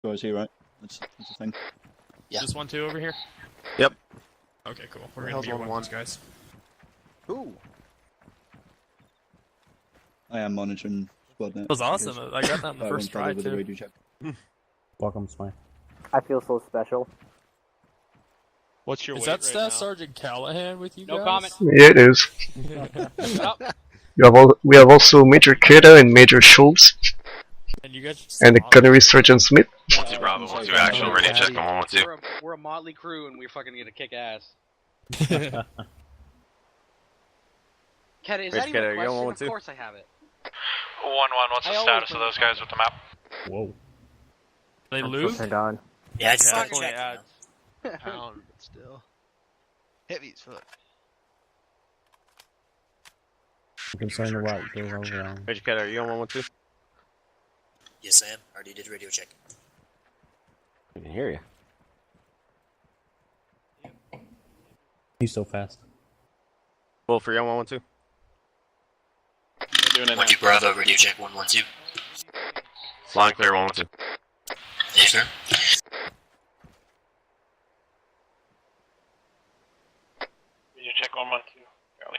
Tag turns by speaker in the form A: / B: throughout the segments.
A: Guys here, right? That's the thing.
B: Yeah.
C: Just 1-2 over here?
D: Yep.
C: Okay, cool. We're gonna be 1-1, guys.
D: Ooh.
A: I am monitoring squad net.
C: That was awesome. I got that in the first try,
A: with the
C: too.
A: radio check.
E: Welcome, Smite.
F: I feel so special.
G: What's your
C: Is
G: weight
C: that
G: right
C: Staff
G: now?
C: Sergeant Callahan with you
H: No
C: guys?
H: comment.
I: Yeah, it is.
H: Shut up.
I: We have also Major Keda and Major Schultz,
C: And you guys
I: and the gunnery Sergeant Smith.
D: 1-2 Bravo, 1-2 actual, ready to check on 1-2.
H: We're a motley crew and we're fucking gonna kick ass. Keta, is that even a question? Of course I have it.
J: 1-1, what's the status of those guys with the map?
E: Whoa.
C: They lose?
F: Turned on.
B: Yeah, I just
G: Yeah,
B: gotta
G: definitely
B: check.
G: adds pound, but still. Heavy as fuck.
E: I'm concerned about goes over on.
D: Major Keda, are you on 1-2?
B: Yes, I am. Already did radio check.
D: I can hear you.
E: He's so fast.
D: Wolf, are you on 1-2?
J: Doing it now.
B: 1-2 Bravo, radio check 1-1-2.
D: Line clear, 1-2.
B: Yes, sir.
J: You check 1-1-2. Charlie.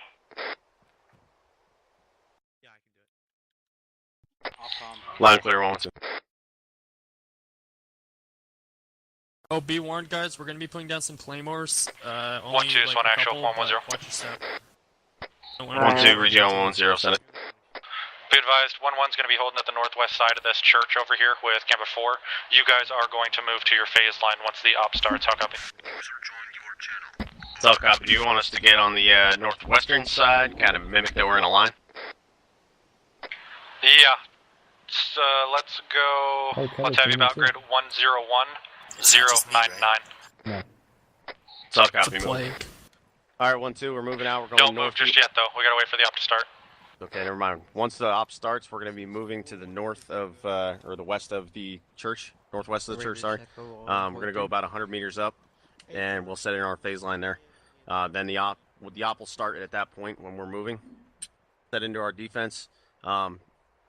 H: Yeah, I can do it. Off
D: Line clear, 1-2.
C: Oh, be warned, guys. We're gonna be putting down some claymores.
J: 1-2 is one actual, 1-1-0.
C: Watch your step. Don't wanna-
D: 1-2, Regio on 1-0, send it.
J: Be advised, 1-1's going to be holding at the northwest side of this church over here with Camp 4. You guys are going to move to your phase line once the op starts. How copy?
D: So, copy, do you want us to get on the northwestern side, kind of mimic that we're in a line?
J: Yeah. So, let's go.
E: Okay,
J: Let's have you about grid 101-099.
E: No.
D: So,
C: It's
D: copy,
C: a
D: move.
C: plague.
D: Alright, 1-2, we're moving out, we're going
J: Don't
D: north.
J: move just yet, though. We got to wait for the op to start.
D: Okay, never mind. Once the op starts, we're going to be moving to the north of, or the west of the church, northwest of the church, sorry. We're going to go about 100 meters up, and we'll set in our phase line there. Then the op will start at that point when we're moving. Set into our defense.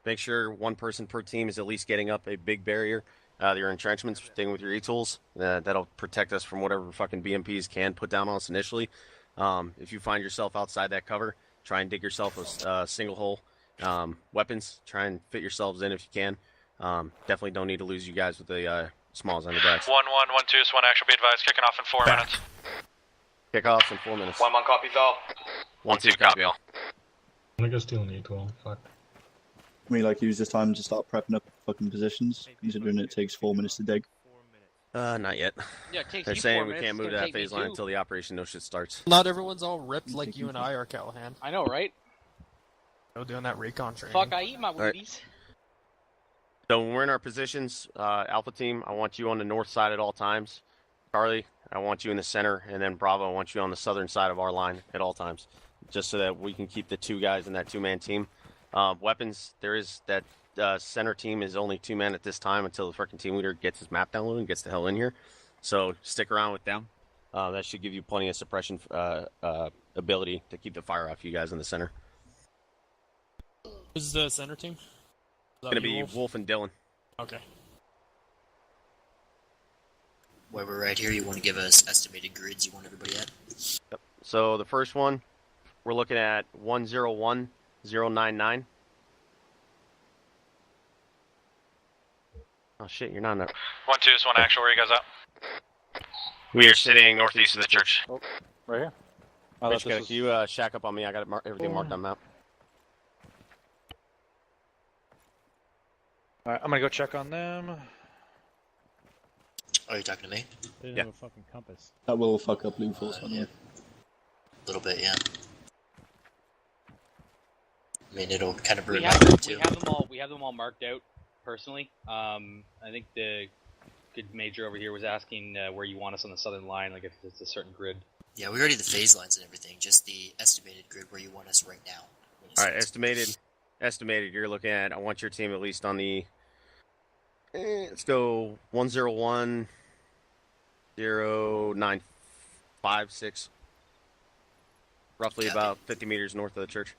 D: Make sure one person per team is at least getting up a big barrier. Your entrenchments, staying with your E-tools. That'll protect us from whatever fucking BMPs can put down on us initially. If you find yourself outside that cover, try and dig yourself a single hole. Weapons, try and fit yourselves in if you can. Definitely don't need to lose you guys with the smalls on your backs.
J: 1-1, 1-2 is one actual. Be advised, kicking off in 4 minutes.
D: Kickoffs in 4 minutes.
J: 1-1 copies all.
D: 1-2 copy all.
K: I'm gonna go steal an E12. Fuck.
A: Can we use this time to start prepping up fucking positions, considering it takes 4 minutes to dig?
D: Not yet.
H: Yeah, it takes
D: They're
H: you 4
D: saying we
H: minutes,
D: can't
H: it's
D: move to
H: gonna
D: that
H: take me
D: phase line
H: 2.
D: until the operation no shit starts.
C: Not everyone's all ripped like you and I are, Callahan.
H: I know, right?
C: Go doing that recon training.
H: Fuck, I eat my
D: Alright.
H: Wheaties.
D: So when we're in our positions, Alpha Team, I want you on the north side at all times. Charlie, I want you in the center, and then Bravo, I want you on the southern side of our line at all times, just so that we can keep the 2 guys in that 2-man team. Weapons, there is that center team is only 2 men at this time until the freaking team leader gets his map downloaded and gets the hell in here. So stick around with them. That should give you plenty of suppression ability to keep the fire off you guys in the center.
C: Who's the center team?
D: It's going to be Wolf and Dylan.
C: Okay.
B: While we're right here, you want to give us estimated grids you want everybody at?
D: Yep. So the first one, we're looking at 101-099. Oh shit, you're not in there.
J: 1-2 is one actual. Where are you guys at?
D: We are sitting northeast of the church.
A: Right here.
D: Rich, can you shack up on me? I got everything marked on map.
G: Alright, I'm gonna go check on them.
B: Are you talking to me?
E: They didn't
D: Yeah.
E: have a fucking compass.
A: That will fuck up Blue Force,
B: Yeah. A little bit, yeah. I mean, it'll kind of
H: We
B: burn
H: have,
B: out
H: we
B: too.
H: have them all marked out personally. I think the good major over here was asking where you want us on the southern line, like if it's a certain grid.
B: Yeah, we already did the phase lines and everything. Just the estimated grid where you want us right now.
D: All right, estimated. You're looking at. I want your team at least on the. Let's go 101-095-6. Roughly
B: Copy.
D: about 50 meters north of the church.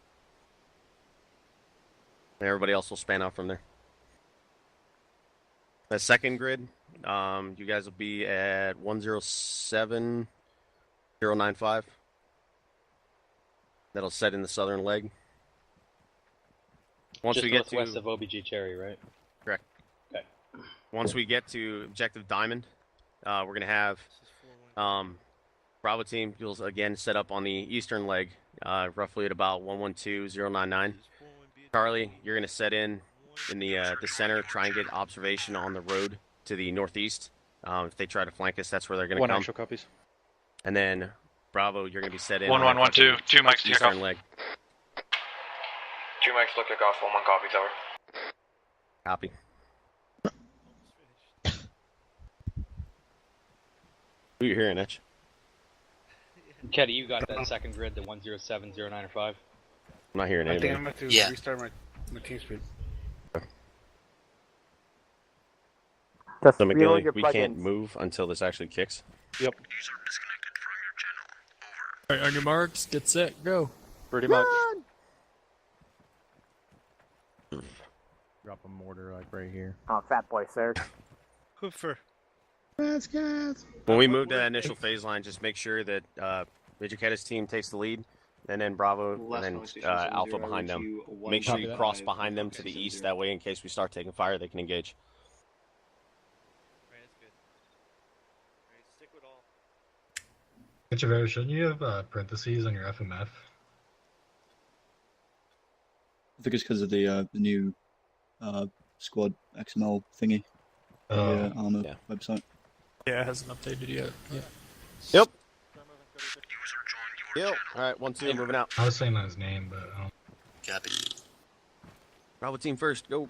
D: And everybody else will span out from there. The second grid, You guys will be at 107095. That'll set in the southern leg. Once
H: Just
D: we get
H: northwest
D: to
H: of OBG Cherry, right?
D: correct.
H: Okay.
D: Once we get to objective Diamond, we're gonna have Bravo team. You'll again set up on the eastern leg, roughly at about 112099. Charlie, you're gonna set in the center. Try and get observation on the road to the northeast. If they try to flank us, that's where they're gonna
L: One
D: come.
L: actual copies.
D: And then Bravo, you're gonna be set in
J: 1112.
D: on
J: Two mics to kick off.
D: eastern leg.
L: 2 mics, look kick off. 1-1 copies, over.
D: Copy. Who you hearing, Etch?
H: Keddy, you got that second grid, the 107095.
D: I'm not hearing
L: I think
D: anything.
L: I'm going to
B: Yeah.
L: restart my team speed.
F: Just
D: So
F: reload
D: McGinley,
F: your
D: we
F: plugins.
D: can't move until this actually kicks.
L: Yep.
C: Alright, on your marks, get set, go.
L: Pretty much.
E: Drop a mortar like right here.
F: Oh, fat boy, sir.
L: Hoofer.
D: When we move to that initial phase line, just make sure that Major Kedda's team takes the lead, and then Bravo, and then Alpha behind them. Make sure you cross behind them to the east. That way, in case we start taking fire, they can engage.
K: Echeverria, shouldn't you have parentheses on your FMF?
A: I think it's because of the new squad XML thingy. The Arma
D: yeah.
A: website.
C: Yeah, it hasn't updated yet. Yeah.
D: Yep. Yep. All right, 1-2, moving out.
K: I was saying his name, but
B: Copy.
D: Bravo team first, go.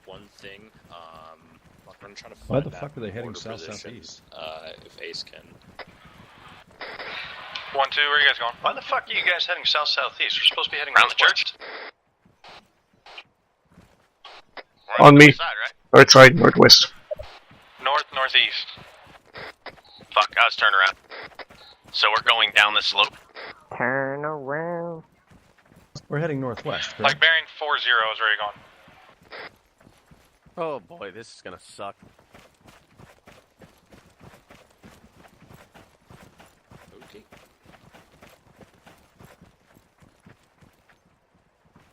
M: One thing, I'm trying to find
E: Why the
M: that
E: fuck are they heading
M: mortar
E: south
M: position,
E: southeast?
M: if Ace can.
J: 1-2, where are you guys going? Why the fuck are you guys heading south-southeast? We're supposed to be heading around the church.
I: On me.
J: Side, right?
I: Right side, northwest.
J: Northeast. Fuck, I was turning around. So we're going down the slope.
F: Turn around.
E: We're heading northwest, correct?
J: Like bearing 40 is where you're going.
D: Oh boy, this is gonna suck.
M: Okay.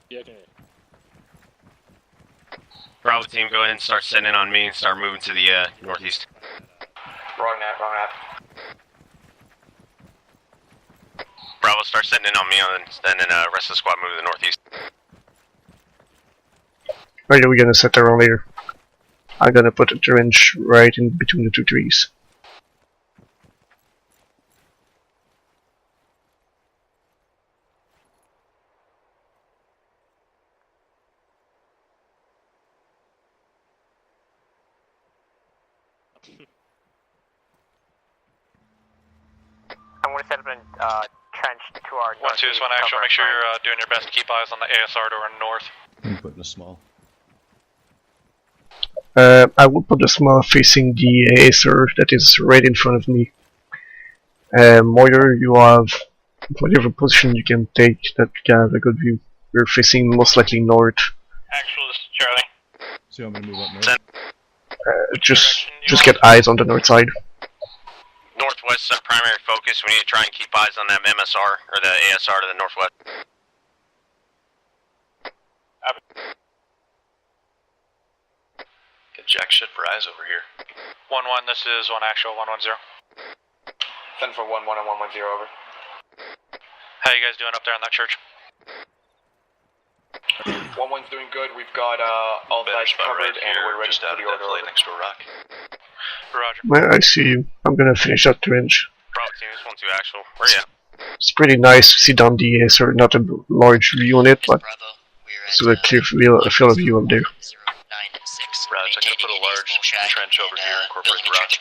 M: Yeah, okay.
D: Bravo team, go ahead and start setting in on me and start moving to the northeast.
L: Wrong net, wrong net.
D: Bravo, start setting in on me, and then rest of the squad move to the northeast.
I: Right, are we gonna set around later? I'm gonna put a trench right in between the two trees.
F: I'm going to set up a trench to our
J: 1-2 is one actual. Make sure you're doing your best to keep eyes on the ASR to our north.
E: I'm putting a small.
I: I will put a small facing the Acer that is right in front of me. Moyer, you have whatever position you can take that you can have a good view. We're facing most likely north.
J: Actual, this is Charlie.
E: So I'm gonna move up north.
I: Just get eyes on the north side.
D: Northwest is our primary focus. We need to try and keep eyes on that MSR, or the ASR to the northwest.
J: Get jack shit for eyes over here. 1-1, this is one actual, 110.
L: Send for 1-1 and 110 over.
J: How you guys doing up there on that church?
L: 1-1's doing good. We've got all sides covered and we're ready for the order.
J: Next to a rock. Roger.
I: Well, I see you. I'm gonna finish that trench.
D: Bravo team, this 1-2 actual. Where you at?
I: It's pretty nice to see down the Acer, not a large view on it, but still a clear field of view up there.
J: Roger, I'm gonna put a large trench over here, incorporate the rock.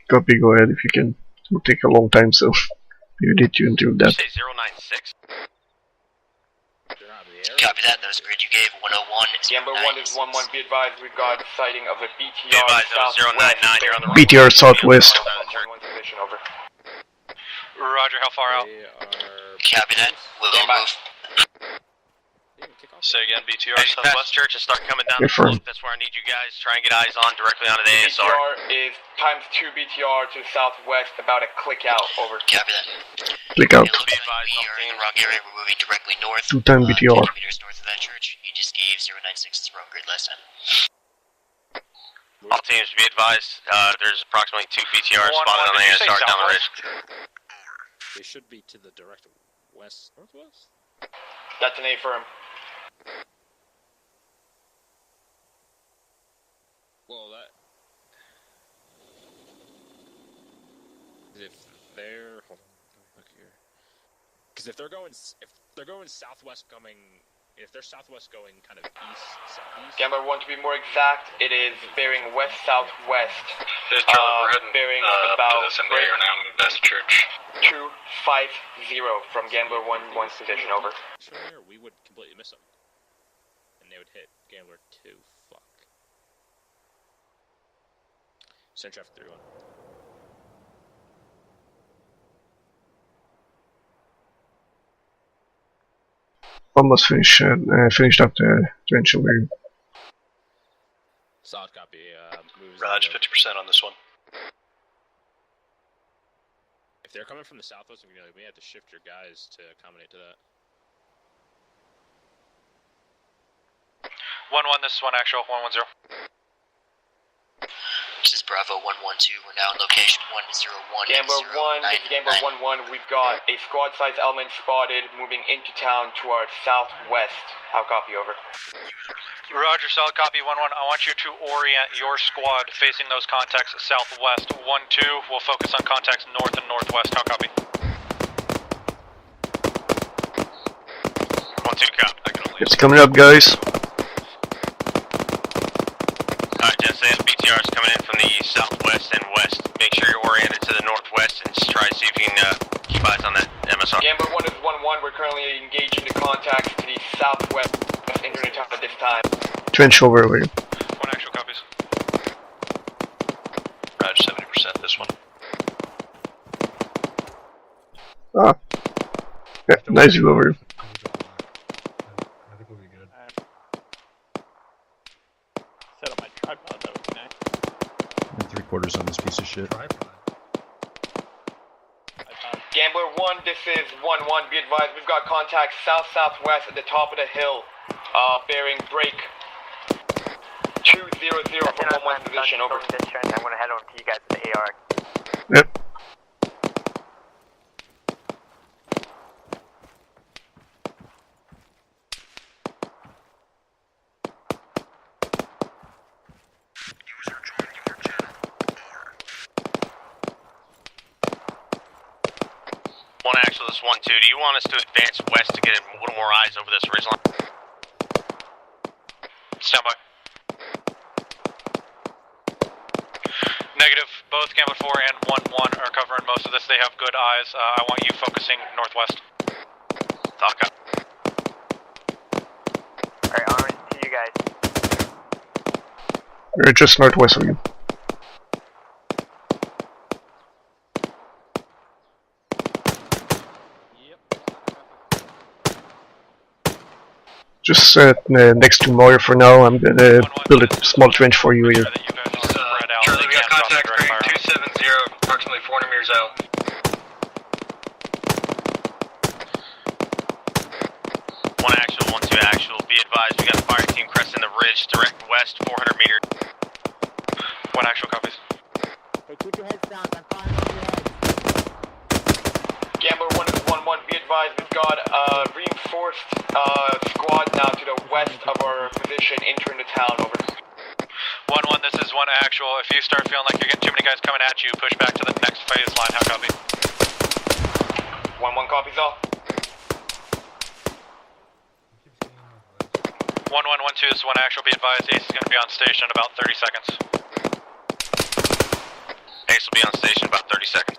I: Copy, go ahead if you can. It will take a long time, so you need to do that.
D: Did you say 096?
B: Copy that. That was the grid you gave. 101.
L: Gamber 1 is 1-1. Be advised, we've got sighting of a
D: Be
L: BTR
D: advised, that was 099. You're on the
I: BTR southwest.
L: 1-1 position over.
J: Roger, how far out?
B: Copy that. We'll go move.
J: Say again, BTR
D: As you pass church and start coming down the
I: Confirm.
D: slope, that's where I need you guys. Try and get eyes on directly onto the ASR.
L: BTR is times 2 BTR to the southwest, about a click out, over.
B: Copy that.
I: Click out.
B: It looks like we are in the wrong area. We're moving directly north.
I: 2 times BTR.
B: 50 meters north of that church. You just gave 096's wrong grid last time.
D: All teams, be advised, there's approximately 2 BTRs spotted on the
J: did you say
D: ASR down the ridge.
M: They should be to the direct west, northwest.
L: That's an A firm.
M: Well, that. If they're hold on, look here. Because if they're going southwest, if they're southwest going kind of east southeast.
L: Gambler 1, to be more exact, it is bearing west southwest.
J: There's Charlie, we're heading
L: bearing
J: up
L: about
J: to this in the area now in Best Church.
L: 250 from Gambler 1's position, over.
M: Sure, we would completely miss them. And they would hit Gambler 2. Fuck. Send traffic 3-1.
I: Almost finished up the trench over here.
M: Solid copy. Moves
J: Raj, 50% on this one.
M: If they're coming from the southwest, we have to shift your guys to accommodate to that.
J: 1-1, this is 1 actual, 110.
B: This is Bravo 112. We're now in location 101.
L: Gambler 1, this is Gambler 1-1. We've got a squad-sized element spotted moving into town to our southwest. How copy, over?
J: Roger, solid copy, 1-1. I want you to orient your squad facing those contacts southwest. 1-2, we'll focus on contacts north and northwest. How copy?
D: 1-2, cop.
I: It's coming up, guys.
D: Alright, Jensen, BTR's coming in from the southwest and west. Make sure you're oriented to the northwest and just try to see if you can keep eyes on that MSR.
L: Gambler 1 is 1-1. We're currently engaged into contacts to the southwest internet town at this time.
I: Trench over here.
J: 1 actual copies.
L: Raj, 70% this one.
I: Ah. Yeah, nice view over here.
K: I think we'll be good.
F: Set up my tripod, that would be nice.
E: And 3/4 on this piece of shit.
K: Tripod.
L: Gambler 1, this is 1-1. Be advised, we've got contacts south-southwest at the top of the hill. Bearing break. 200 from 1-1's position, over.
F: I'm gonna head over to you guys to the AR.
I: Yep.
D: One actual, this 1-2. Do you want us to advance west to get a little more eyes over this ridgeline?
J: Stand by. Negative. Both Gambler 4 and 1-1 are covering most of this. They have good eyes. I want you focusing northwest.
D: Talk up.
F: Alright, on to you guys.
I: We're just northwest of you. Just next to Moyer for now. I'm gonna build a small trench for you here.
J: Charlie, we got contact bearing 270, approximately 400 meters out.
D: One actual, 1-2 actual. Be advised, we got a fire team cresting the ridge direct west, 400 meters.
J: 1 actual copies.
F: Hey, keep your heads down. I'm fine with your heads.
L: Gambler 1 is 1-1. Be advised, we've got a reinforced squad now to the west of our position, entering the town, over.
J: 1-1, this is 1 actual. If you start feeling like you're getting too many guys coming at you, push back to the next phase line. How copy?
L: 1-1 copies all.
J: 1-1-1-2, this is 1 actual. Be advised, Ace is going to be on station in about 30 seconds.
D: Ace will be on station in about 30 seconds.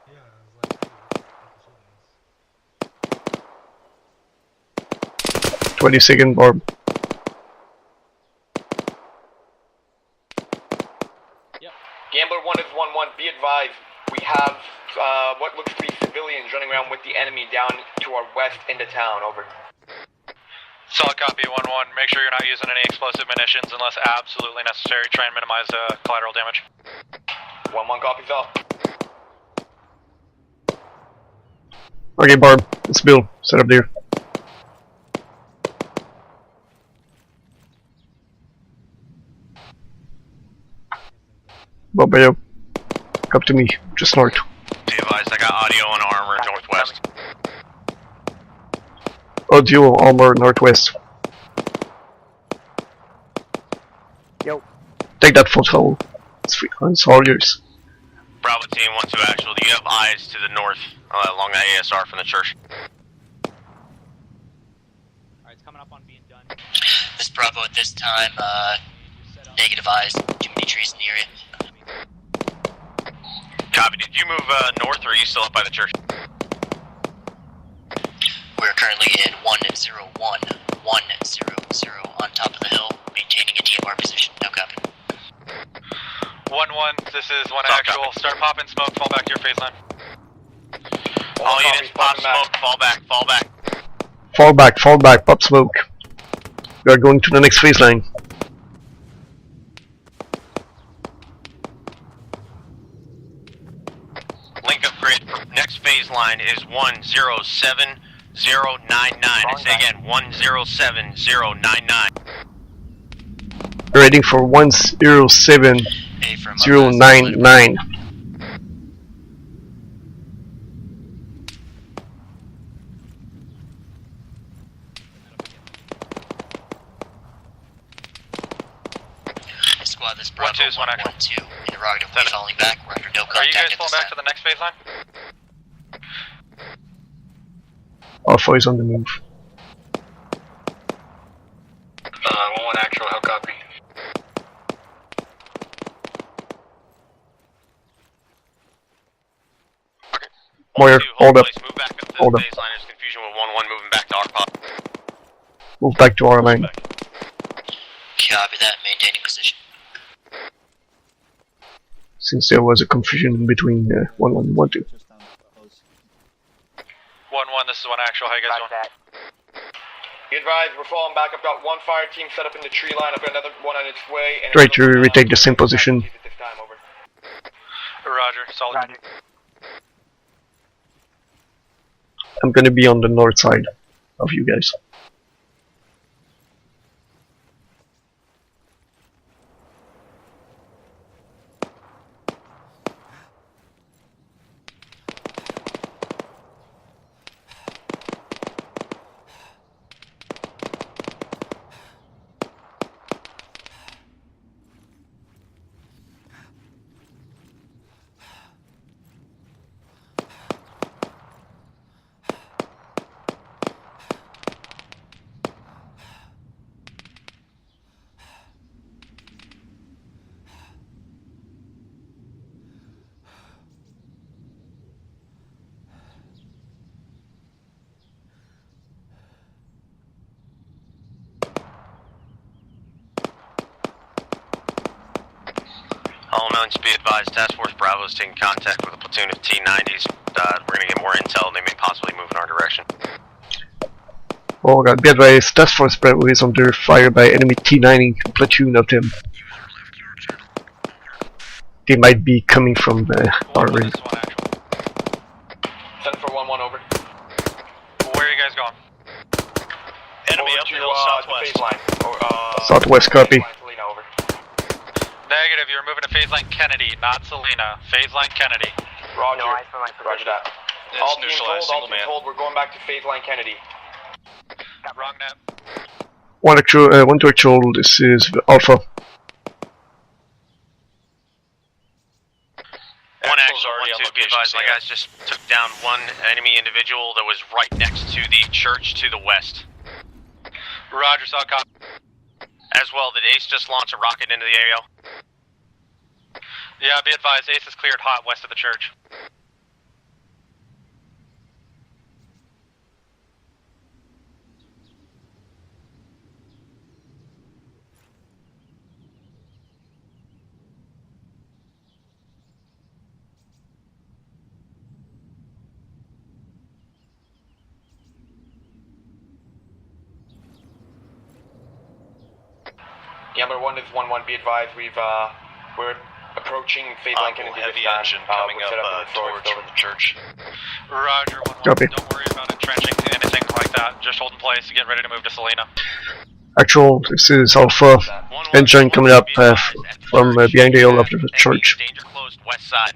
K: Yeah, I was like, hey,
I: 20-second orb.
H: Yep.
L: Gambler 1 is 1-1. Be advised, we have what looks to be civilians running around with the enemy down to our west into town. Over.
J: Solid copy, 1-1. Make sure you're not using any explosive munitions unless absolutely necessary. Try and minimize collateral damage.
L: 1-1 copies all.
I: Okay, Barb, it's Bill. Set up there. Bob, come to me, just north.
D: Be advised, I got audio on Armor northwest.
I: Audio, Armor, northwest.
F: Yo.
I: Take that photo. It's all yours.
D: Bravo team, 1-2 actual. Do you have eyes to the north along the ASR from the church?
H: Alright, it's coming up on being done.
B: This Bravo at this time, negative eyes, too many trees in the area.
D: Copy. Did you move north or are you still up by the church?
B: We're currently in 101, 100 on top of the hill, maintaining a DMR position. No copy.
J: 1-1, this is 1 actual. Start popping smoke, fall back to your phase line.
D: All units, pop smoke, fall back, fall back.
I: Fall back, pop smoke. We are going to the next phase line.
D: Link upgrade for next phase line is 107099. I say again, 107099.
I: Rating for 107099.
B: Squad, this Bravo
J: 1-2 is 1 actual.
B: 1-2. Interrogatively falling back. We're under no contact.
J: Are you guys
B: at
J: falling
B: this
J: back to
B: time.
J: the next phase line?
I: Alpha is on the move.
L: 1-1 actual, how copy?
I: Moyer, hold up.
D: Move back up to
I: Hold
D: the
I: up.
D: phase line. There's confusion with 1-1 moving back to our pod.
I: Move back to our line.
B: Copy that, maintaining position.
I: Since there was a confusion in between 1-1 and 1-2.
A: Just down close.
J: 1-1, this is 1 actual. How you guys doing?
L: Be advised, we're falling back. I've got one fire team set up in the tree line. I've got another one on its way. And
I: Try to retake the same position.
J: Roger, solid.
F: Roger.
I: I'm gonna be on the north side of you guys.
D: All mounts be advised, Task Force Bravo is taking contact with a platoon of T-90s. We're gonna get more intel and they may possibly move in our direction.
I: Oh god, be advised, Task Force Bravo is under fire by enemy T-90 platoon of them. They might be coming from our ring.
L: Send for 1-1 over.
J: Where are you guys going?
L: Enemy up the hill southwest. Phase line.
I: Southwest copy.
L: Selena, over.
J: Negative, you're moving to phase line Kennedy, not Selena. Phase line Kennedy.
L: Roger.
F: No eyes for my
L: Roger that. All teams hold, we're going back to phase line Kennedy.
J: Wrong net.
I: 1-2 actual, this is Alpha.
D: One actual, one two, be advised, my guys just took down one enemy individual that was right next to the church to the west.
J: Roger, solid copy.
D: As well, did Ace just launch a rocket into the area?
J: Yeah, be advised, Ace is cleared hot west of the church.
L: Gamber 1 is 1-1, be advised, we're approaching phase line Kennedy
N: heavy
L: this time.
N: engine coming
L: We're set
N: up
L: in the forward
N: towards
L: building.
N: from the church.
J: Roger, 1-1.
I: Copy.
J: Don't worry about entrenching anything like that. Just hold in place, get ready to move to Selena.
I: Actual, this is Alpha. Engine coming up from behind the hill after the church.
D: Danger closed west side.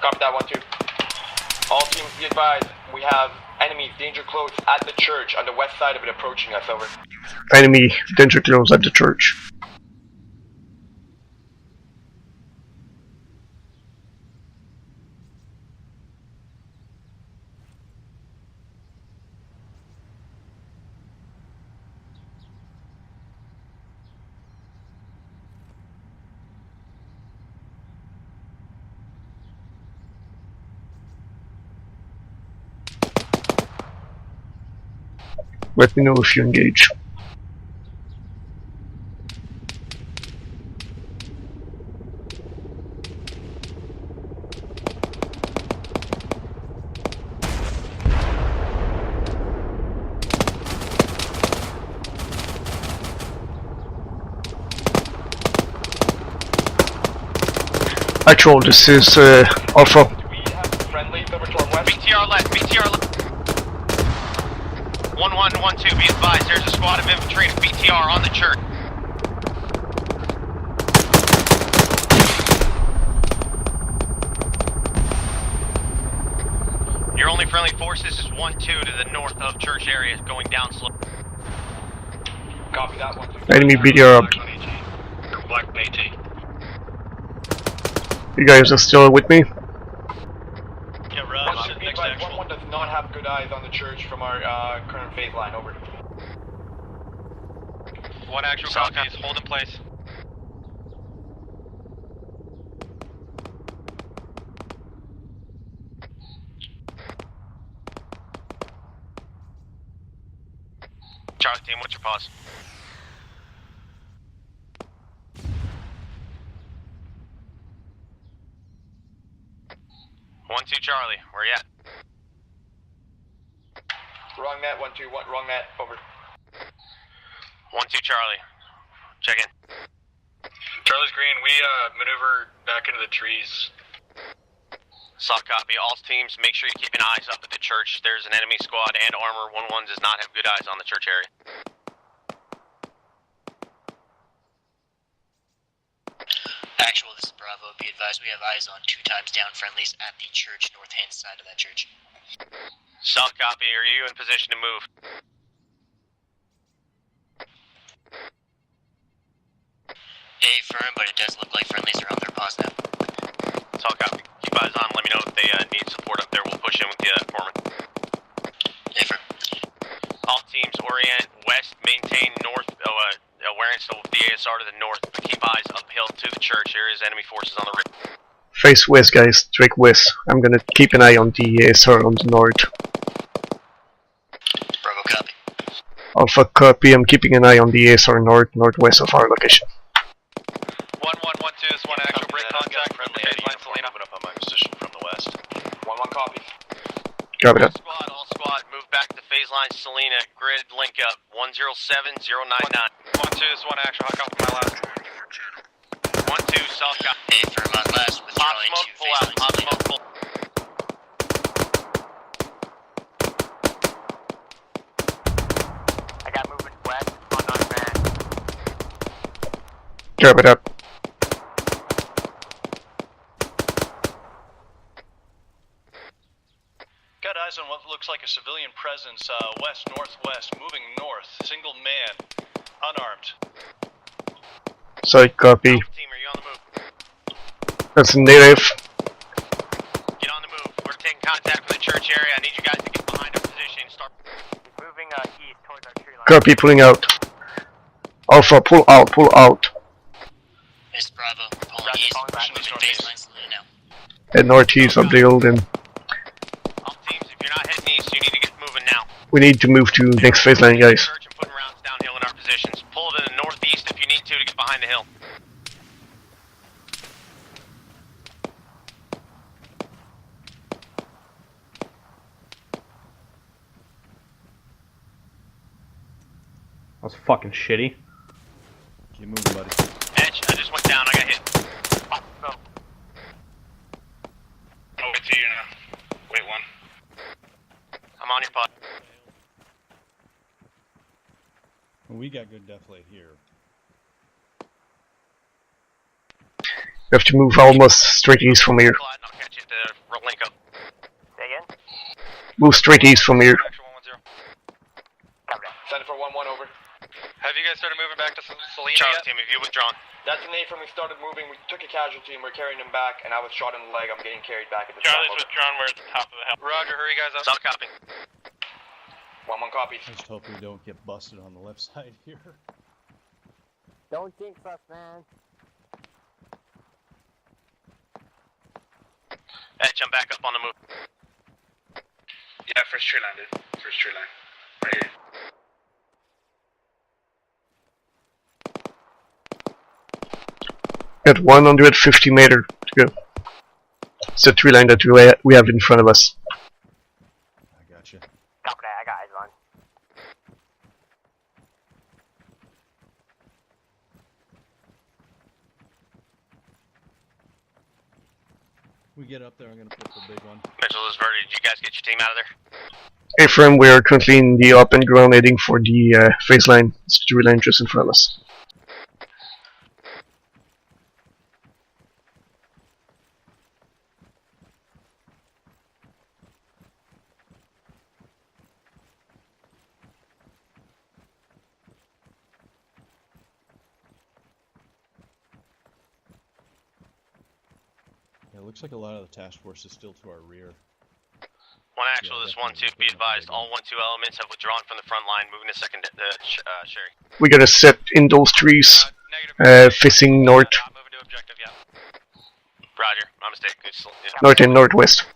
L: Copy that 1-2. All teams be advised, we have enemies danger close at the church on the west side of it approaching us, over.
I: Enemy danger close at the church. Let me know if you engage. Actual, this is Alpha.
L: Friendly over to our west.
D: BTR left, BTR left. 1-1-1-2, be advised, there's a squad of infantry and BTR on the church. Your only friendly forces is 1-2 to the north of church area, going down slow.
L: Copy that 1-2.
I: Enemy BDR up.
N: Black AT.
I: You guys are still with me?
N: Yeah, Raj,
L: Be
N: next
L: advised,
N: actual.
L: 1-1 does not have good eyes on the church from our current phase line, over.
J: One actual copies, hold in place.
D: Charlie team, what's your pause? 1-2 Charlie, where you at?
L: Wrong net, 1-2, wrong net, over.
D: 1-2 Charlie, check in.
N: Charlie's green, we maneuver back into the trees.
D: Soft copy. All teams, make sure you keep an eyes up at the church. There's an enemy squad and armor. 1-1 does not have good eyes on the church area.
B: Actual, this is Bravo. Be advised, we have eyes on 2 times down friendlies at the church, north hand side of that church.
D: Soft copy. Are you in position to move?
B: Firm, but it does look like friendlies are on their pause now.
D: Soft copy. Keep eyes on. Let me know if they need support up there. We'll push in with you, Foreman.
B: Firm.
D: All teams orient west. Maintain north awareness of the ASR to the north. Keep eyes uphill to the church. There is enemy forces on the rim.
I: Face west, guys. Straight west. I'm gonna keep an eye on the ASR on the north.
B: Bravo, copy.
I: Alpha copy. I'm keeping an eye on the ASR northwest of our location.
J: 1-1-1-2 is one actual break contact.
N: Friendly
J: Phase line
N: moving
J: Selena.
N: up on my position from the west.
L: 1-1 copies.
I: Copy that.
D: All squad, move back to phase line Selena. Grid link up. 107099.
J: 1-2 is one actual, hot copy my last.
D: 1-2 soft copy.
B: Firm on last,
D: Pop
B: withdrawing
D: smoke,
B: to
D: pull
B: phase
D: out.
B: line
D: Pop
B: Selena.
D: smoke, pull.
F: I got movement west on our man.
I: Copy that.
N: Got eyes on what looks like a civilian presence west-northwest, moving north. Single man, unarmed.
I: Side copy.
D: Alpha team, are you on the move?
I: That's a native.
D: Get on the move. We're taking contact from the church area. I need you guys to get behind our position and start.
F: Moving east towards our tree line.
I: Copy, pulling out. Alpha, pull out, pull out.
B: This is Bravo. We're pulling
F: Roger,
B: east.
F: calling back.
B: Moving phase line Selena now.
I: Head northeast of the building.
D: All teams, if you're not heading east, you need to get moving now.
I: We need to move to next phase line, guys.
D: Church and putting rounds downhill in our positions. Pull to the northeast if you need to get behind the hill.
O: was fucking shitty.
E: Keep moving, buddy.
D: Edge, I just went down. I got hit.
F: Go.
N: Oh, wait till you now. Wait one.
D: I'm on your pod.
E: We got good deflate here.
I: You have to move almost straight east from here.
D: I'll catch you at the link up.
F: Say again?
I: Move straight east from here.
L: Send for 1-1 over.
J: Have you guys started moving back to Selena
D: Charlie
J: yet?
D: team, have you withdrawn?
L: That's an A from we started moving. We took a casualty and we're carrying him back, and I was shot in the leg. I'm getting carried back at the
N: Charlie's
L: time.
N: withdrawn. We're at the top of the hill.
J: Roger, hurry guys up.
D: Solid copy.
L: 1-1 copies.
E: I just hope we don't get busted on the left side here.
F: Don't jinx us, man.
D: Edge, I'm back up on the move.
N: Yeah, first tree line, dude. First tree line. Right here.
I: At 150 meter to go. It's the tree line that we have in front of us.
E: I got you.
F: Copy that, I got eyes on.
E: We get up there, I'm gonna flip the big one.
D: Mitchell is ready. Did you guys get your team out of there?
I: A-frame, we are currently in the open ground heading for the phase line. It's the tree line just in front of us.
E: Yeah, it looks like a lot of the task force is still to our rear.
D: One actual,
E: Yeah,
D: this
E: definitely
D: 1-2. Be advised, all 1-2 elements have withdrawn from the front line, moving to second. Sherry.
I: We're gonna set in those trees, facing north,
J: Not moving to objective yet.
D: Roger. My mistake. Yeah.
I: north and northwest.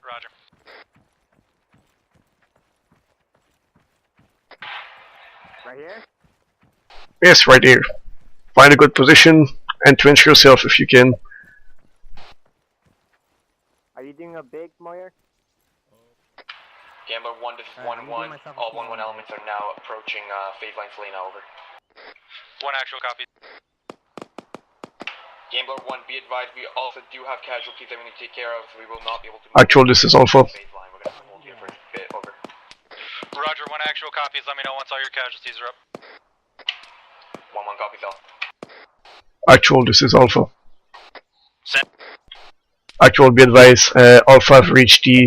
J: Roger.
F: Right here?
I: Yes, right here. Find a good position, entrench yourself if you can.
F: Are you doing a big Moyer?
L: Gambler 1, this is 1-1. All 1-1 elements are now approaching phase line Selena, over.
J: One actual copy.
L: Gambler 1, be advised, we also do have casualties that we need to take care of, so we will not be able to
I: Actual, this is Alpha.
L: phase line. We're gonna have to hold here for a bit, over.
J: Roger, one actual copies. Let me know once all your casualties are up.
L: 1-1 copies all.
I: Actual, this is Alpha.
D: Set.
I: Actual, be advised, Alpha have reached the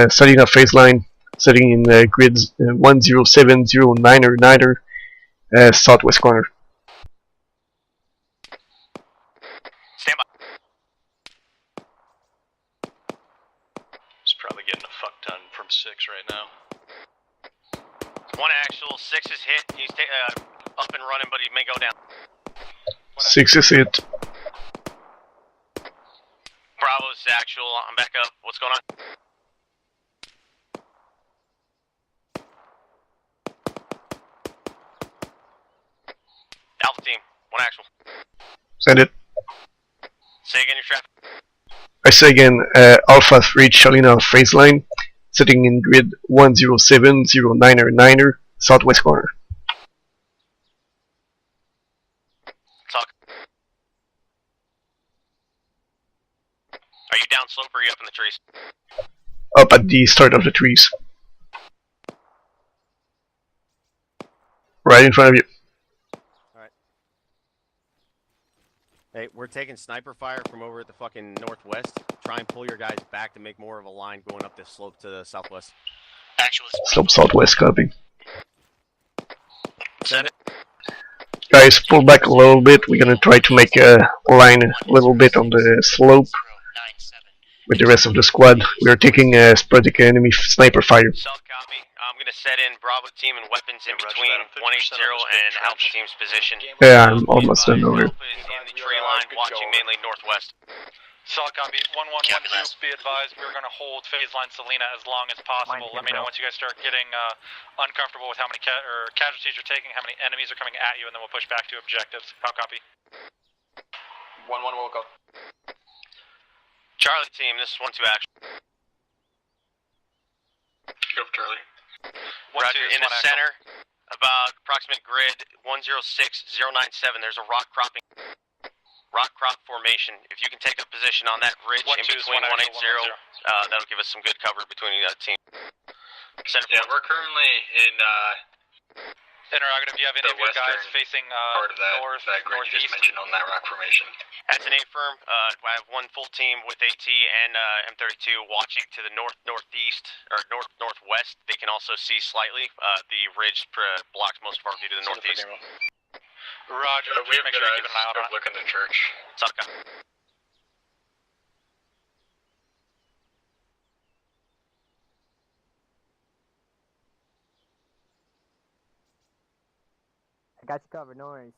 I: Selena phase line, setting in grids 10709er southwest corner.
D: Stand by.
N: He's probably getting a fuck ton from 6 right now.
D: One actual, 6 is hit. He's up and running, but he may go down.
I: 6 is hit.
D: Bravo's actual. I'm back up. What's going on? Alpha team, one actual.
I: Send it.
D: Say again your traffic.
I: I say again, Alpha have reached Selena phase line, sitting in grid 10709er southwest corner.
D: Talk. Are you down slope or are you up in the trees?
I: Up at the start of the trees. Right in front of you.
D: Hey, we're taking sniper fire from over at the fucking northwest. Try and pull your guys back to make more of a line going up this slope to the southwest.
B: Actual.
I: Slope southwest, copy.
D: Send it.
I: Guys, pull back a little bit. We're gonna try to make a line a little bit on the slope with the rest of the squad. We are taking a sporadic enemy sniper fire.
D: Solid copy. I'm gonna set in Bravo team and weapons in between 180 and Alpha team's position.
I: Yeah, I'm almost done over.
D: Alpha is in the tree line, watching mainly northwest.
J: Solid copy. 1112, be advised, we're going to hold phase line Selena as long as possible. Let me know once you guys start getting uncomfortable with how many casualties you're taking, how many enemies are coming at you, and then we'll push back to objectives. How copy?
L: 1-1 will go.
D: Charlie team, this is 1-2 action.
N: Go for Charlie.
D: Roger, in the center, About approximate grid 106097. There's a rock crop formation. If you can take up position on that ridge in between 180, that'll give us some good cover between team.
J: Yeah, we're currently in Interrogative. Do you have any of your guys facing
K: part of that grid you just mentioned on that rock formation?
D: That's an A-firm. I have one full team with AT and M32 watching to the northeast or northwest. They can also see slightly. The ridge blocks most of our view to the northeast.
J: Roger.
K: We have good eyes. Start looking to church.
D: Saka.
F: I got you covered, no worries.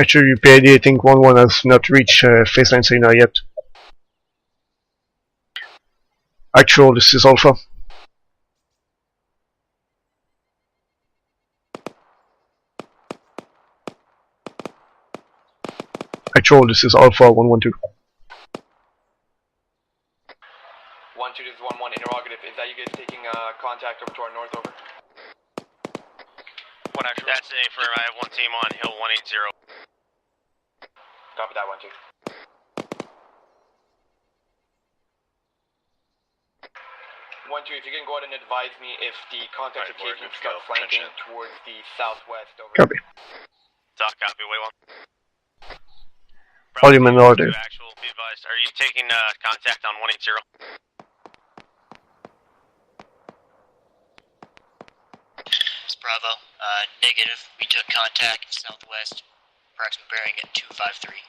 I: Actually, UPID, I think 1-1 has not reached phase line Selena yet. Actual, this is Alpha. Actual, this is Alpha 112.
L: 1-2, this is 1-1, interrogative. Is that you guys taking contact over to our north, over?
J: One actual.
D: That's an A-firm. I have one team on Hill 180.
L: Copy that, 1-2. 1-2, if you can go ahead and advise me if the contact you're taking start flanking towards the southwest, over.
I: Copy.
D: Doc, copy, wait one.
I: Volume and order.
D: Actual, be advised. Are you taking contact on 180?
B: It's Bravo. Negative. We took contact southwest, approximate bearing at 253.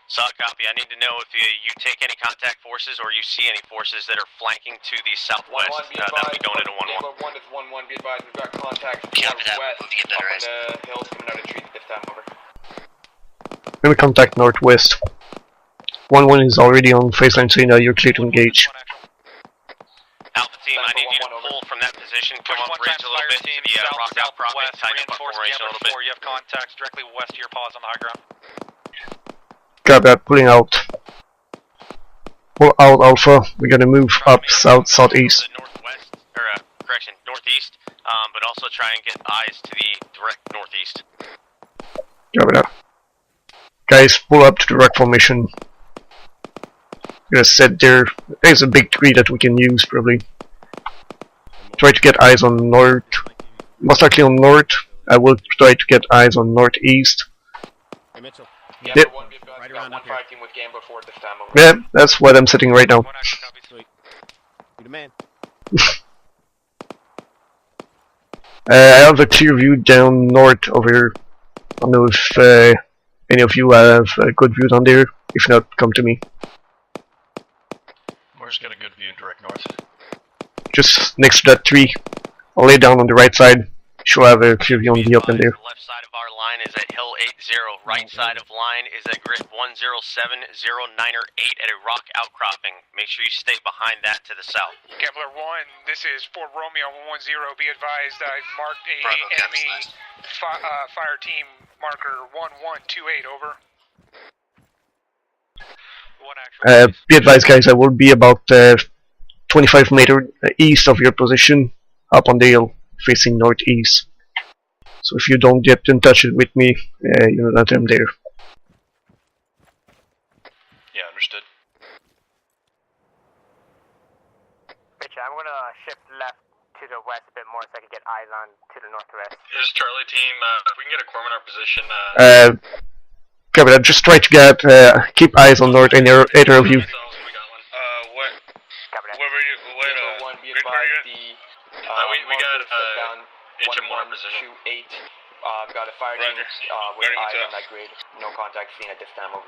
D: Solid copy. I need to know if you take any contact forces or you see any forces that are flanking to the southwest. That'll be going into 1-1.
L: 1 is 1-1, be advised, we've got contact
B: Copy that.
L: northwest,
B: Move to get better
L: up
B: eyes.
L: on the hills coming out of trees this time, over.
I: Let me contact northwest. 1-1 is already on phase line Selena, you're clear to engage.
D: Alpha team, I need you to pull from that position, come up ridge a little bit to the rock outcropping, tighten up our formation a little bit.
J: You have contacts directly west of your pause on the high ground.
I: Grab that, pulling out. Pull out Alpha, we're gonna move up south, southeast.
D: Northwest, or correction, northeast, but also try and get eyes to the direct northeast.
I: Grab it up. Guys, pull up to the rock formation. Gonna set there. There's a big tree that we can use probably. Try to get eyes on north. Most likely on north. I will try to get eyes on northeast.
D: Hey Mitchell.
L: Yeah,
I: Yep.
L: one,
D: Right
L: got
D: around
L: one
D: up here.
L: fire team with Gambler Ford this time, over.
I: Yeah, that's what I'm setting right now.
J: One action copy.
D: Sweet. You the man.
I: I have a clear view down north over here. I don't know if any of you have a good view down there. If not, come to me.
N: We're just got a good view direct north.
I: Just next to that tree. I'll lay down on the right side. Should have a clear view on the up in there.
D: The left side of our line is at Hill 80. Right side of line is at grid 107098 at a rock outcropping. Make sure you stay behind that to the south.
J: Gambler 1, this is Fort Romeo 110. Be advised, I've marked a
B: Bravo,
J: enemy
B: Cap's
J: fire team marker 1128, over. One actual.
I: Be advised, guys, I will be about 25 meters east of your position, up on the hill, facing northeast. So if you don't get in touch with me, you know that I'm there.
N: Yeah, understood.
F: Bitch, I'm gonna shift left to the west a bit more so I can get eyes on to the northwest.
K: Here's Charlie team. If we can get a corpsman in our position.
I: Copy that. Just try to get keep eyes on north, either of you.
K: We got one.
F: Copy that.
N: Where were you? Wait,
L: Gambler 1, be advised, the
K: we got
L: down
K: HM1 in position.
L: 1128. Got a fire team with eyes on that grade. No contact seen at this time, over.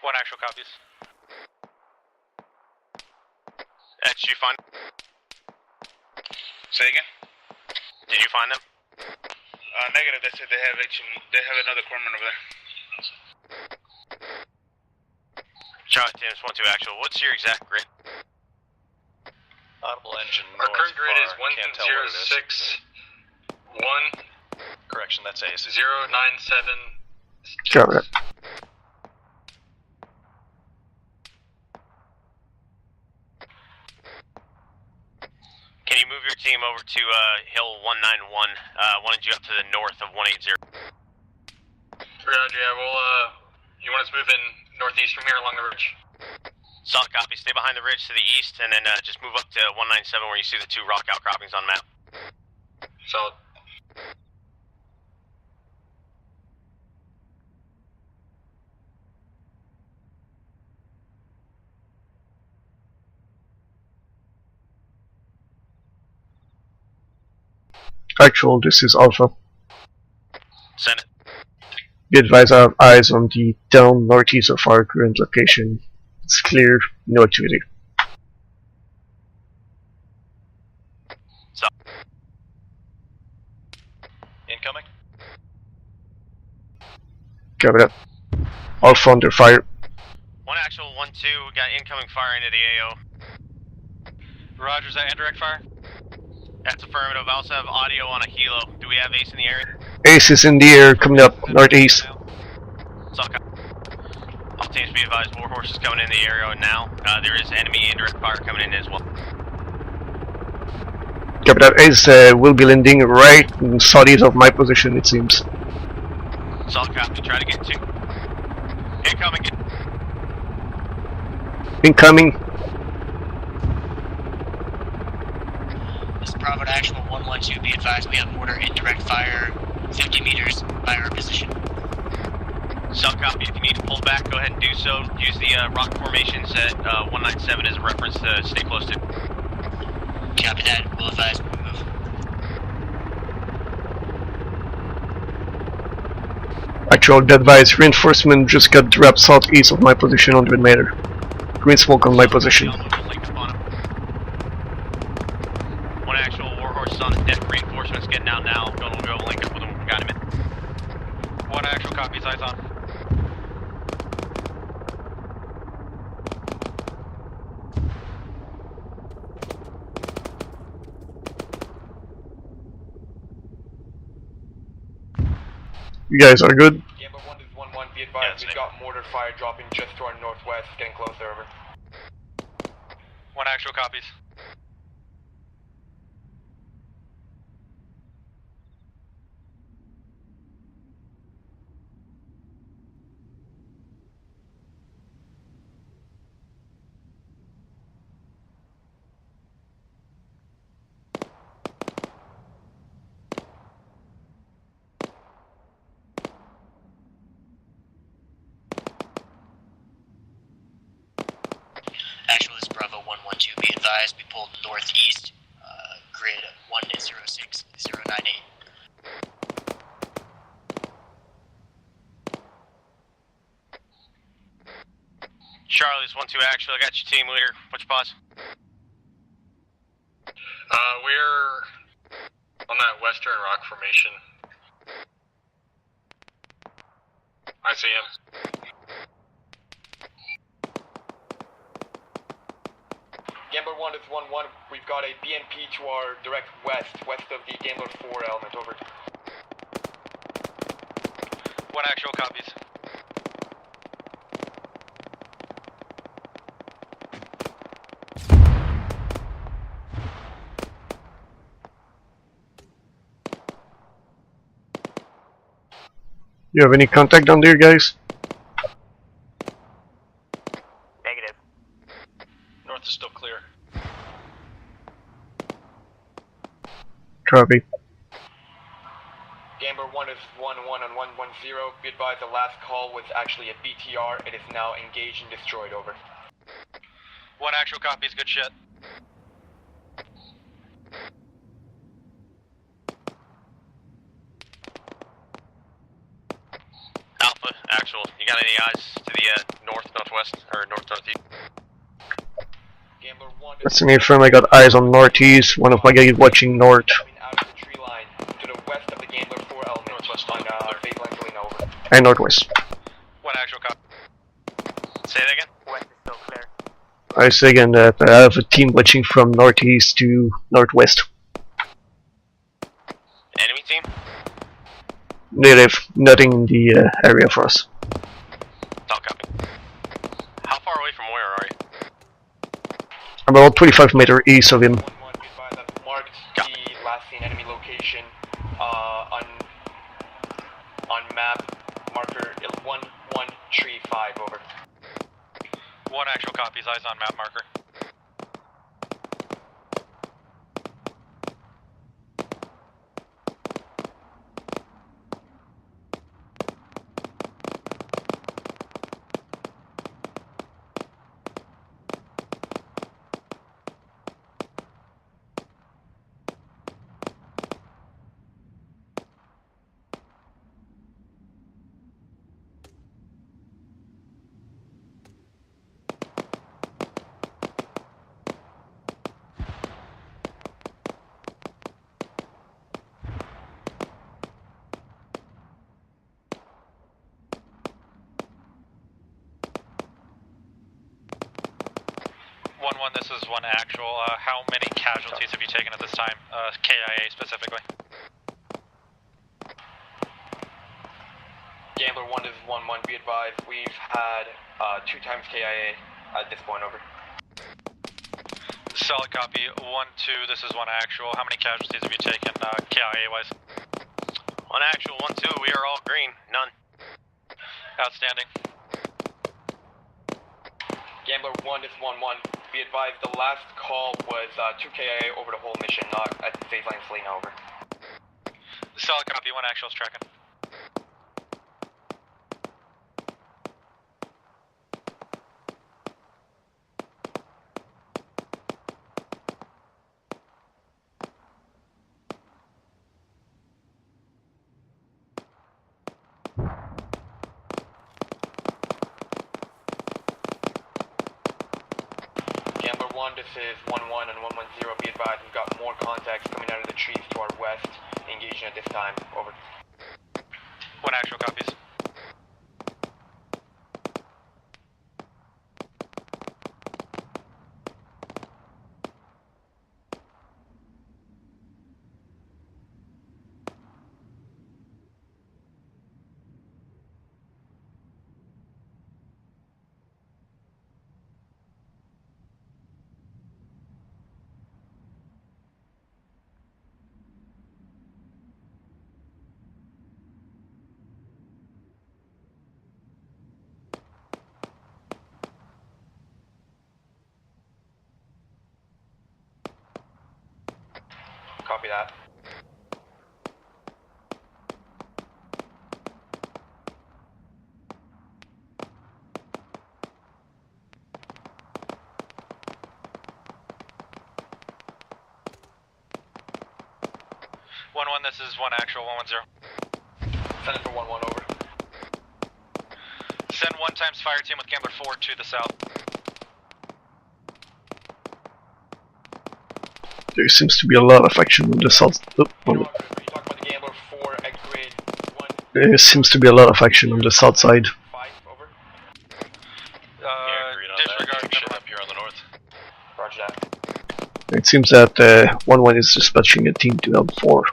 J: One actual copies.
D: Did you find?
N: Say again?
D: Did you find them?
N: Negative. They said they have another corpsman over there.
D: Charlie Teams 1-2 actual. What's your exact grid?
N: Audible engine.
K: Our current grid is
N: Can't tell what it is.
K: 1061.
N: Correction, that's Ace.
K: 097.
I: Copy that.
D: team over to Hill 191. Wanted you up to the north of 180.
K: Roger, yeah, well, you want us moving northeast from here along the ridge?
D: Solid copy. Stay behind the ridge to the east, and then just move up to 197 where you see the 2 rock outcroppings on map.
K: Solid.
I: Actual, this is Alpha.
D: Send it.
I: Be advised, I have eyes on the down northeast of our current location. It's clear, no activity.
N: Incoming.
I: Copy that. Alpha under fire.
D: 1 actual, 1-2. We got incoming fire into the AO.
J: Roger, is that indirect fire?
D: That's affirmative. I also have audio on a helo. Do we have Ace in the area?
I: Ace is in the air, coming up northeast.
D: All teams be advised, Warhorse is coming in the area now. There is enemy indirect fire coming in as well.
I: Copy that. Ace will be landing right southeast of my position, it seems.
D: Solid copy. Try to get 2. Incoming.
I: Incoming.
B: This is Bravo to actual 112. Be advised, we have mortar indirect fire 50 meters by our position.
D: Solid copy. If you need to pull back, go ahead and do so. Use the rock formations at 197 as a reference to stay close to.
B: Copy that. We'll advise. Move.
I: Actual, be advised, reinforcement just got dropped southeast of my position, 100 meter. Green smoke on my position.
D: 1 actual, Warhorse is on the deck. Reinforcements getting out now. We'll go link up with them. Got him in.
J: 1 actual, copies, eyes on.
I: You guys are good?
L: Gamble 1 is 1-1, be advised, we've got mortar fire dropping just to our northwest, getting closer, over.
J: 1 actual, copies.
B: Actual is Bravo 112. Be advised, we pulled northeast, grid 106098.
D: Charlie's 1-2 actual. I got your team leader. What's your pause?
K: We're on that western rock formation. I see him.
L: Gambler 1 is 1-1, we've got a BMP to our direct west of the Gambler 4 element, over.
J: 1 actual, copies.
I: You have any contact down there, guys?
F: Negative.
N: North is still clear.
I: Copy.
L: Gambler 1 is 1-1 on 110, be advised the last call was actually a BTR, it is now engaged and destroyed, over.
J: 1 actual, copies, good shit.
D: Alpha, actual. You got any eyes to the northwest, or northeast?
L: Gambler 1 is
I: That's an affirm, I got eyes on northeast, one of my guys watching north.
L: coming out of the tree line to the west of the Gambler 4 element,
N: Northwest
L: on phase line Selena, over.
I: And northwest.
J: 1 actual, copy.
D: Say that again?
F: West is still clear.
I: I say again that I have a team watching from northeast to northwest.
D: Enemy team?
I: Native, nothing in the area for us.
D: Talk copy. How far away from where are you?
I: I'm about 25 meters east of him.
L: 1-1, be advised, I've marked the location on map marker 1135. Over.
J: One actual copies. Eyes on map marker. This is one actual. How many casualties have you taken at this time? KIA specifically.
L: Gambler 1, this is 1-1. Be advised, we've had 2 times KIA at this point. Over.
J: Solid copy. 1-2. This is one actual. How many casualties have you taken? KIA wise.
D: One actual. 1-2. We are all green. None.
J: Outstanding.
L: Gambler 1, this is 1-1. Be advised, the last call was 2 KIA over the whole mission, not at the phase line Selena. Over.
J: Solid copy. One actual is tracking.
L: This is 1-1 and 110. Be advised, we've got more contacts coming out of the trees to our west, engaging at this time. Over.
J: One actual copies.
L: Copy that.
J: This is one actual. 110.
L: Send it for 1-1. Over.
J: Send 1 times fire team with Gambler 4 to the south.
I: There seems to be a lot of action on the south. There seems to be a lot of action on the south side.
J: Disregard.
N: Shit up here on the north.
L: Roger that.
I: It seems that 1-1 is dispatching a team to L4.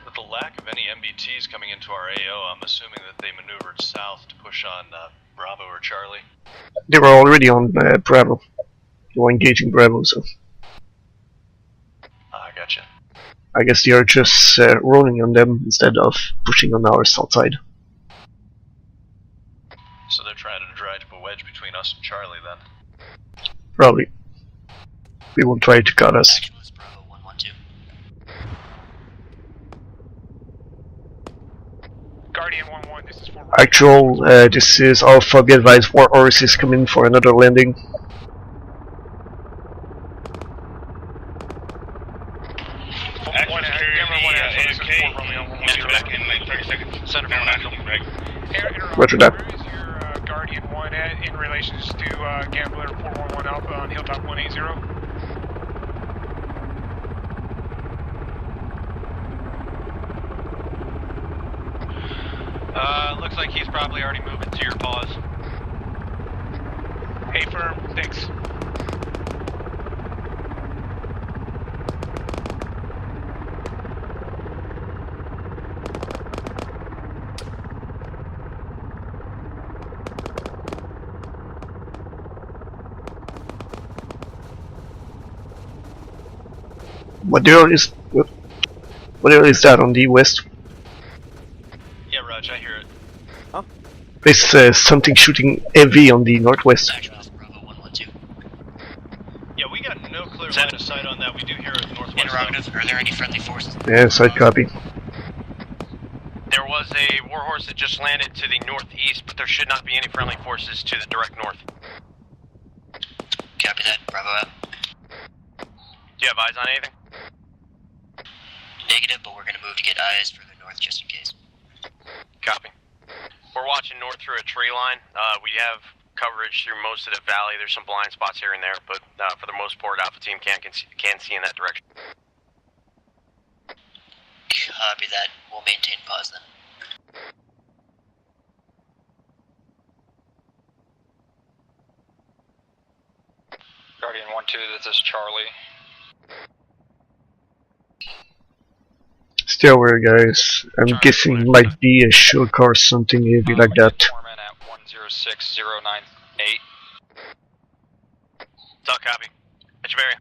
N: With the lack of any MBTs coming into our AO, I'm assuming that they maneuvered south to push on Bravo or Charlie.
I: They were already on Bravo. They were engaging Bravo, so
N: I gotcha.
I: I guess they are just rolling on them instead of pushing on our south side.
N: So they're trying to drive a wedge between us and Charlie then.
I: Probably. They will try to cut us.
O: Guardian 1-1, this is for
I: Actual, this is Alpha. Be advised, War Horse is coming for another landing. Roger that.
O: Where is your Guardian 1 at in relation to Gambler 411 Alpha on Hilltop 180?
J: Looks like he's probably already moving to your pause.
O: Stay firm. Thanks.
I: What the hell is that on the west?
N: Yeah, Raj, I hear it.
I: There's something shooting heavy on the northwest.
N: Yeah, we got no clear line of sight on that. We do hear it northwest.
B: Interrogative. Are there any friendly forces?
I: Yeah, side copy.
D: There was a warhorse that just landed to the northeast, but there should not be any friendly forces to the direct north.
B: Copy that. Bravo out.
D: Do you have eyes on anything?
B: Negative, but we're going to move to get eyes further north just in case.
D: Copy. We're watching north through a tree line. We have coverage through most of the valley. There's some blind spots here and there, but for the most part, Alpha Team can see in that direction.
B: Copy that. We'll maintain pause then.
J: Guardian 1-2, this is Charlie.
I: Stay aware, guys. I'm guessing it might be a shock or something heavy like that.
J: Foreman at 106098.
D: Talk copy. Echeverria.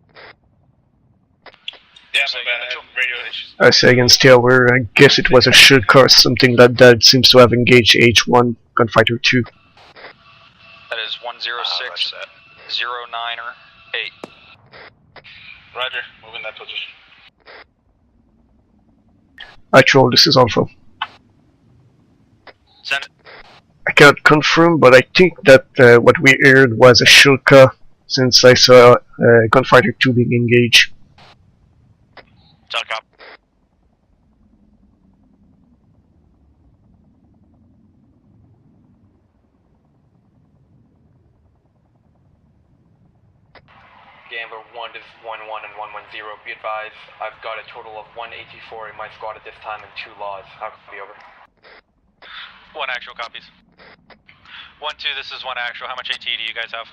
K: Yeah, my bad. Radio issues.
I: I say again, stay aware. I guess it was a shock or something like that. It seems to have engaged H1 Gunfighter 2.
J: That is 106098.
K: Roger, move in that position.
I: Actual, this is Alpha.
D: Send it.
I: I cannot confirm, but I think that what we heard was a shulka, since I saw Gunfighter 2 being engaged.
D: Talk up.
L: Gambler 1 is 1-1 and 1-1-0. Be advised, I've got a total of 184 in my squad at this time and 2 laws. How can be over?
J: 1 actual copies. 1-2, this is 1 actual. How much AT do you guys have?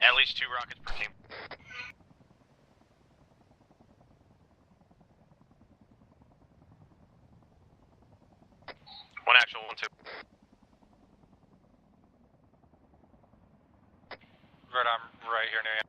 D: At least 2 rockets per team. One actual, 1-2.
J: Right, I'm right here near you.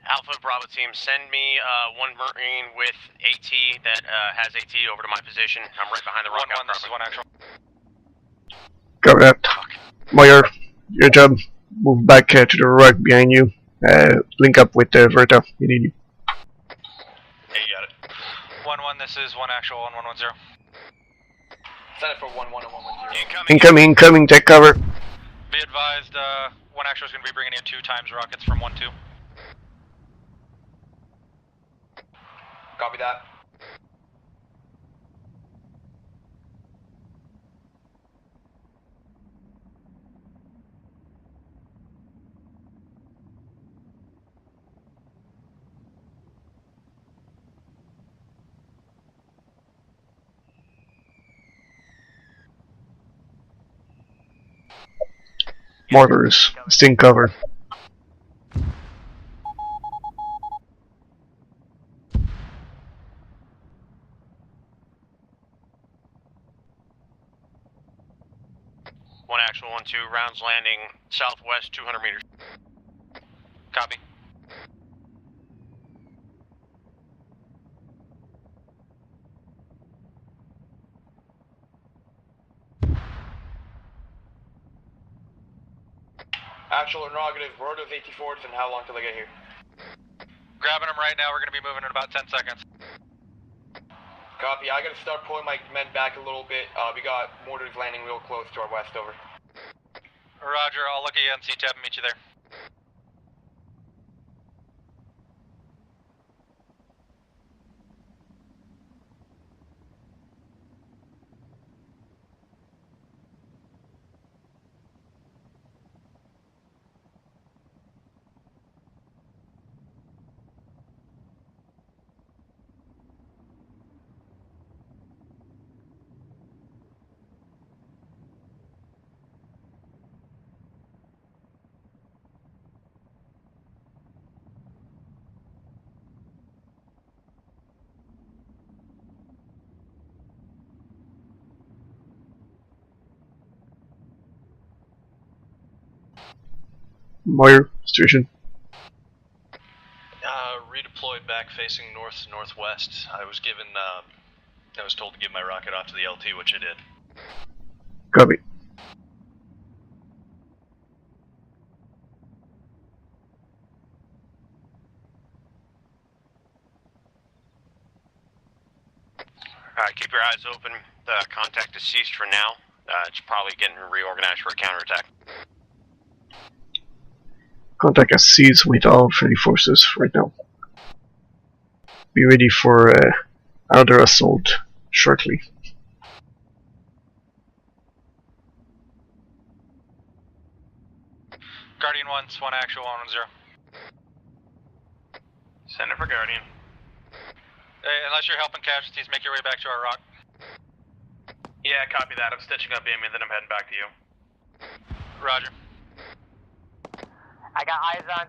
D: Alpha Bravo team, send me 1 Marine with AT that has AT over to my position. I'm right behind the rock.
J: 1-1, this is 1 actual.
I: Got that. Moyer, your job. Move back to the rock behind you. Link up with Verta. We need you.
K: Hey, you got it.
J: 1-1, this is 1 actual, 1110.
L: Set it for 1-1 and 1-1-0.
I: Incoming, take cover.
J: Be advised, 1 actual is going to be bringing in 2 times rockets from 1-2.
L: Copy that.
I: Mortars, sting cover.
D: One actual, 1-2, rounds landing southwest 200 meters.
J: Copy.
L: Actual interrogative, where are those 84s and how long till they get here?
J: Grabbing them right now, we're going to be moving in about 10 seconds.
L: Copy, I gotta start pulling my men back a little bit. We got mortars landing real close to our west, over.
J: Roger, I'll look at you on C-Tab and meet you there.
I: Moyer, situation.
N: Redeployed back facing north-northwest. I was given, I was told to give my rocket off to the LT, which I did.
I: Copy.
D: Alright, keep your eyes open. The contact is ceased for now. It's probably getting reorganized for a counterattack.
I: Contact has ceased with all friendly forces right now. Be ready for another assault shortly.
J: Guardian 1, Swan actual 110.
K: Send it for Guardian.
J: Hey, unless you're helping casualties, make your way back to our rock.
K: Yeah, copy that. I'm stitching up Amy, then I'm heading back to you.
J: Roger.
F: I got eyes on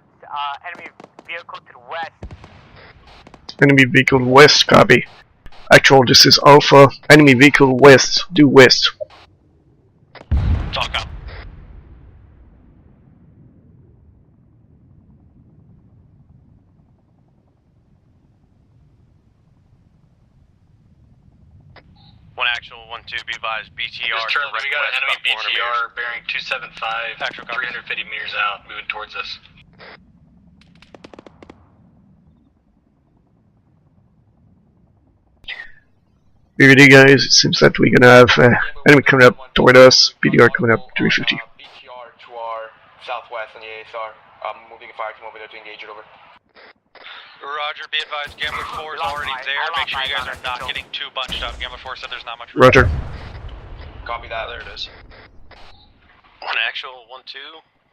F: enemy vehicle to the west.
I: Enemy vehicle west, copy. Actual, this is Alpha. Enemy vehicle west, due west.
D: Talk up. One actual, 1-2, be advised, BTR.
K: Just turn, we got an enemy BTR
D: meters.
K: bearing 275,
J: Actual
K: 350 meters out, moving towards us.
I: Be ready, guys. It seems that we're gonna have enemy coming up toward us. BDR coming up 350.
L: BTR to our southwest on the ASR. Moving a fire team over there to engage it over.
J: Roger, be advised, Gambler 4 is already there. Make sure you guys are not getting too bunched up. Gambler 4 said there's not much room.
I: Roger.
L: Copy that.
K: There it is.
D: One actual, 1-2.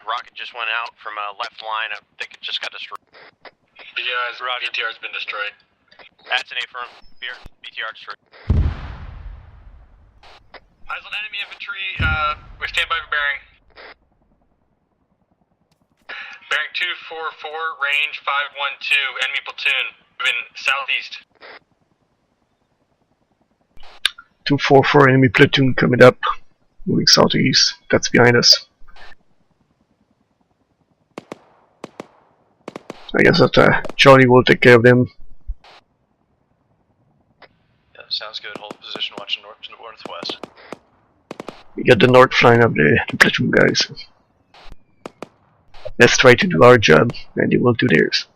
D: Rocket just went out from left line. I think it just got destroyed.
K: BTR's been destroyed.
D: That's an A-firm. BTR destroyed.
K: Eyes on enemy infantry, we stand by for bearing. Bearing 244, range 512, enemy platoon, moving southeast.
I: 244 enemy platoon coming up. Moving southeast. That's behind us. I guess that Charlie will take care of them.
N: Yeah, sounds good. Hold position, watch north to northwest.
I: We got the north flank of the platoon, guys. Let's try to do our job, and they will do theirs.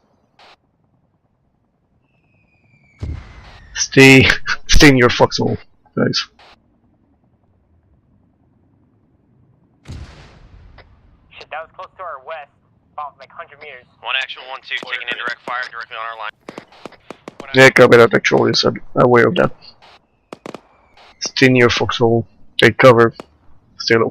I: Stay in your foxhole, guys.
F: Shit, that was close to our west, about like 100 meters.
D: One actual, 1-2, taking indirect fire directly on our line.
I: Yeah, copy that. Actually, is aware of that. Stay in your foxhole. Take cover. Stay low.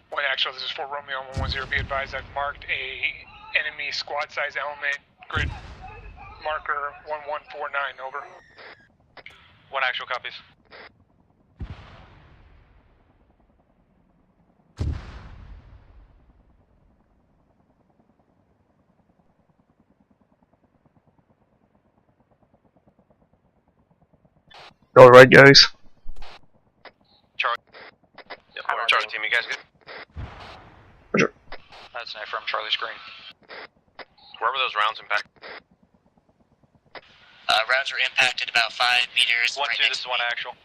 O: One actual, this is for Romeo 110. Be advised, I've marked a enemy squad size element grid marker 1149. Over.
J: One actual, copies.
I: Alright, guys.
D: Charlie. Yep, Charlie team, you guys good?
I: Roger.
J: That's an A from Charlie's screen.
D: Where were those rounds impact?
B: Rounds were impacted about 5 meters.
J: 1-2, this is one actual.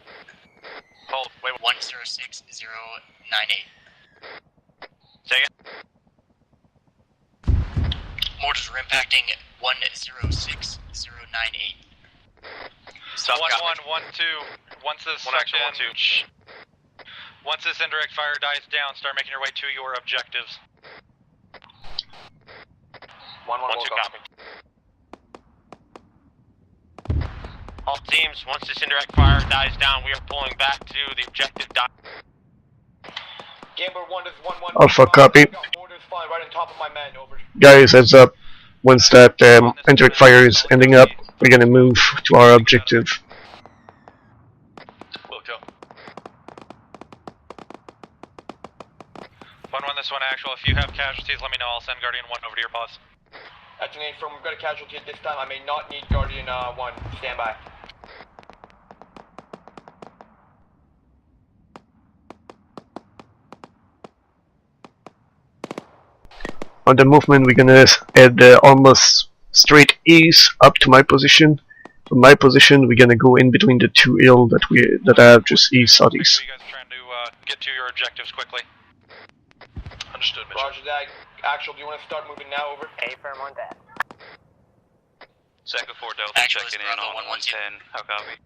D: Hold, wait.
B: 106098.
D: Say it.
B: Mortars were impacting 106098.
J: 1-1-1-2. Once this section, once this indirect fire dies down, start making your way to your objectives.
L: 1-1,
D: copy. All teams, once this indirect fire dies down, we are pulling back to the objective.
L: Gambler 1 is 1-1.
I: Alpha, copy.
L: Mortars flying right on top of my men. Over.
I: Guys, heads up. Once that indirect fire is ending up, we're gonna move to our objective.
N: We'll go.
J: this one, actual. If you have casualties, let me know. I'll send Guardian 1 over to your pods.
L: That's an A-firm. We've got a casualty at this time. I may not need Guardian 1. Stand by.
I: On the movement, we're gonna head almost straight east up to my position. From my position, we're gonna go in between the two hills that I have just east southeast.
J: You guys are trying to get to your objectives quickly.
N: Understood, Mitchell.
L: Roger that. Actual, do you want to start moving now? Over.
F: A-firm on that.
P: Second 4 Delta
B: Actual
P: checking
B: is
P: in
B: Bravo
P: on 110. How copy?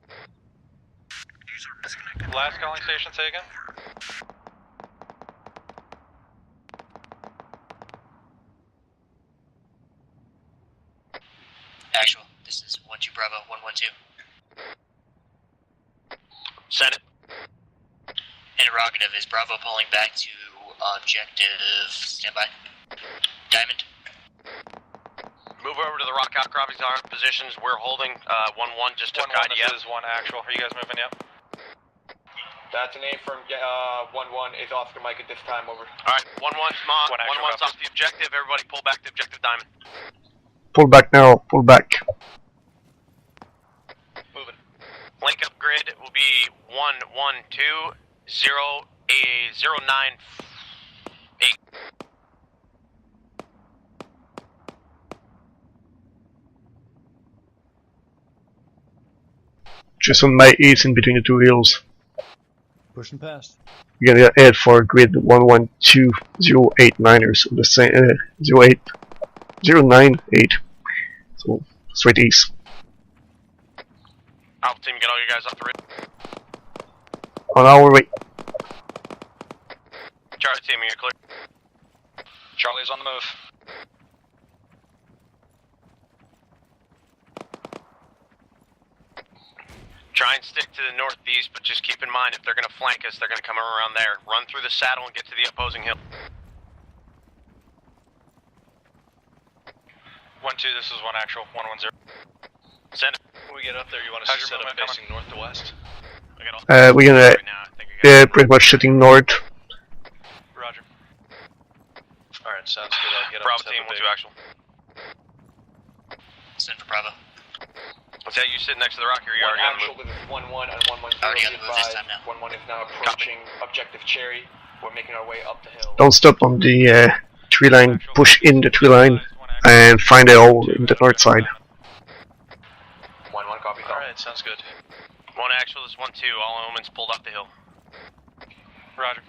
J: Last calling station, say again.
B: Actual, this is 1-2 Bravo 112.
D: Send it.
B: Interrogative, is Bravo pulling back to objective standby? Diamond?
D: Move over to the rock outcroppings on our positions. We're holding 1-1 just took
J: 1-1,
D: IDF.
J: this is 1 actual. Are you guys moving yet?
L: That's an A-firm. 1-1 is Oscar Mike at this time. Over.
D: Alright, 1-1's
J: One actual
D: 1-1's off the objective. Everybody pull back to objective Diamond.
I: Pull back now, pull back.
D: Moving. Link up grid will be 1-1-2-0-9-8.
I: Just on my east in between the two hills.
E: Pushing past.
I: We're gonna head for grid 112-089ers on the same 098. So straight east.
D: Alpha team, get all you guys off the rid.
I: On our way.
D: Charlie team, you're clear.
M: Charlie's on the move.
D: Try and stick to the northeast, but just keep in mind if they're going to flank us, they're going to come around there. Run through the saddle and get to the opposing hill.
J: 1-2, this is 1 actual. 1-1-0.
D: Send it.
N: When we get up there, you want us to set up facing north to west?
I: We're gonna pretty much sitting north.
J: Roger.
N: Alright, sounds good. I'll get up.
D: Bravo team, 1-2 actual.
B: Send for Bravo.
D: What's that? You sitting next to the rock here? You already on the move.
L: This is 1-1 and 1-1-0.
B: Already on the move this time now.
L: 1-1 is now approaching objective Cherry. We're making our way up the hill.
I: Don't stop on the tree line. Push in the tree line and find a hole in the north side.
L: 1-1 copy.
N: Alright, sounds good.
D: 1 actual, this is 1-2. All omens pulled up the hill.
J: Roger.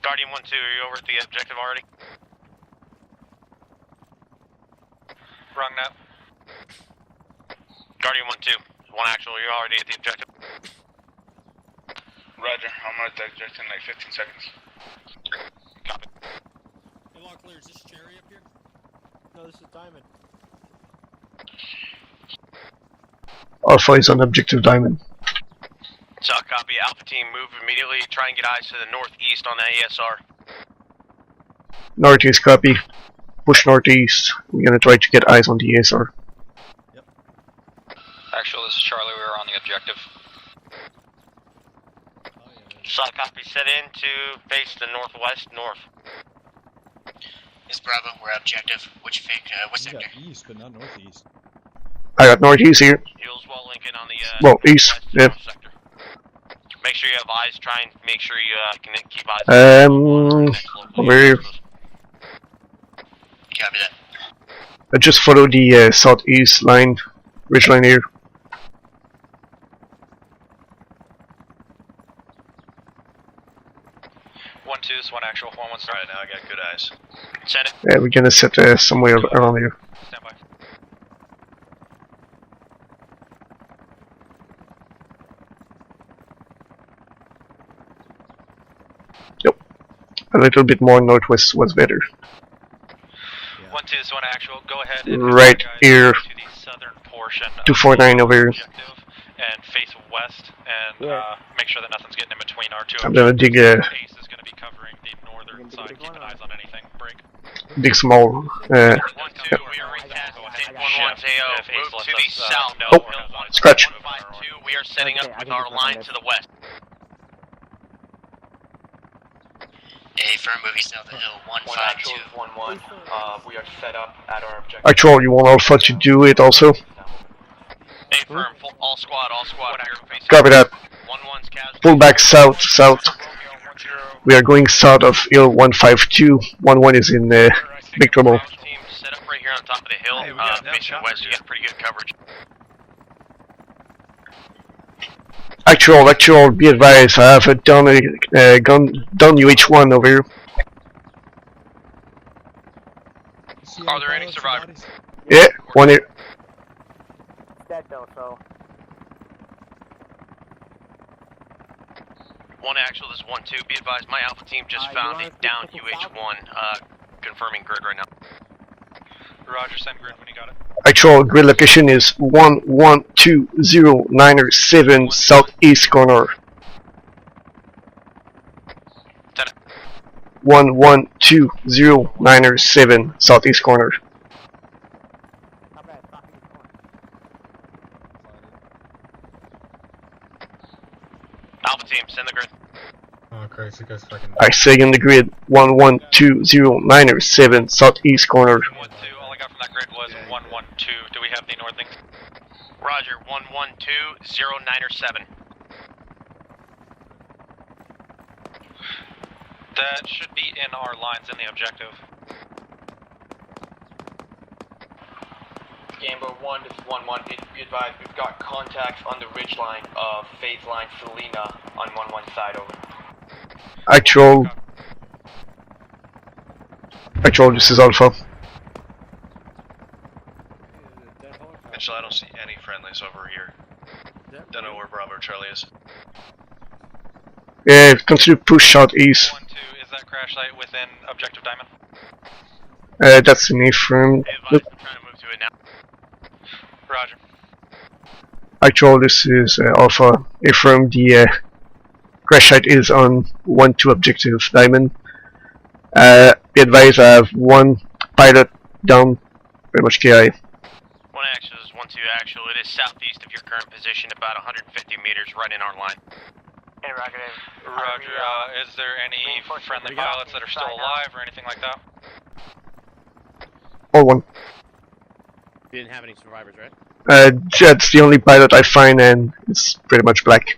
D: Guardian 1-2, are you over at the objective already?
J: Wrong net.
D: Guardian 1-2. 1 actual, you're already at the objective.
K: Roger, I'm at the objective in like 15 seconds.
D: Copy.
C: Hey, Law Clear, is this Cherry up here?
E: No, this is Diamond.
I: Alpha is on objective Diamond.
D: So, copy. Alpha team, move immediately. Try and get eyes to the northeast on the ASR.
I: Northeast copy. Push northeast. We're gonna try to get eyes on the ASR.
P: Actual, this is Charlie. We were on the objective.
D: So, copy. Set in to face the northwest, north.
B: Is Bravo, we're objective. What
E: You
B: sector?
E: got east, but not northeast.
I: I got northeast here.
D: Hills well Lincoln on the
I: Well, east. Yeah.
D: sector. Make sure you have eyes. Try and make sure you can keep eyes.
I: Over here.
B: Copy that.
I: I just follow the southeast line, ridge line here.
J: 1-2, this is 1 actual. 1-1.
N: Alright, now I got good eyes.
D: Send it.
I: Yeah, we're gonna sit somewhere around here.
J: Stand by.
I: A little bit more northwest was better.
J: 1-2, this is 1 actual. Go ahead and
I: Right
J: guys
I: here.
J: to the southern portion of
I: 249 over here.
J: objective and face west and make sure that nothing's getting in between our two.
I: I'm gonna dig a
J: Ace is going to be covering the northern side, keeping eyes on anything. Break.
I: dig small.
D: 1-2, we are recast. 1-1 AO. Move to the south.
I: Oh. Scratch.
D: 152, we are setting up with our line to the west.
B: A firm moving south the hill, 152.
L: 1-1. We are set up at our objective.
I: Actual, you want Alpha to do it also?
D: A firm, all squad, here facing.
I: Copy that.
D: 1-1's casualty.
I: Pull back south, south. We are going south of hill 152. 1-1 is in big trouble.
D: Team set up right here on top of the hill, facing west. You got pretty good coverage.
I: Actual, be advised, I have a done UH1 over here.
N: Are there any survivors?
I: Yeah, one here.
F: Dead though, so.
D: One actual, this is 1-2. Be advised, my Alpha team just found a down UH1, confirming grid right now.
J: Roger, send grid when you got it.
I: Actual grid location is 1120907 southeast corner. 1120907 southeast corner.
D: Alpha team, send the grid.
Q: Oh, crazy, guys fucking.
I: I say in the grid 1120907 southeast corner.
J: 1-2, all I got from that grid was 1-1-2. Do we have the northing?
D: Roger, 1120907.
J: That should be in our lines in the objective.
L: Gambo 1, this is 1-1. Be advised, we've got contacts on the ridge line of phase line Selena on 1-1 side, over.
I: Actual, this is Alpha.
N: Actually, I don't see any friendlies over here. Don't know where Bravo Charlie is.
I: Yeah, consider push southeast.
J: 1-2, is that crash site within objective diamond?
I: That's an A-firm.
D: I'm trying to move to it now.
J: Roger.
I: Actual, this is Alpha. A-firm, the crash site is on 1-2 objective diamond. Be advised, I have one pilot down, very much KI.
D: One actual is 1-2 actual. It is southeast of your current position, about 150 meters right in our line.
J: Roger, is there any friendly pilots that are still alive or anything like that?
I: All one.
D: You didn't have any survivors, right?
I: That's the only pilot I find, and it's pretty much black.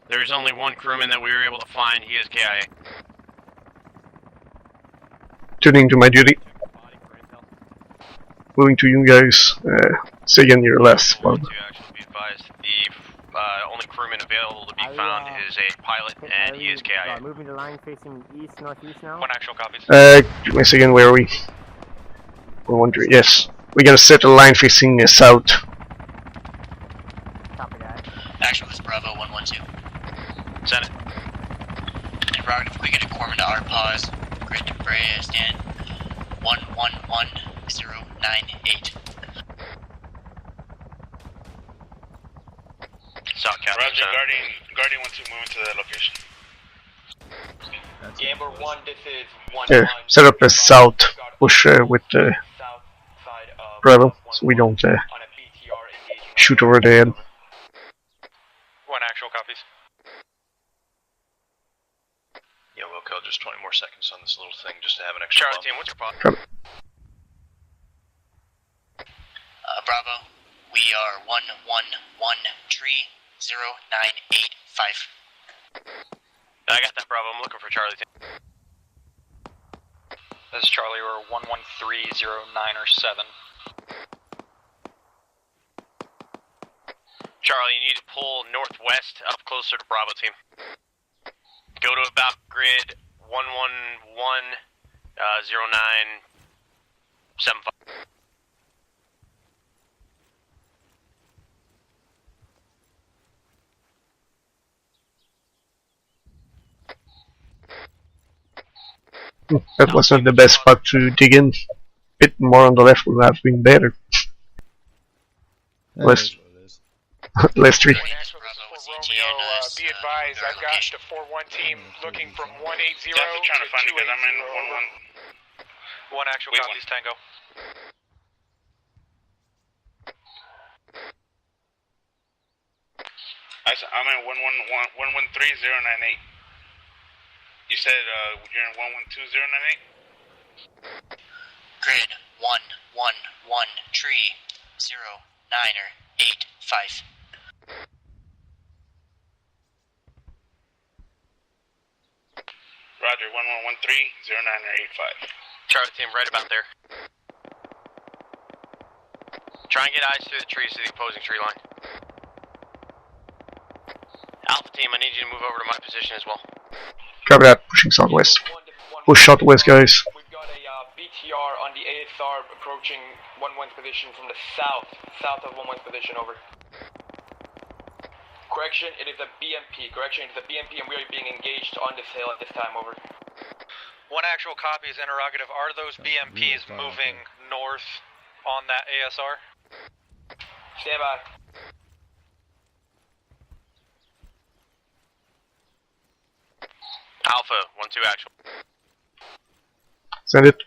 D: There's only one crewman that we were able to find. He is KIA.
I: Tuning to my duty. Moving to you guys. Say again your last one.
D: To actually be advised, the only crewman available to be found is a pilot, and he is KIA.
F: Moving the line facing east, northeast now.
J: One actual copies.
I: Give me a second, where are we? 113, yes. We gotta set a line facing south.
F: Copy that.
B: Actual is Bravo 112.
D: Send it.
B: And Robert, if we get a corpsman to our pause, grid to stand 111098.
D: South Captain.
K: Roger, Guardian 1-2 moving to that location.
L: Gambo 1, this is 1-1.
I: Here, set up a south push with Bravo, so we don't shoot over the head.
J: One actual copies.
N: Yeah, we'll kill just 20 more seconds on this little thing just to have an extra
D: Charlie
N: bump.
D: team, what's your pod?
B: Bravo, we are 11130985.
D: I got that, Bravo. I'm looking for Charlie team.
P: This is Charlie, we're 113097.
D: Charlie, you need to pull northwest up closer to Bravo team. Go to about grid 1110975.
I: That was not the best spot to dig in. Bit more on the left would have been better. Less 3.
O: Romeo, be advised, I've got the 4-1 team looking from 180
K: Definitely trying to find it because I'm in 1-1.
J: One actual copies, Tango.
R: Guys, I'm in 113098. You said you're in 112098?
B: Grid 111 tree 0985.
R: Roger, 1113-0985.
D: Charlie team, right about there. Try and get eyes through the trees to the opposing tree line. Alpha team, I need you to move over to my position as well.
I: Copy that. Pushing southwest. Push southwest, guys.
L: We've got a BTR on the ASR approaching 1-1's position from the south of 1-1's position, over. Correction, it is a BMP. Correction, it is a BMP, and we are being engaged on this hill at this time, over.
J: One actual copy is interrogative. Are those BMPs moving north on that ASR?
L: Stand by.
D: Alpha, 1-2 actual.
I: Send it.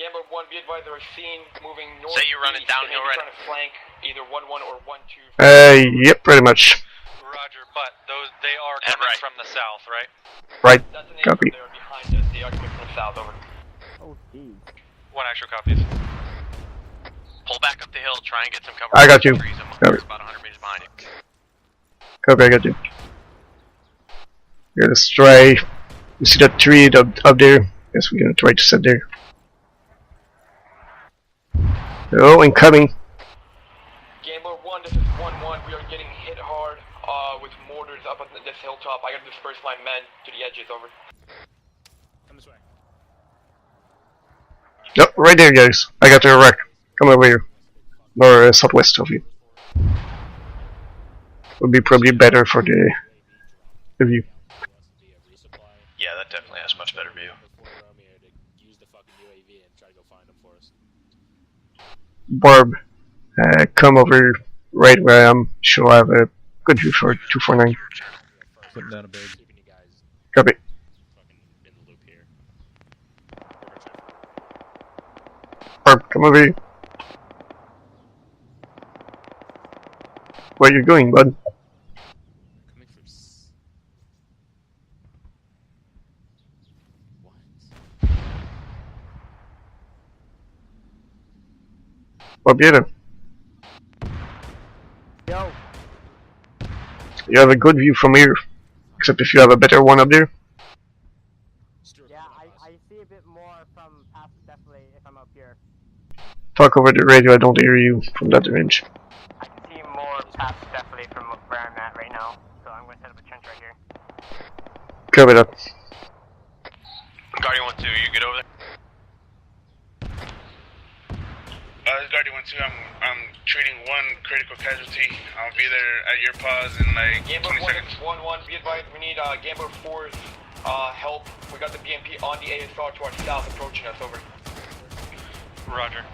L: Gambler 1, be advised, they are seen moving north.
D: Say you're running downhill right
L: now. Trying to flank either 1-1 or 1-2.
I: Yep, pretty much.
J: Roger, but they are coming from the south, right?
I: Right. Copy.
L: They are behind us. They are coming from the south, over.
J: Oh, geez. One actual copies.
D: Pull back up the hill, try and get some cover.
I: I got you.
D: Trees. I'm
I: Copy.
D: about 100 meters behind you.
I: Copy, I got you. We're gonna try. You see that tree up there? Yes, we're gonna try to set there. Oh, incoming.
L: Gambler 1, this is 1-1. We are getting hit hard with mortars up on this hilltop. I gotta disperse my men to the edges, over.
J: Come this way.
I: Yep, right there, guys. I got your wreck. Come over here. Or southwest of you. Would be probably better for the view.
N: Yeah, that definitely has much better view.
I: Barb, come over right where I am. Sure, I have a good view for 249.
E: Putting down a big.
I: Copy. Barb, come over here. Where you going, bud? Barbiero.
F: Yo.
I: You have a good view from here, except if you have a better one up there.
F: Yeah, I see a bit more from past, definitely, if I'm up here.
I: Talk over the radio, I don't hear you from that range.
F: I can see more past, definitely, from where I'm at right now. So I'm going to set up a trench right here.
I: Cover that.
D: Guardian 1-2, you get over there?
R: This is Guardian 1-2, I'm treating one critical casualty. I'll be there at your pause in like
L: Gambler
R: 20
L: 1
R: seconds.
L: is 1-1, be advised, we need Gambler 4's help. We got the BMP on the ASR to our south approaching us, over.
J: Roger.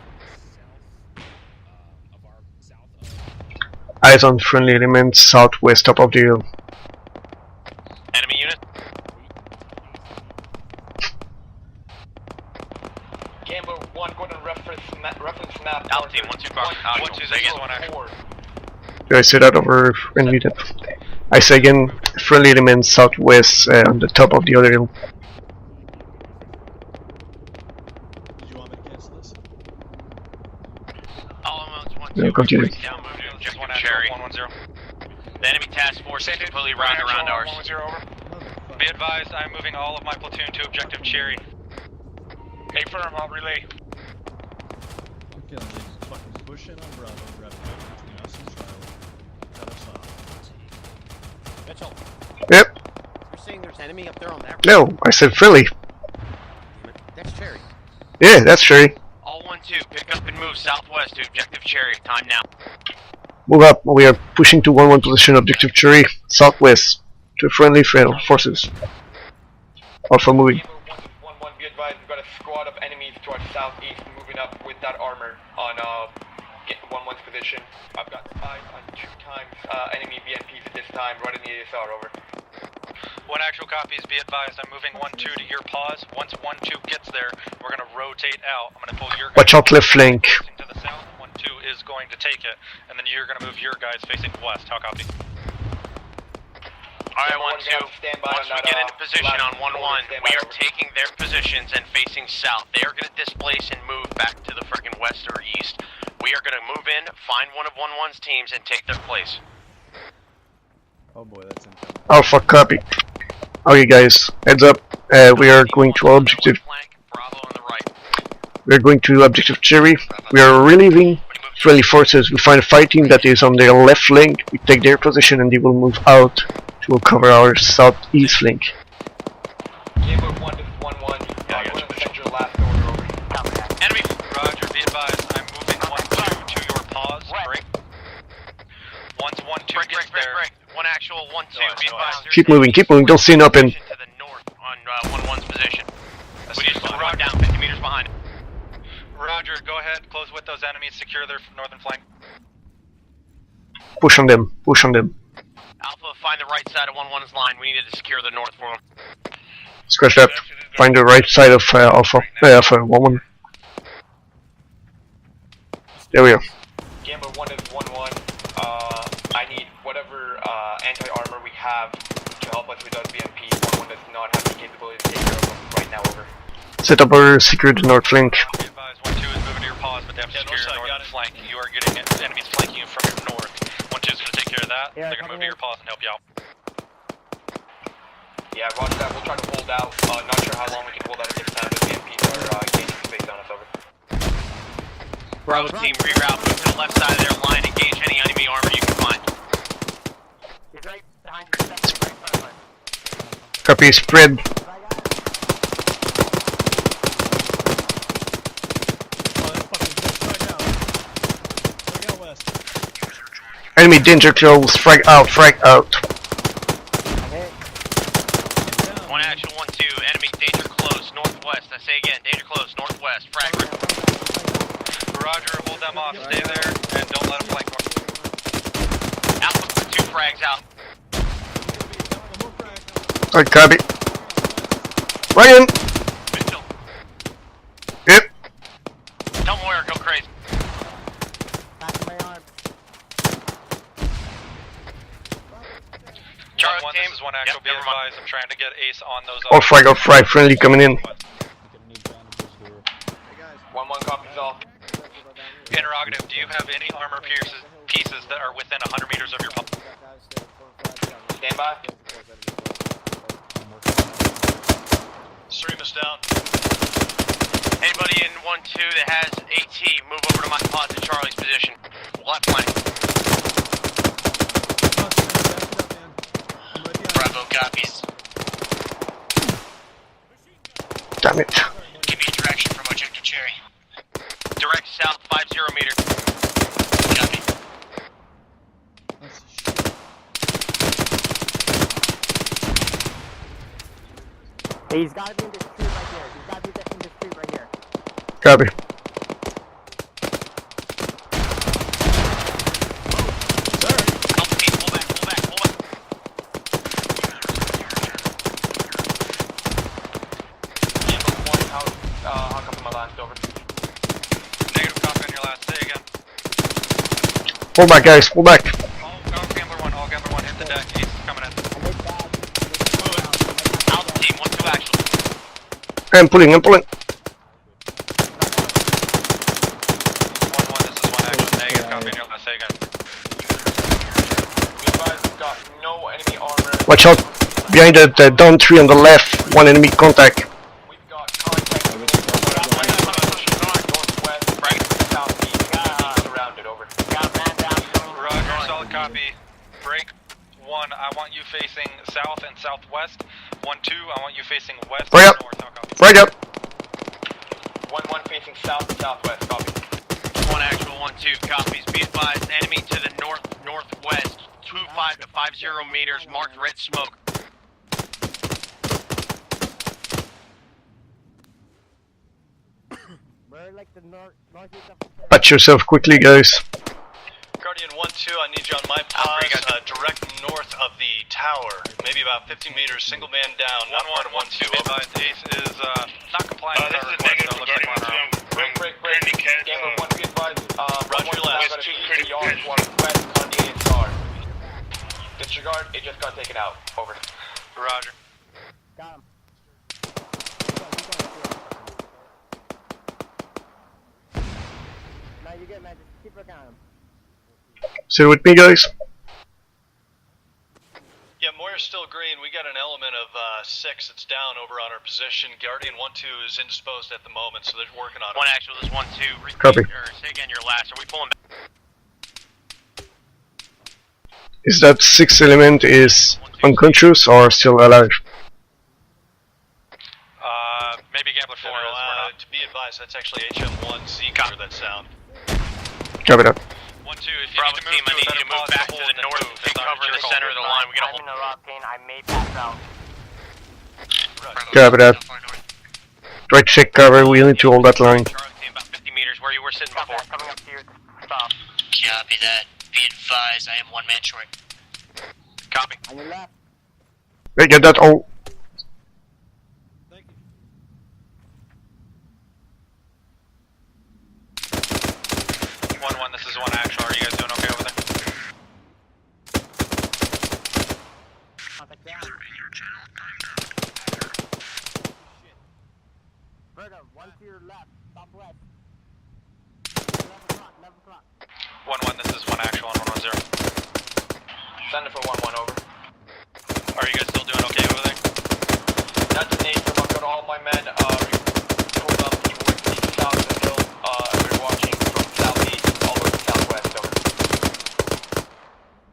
I: Eyes on friendly elements southwest top of the hill.
D: Enemy unit?
L: Gambler 1, go to reference map.
D: Alpha team, 1-2 copy. 1-2, say again.
I: Do I say that over friendly? I say again, friendly elements southwest on the top of the other hill.
E: Did you want me to cancel this?
D: All amounts 1-2.
I: No, continue.
D: Down, move to objective Cherry.
J: 110.
D: The enemy task force is completely round around ours.
J: 110, over. Be advised, I'm moving all of my platoon to objective Cherry. Hey, firm, I'll relay.
E: I'm killing these fucking pushing on Bravo, grabbing between us and Charlie. Cut us off.
S: Mitchell.
I: Yep.
S: You're saying there's enemy up there on that?
I: No, I said friendly.
S: That's Cherry.
I: Yeah, that's Sherry.
D: All 1-2, pick up and move southwest to objective Cherry. Time now.
I: Move up. We are pushing to 1-1 position, objective Cherry, southwest to friendly forces. Alpha moving.
L: 1-1, be advised, we've got a squad of enemies to our southeast moving up with that armor on 1-1's position. I've got eyes on 2 times enemy BMPs at this time, running the ASR, over.
J: One actual copies, be advised, I'm moving 1-2 to your pause. Once 1-2 gets there, we're going to rotate out. I'm going to pull your guys
I: Watch out left flank.
J: to the south. 1-2 is going to take it, and then you're going to move your guys facing west. How copy?
D: Alright, 1-2. Once we get into position on 1-1, we are taking their positions and facing south. They are going to displace and move back to the frickin' west or east. We are going to move in, find one of 1-1's teams, and take their place.
E: Oh boy, that's incoming.
I: Alpha, copy. Okay guys, heads up. We are going to objective. We are going to objective Cherry. We are relieving friendly forces. We find a fight team that is on their left flank. We take their position and they will move out to cover our southeast flank.
L: Game of 1 to 1-1. I'm going to send your last order over.
H: Enemy. Roger, be advised. I'm moving 1-2 to your pause. Break. Once 1-2 gets there. One actual 1-2. Be advised.
I: Keep moving, don't stand up and...
D: To the north on 1-1's position. We just run down 50 meters behind.
J: Roger, go ahead, close with those enemies, secure their northern flank.
I: Push on them, push on them.
D: Alpha, find the right side of 1-1's line. We needed to secure the north for them.
I: Scratch that. Find the right side of Alpha. Alpha 1-1. There we go.
L: Gamma 1 is 1-1. I need whatever anti-armor we have to help us with those BMP. 1-1 does not have the capability to take care of them right now, over.
I: Set up or secure the north flank.
J: Be advised, 1-2 is moving to your pause, but they have to secure your northern flank. You are getting enemies flanking you from your north. 1-2 is going to take care of that. They're going to move to your pause and help you out.
L: Yeah, roger that. We'll try to hold out. Not sure how long we can hold out at this time. The BMPs are gaining space on us, over.
D: Bravo team, reroute, move to the left side of their line, engage any enemy armor you can find.
F: He's right behind your second right front line.
I: Copy, spread. Enemy danger close, frag out, frag out.
D: One action, 1-2, enemy danger close, northwest. I say again, danger close, northwest, frag.
J: Roger, hold them off, stay there, and don't let them flank more.
D: Alpha, 2 frags out.
I: Alright, copy. Ryan! Yep.
D: Tell Moyer, go crazy.
J: Charlie, this is one actual, be advised. I'm trying to get Ace on those.
I: All frag, friendly coming in.
L: 1-1 copies all.
J: Interrogative, do you have any armor pieces that are within 100 meters of your pump?
L: Stand by.
N: Stream is down.
D: Anybody in 1-2 that has AT, move over to my pod to Charlie's position. Left flank. Bravo copies.
I: Damn it.
D: Give me a direction from Objective Cherry. Direct south 50 meters. Copy.
F: Hey, he's gotta be in this street right here. He's gotta be in this street right here.
I: Copy. Pull back, guys, pull back.
J: All Gambler 1, hit the deck. Ace is coming in.
D: Alpha team, 1-2 action.
I: I'm pulling.
J: 1-1, this is 1 action. Negative, copy on your last, say again.
L: Be advised, we've got no enemy armor.
I: Watch out. Behind the down tree on the left, one enemy contact.
L: We've got contact with northwest, right, southeast, surrounded, over.
J: Roger, solid copy. Break 1, I want you facing south and southwest. 1-2, I want you facing west
I: Right
J: and
I: up.
J: north. How copy?
I: Right up.
L: 1-1 facing south and southwest, copy.
D: 1 actual, 1-2 copies. Be advised, enemy to the northwest, 25 to 50 meters, marked red smoke.
F: We're like the northeast of
I: Patch yourself quickly, guys.
N: Guardian 1-2, I need you on my pause, direct north of the tower. Maybe about 50 meters, single man down, not part of 1-2.
J: Be advised, Ace is not compliant with our request, so it looks like we're on our own.
L: Break. Gamma 1, be advised,
N: Roger your last.
L: yards west on the ASR. Disregard, it just got taken out. Over.
K: Roger.
F: Got him. No, you're good, man. Just keep working on him.
I: Still with me, guys?
N: Yeah, Moyer's still green. We got an element of 6 that's down over on our position. Guardian 1-2 is indisposed at the moment, so they're working on it.
B: One actual, this 1-2. Repeat,
I: Copy.
B: or say again your last. Are we pulling back?
I: Is that 6 element is unconscious or still alive?
K: Maybe Gambler 4 is. We're not.
N: To be advised, that's actually HM1Z cover that sound.
I: Copy that.
K: 1-2, if you
B: Bravo
K: need to move
B: team, I need you to move back to the north and cover the center of the line. We got a
F: I'm in the rock lane. I may pass out.
I: Copy that. Right, check cover, we need to hold that line.
B: Charlie team, about 50 meters where you were sitting before.
F: Coming up to you. Stop.
B: Copy that. Be advised, I am one man short. Copy.
F: On your left.
I: Right, get that all.
K: 1-1, this is 1 actual. Are you guys doing okay over there?
F: Contact down. Virgo, 1 to your left. Southwest. 11 o'clock.
K: 1-1, this is 1 actual on 110.
L: Send it for 1-1 over.
K: Are you guys still doing okay over there?
L: That's an 8 from I've got all my men pulled up towards the south of the hill. We're watching from southeast all over to southwest over.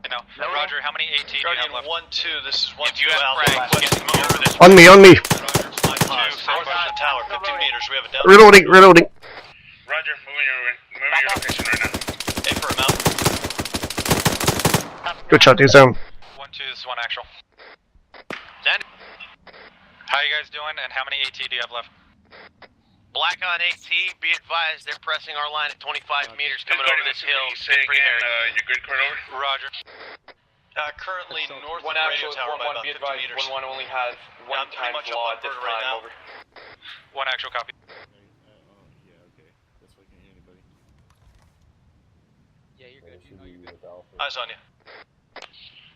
K: I know. Roger, how many AT do you have
N: Guardian
K: left?
N: 1-2, this is 1-2
B: If you have
N: Alpha.
B: frags, get them over this.
I: On me, on me!
N: North of the tower, 15 meters. We have a down.
I: Reloading, reloading.
R: Roger, moving your location right now.
N: A for a mount.
I: Good shot, he's down.
K: 1-2, this is 1 actual.
B: Then,
K: How you guys doing, and how many AT do you have left?
B: black on AT, be advised, they're pressing our line at 25 meters coming over this hill.
R: Say again, your grid card over?
K: Roger.
N: Currently north of
L: One
N: the
L: actual
N: radio
L: is
N: tower by
L: 1-1,
N: about
L: be
N: 50
L: advised,
N: meters.
L: 1-1 only has one
N: pretty
L: times
N: much up
L: law
N: on
L: at this
N: bird right
L: time,
N: now.
L: over.
K: 1 actual copy.
N: Eyes on you.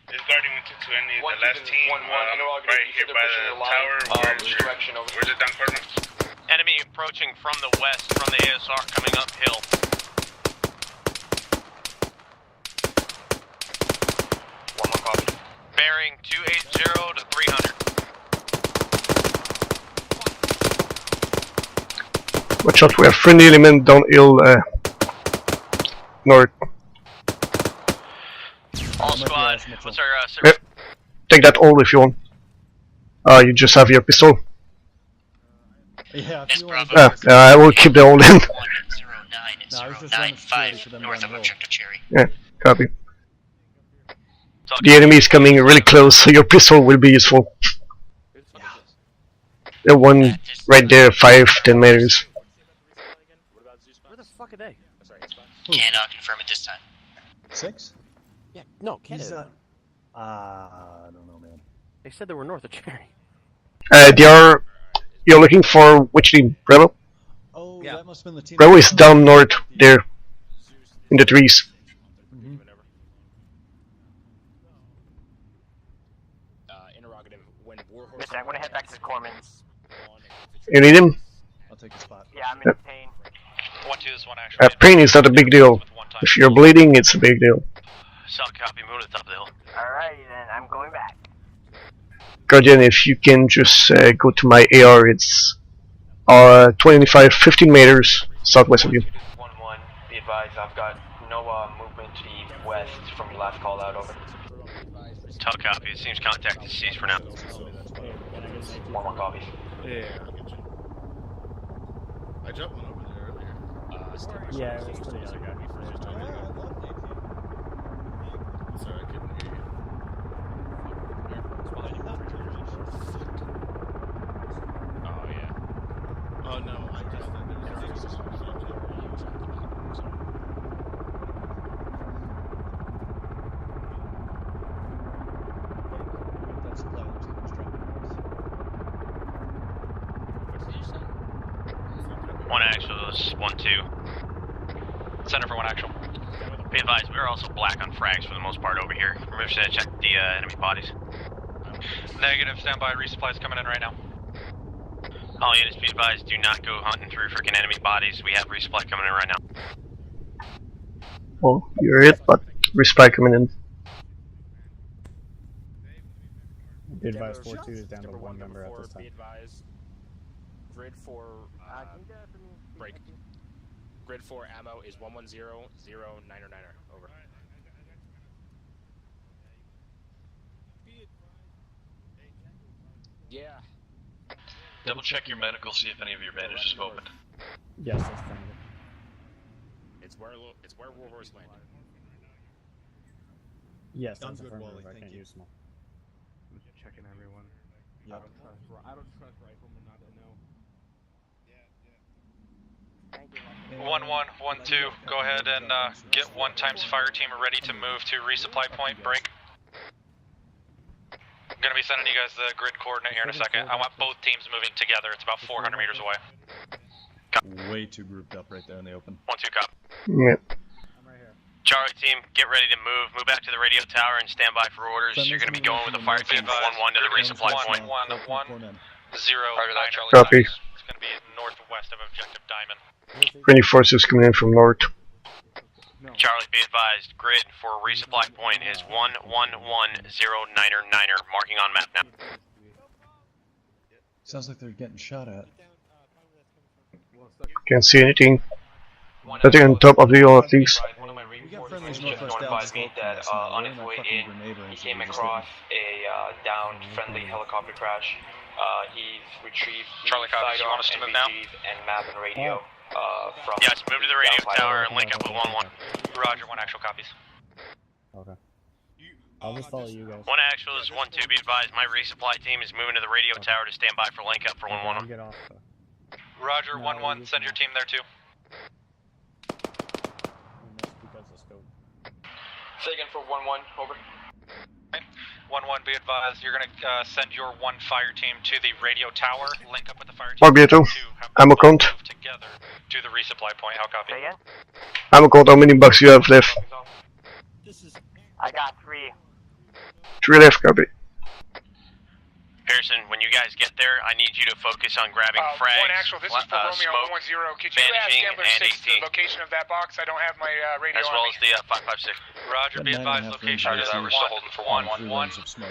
R: This Guardian 1-2 any
L: One
R: the last
L: to
R: team
L: 1-1, interrogator,
R: right
L: you
R: here
L: said
R: by
L: they're pushing
R: the
L: the line,
R: tower.
L: which direction over?
R: Where's the down corner?
B: Enemy approaching from the west, from the ASR coming uphill.
L: One more copy.
B: Bearing 280 to 300.
I: Watch out, we have friendly element downhill north.
B: All squad, what's our
I: Yep. Take that all if you want. You just have your pistol.
E: Yeah, if
B: Yes,
E: you want
B: Bravo.
E: to.
I: I will keep the all in.
B: 109-095 north of Objective Cherry.
I: Yeah, copy. The enemy is coming really close, so your pistol will be useful. The one right there, 5-10 meters.
S: Where the fuck are they?
B: Cannot confirm it this time.
E: 6?
S: Yeah, no,
E: He's,
S: Canada.
E: I don't know, man.
S: They said they were north of Cherry.
I: They are. You're looking for which team? Bravo?
E: Oh, that must have been the team.
I: Bravo is down north there. In the trees.
M: Interrogative. When Warhorse.
F: Listen, I'm gonna head back to Corman.
I: You need him?
E: I'll take a spot.
F: Yeah, I'm in pain.
K: 1-2, this is 1 actual.
I: Pain is not a big deal. If you're bleeding, it's a big deal.
B: Solid copy, move to the top of the hill.
F: Alrighty then, I'm going back.
I: Guardian, if you can just go to my AR, it's 15 meters southwest of you.
L: 1-1, be advised, I've got no movement to the west from your last call out, over.
B: Solid copy, it seems contact is ceased for now.
L: 1 more copy.
Q: Yeah. I jumped one over there earlier.
E: Yeah, it was pretty other guy.
Q: Sorry, I couldn't hear you. Oh, yeah. Oh, no, I just thought there was a
E: That's the player team was dropping north.
B: One actual is 1-2.
J: Center for 1 actual.
D: Be advised, we are also black on frags for the most part over here. We're just gonna check the enemy bodies.
J: Negative, standby, resupplies coming in right now.
D: All units, be advised, do not go hunting through freaking enemy bodies. We have resupply coming in right now.
I: Well, you're it, but resupply coming in.
T: Be advised, 4-2 is down to 1 member at this time.
Q: Be advised, grid 4 break. Grid 4 ammo is 110099er. Over. Yeah.
N: Double check your medical, see if any of your bandages have opened.
T: Yes, that's fine.
Q: It's where Warhorse landed.
T: Yes,
E: I'm
T: that's
E: good,
T: affirmative.
E: Wally,
T: I
E: thank
T: can't
E: you.
T: use small.
G: I'm just checking everyone.
E: Yeah.
G: I don't trust riflemen not to know.
J: 1112, go ahead and get 1 times fire team ready to move to resupply point, break. I'm gonna be sending you guys the grid coordinate here in a second. I want both teams moving together, it's about 400 meters away.
E: Way too grouped up right there in the open.
D: 1-2 cop.
I: Yeah.
D: Charlie team, get ready to move. Move back to the radio tower and stand by for orders. You're going to be going with a fire team from 1-1 to the resupply point.
J: 1-1-0.
I: Copy.
J: It's going to be northwest of Objective Diamond.
I: Any forces coming in from north.
D: Charlie, be advised, grid for resupply point is 111099er, marking on map now.
E: Sounds like they're getting shot at.
I: Can't see anything. Nothing on top of the all at least.
L: One of my reinforcements just notified me that on his way in, he came across a downed friendly helicopter crash. He's retrieved the
J: Charlie copies, you want us to move now?
L: and map and radio from...
D: Yes, move to the radio tower and link up with 1-1.
J: Roger, 1 actual copies.
T: Okay. I'll just follow you guys.
D: 1 actual is 1-2, be advised, my resupply team is moving to the radio tower to stand by for link up for 1-1.
T: Get off.
J: Roger, 1-1, send your team there too.
L: Say again for 1-1, over.
J: 1-1, be advised, you're going to send your 1 fire team to the radio tower, link up with the fire team.
I: Orbital. Ammo count.
J: Move together to the resupply point. How copy?
I: Ammo count, how many bucks you have left?
F: I got 3.
I: 3 left, copy.
D: Harrison, when you guys get there, I need you to focus on grabbing frags,
O: 1 actual, this is for Romeo
D: smoke,
O: 110. Could you ask
D: bandaging,
O: Gambler
D: and
O: 6 the location of that box? I don't have my radio
D: as
O: on
D: well
O: me.
D: as the 556.
J: Roger, be advised, location is
D: we're still holding for 1-1.
J: 1-1-0-9er.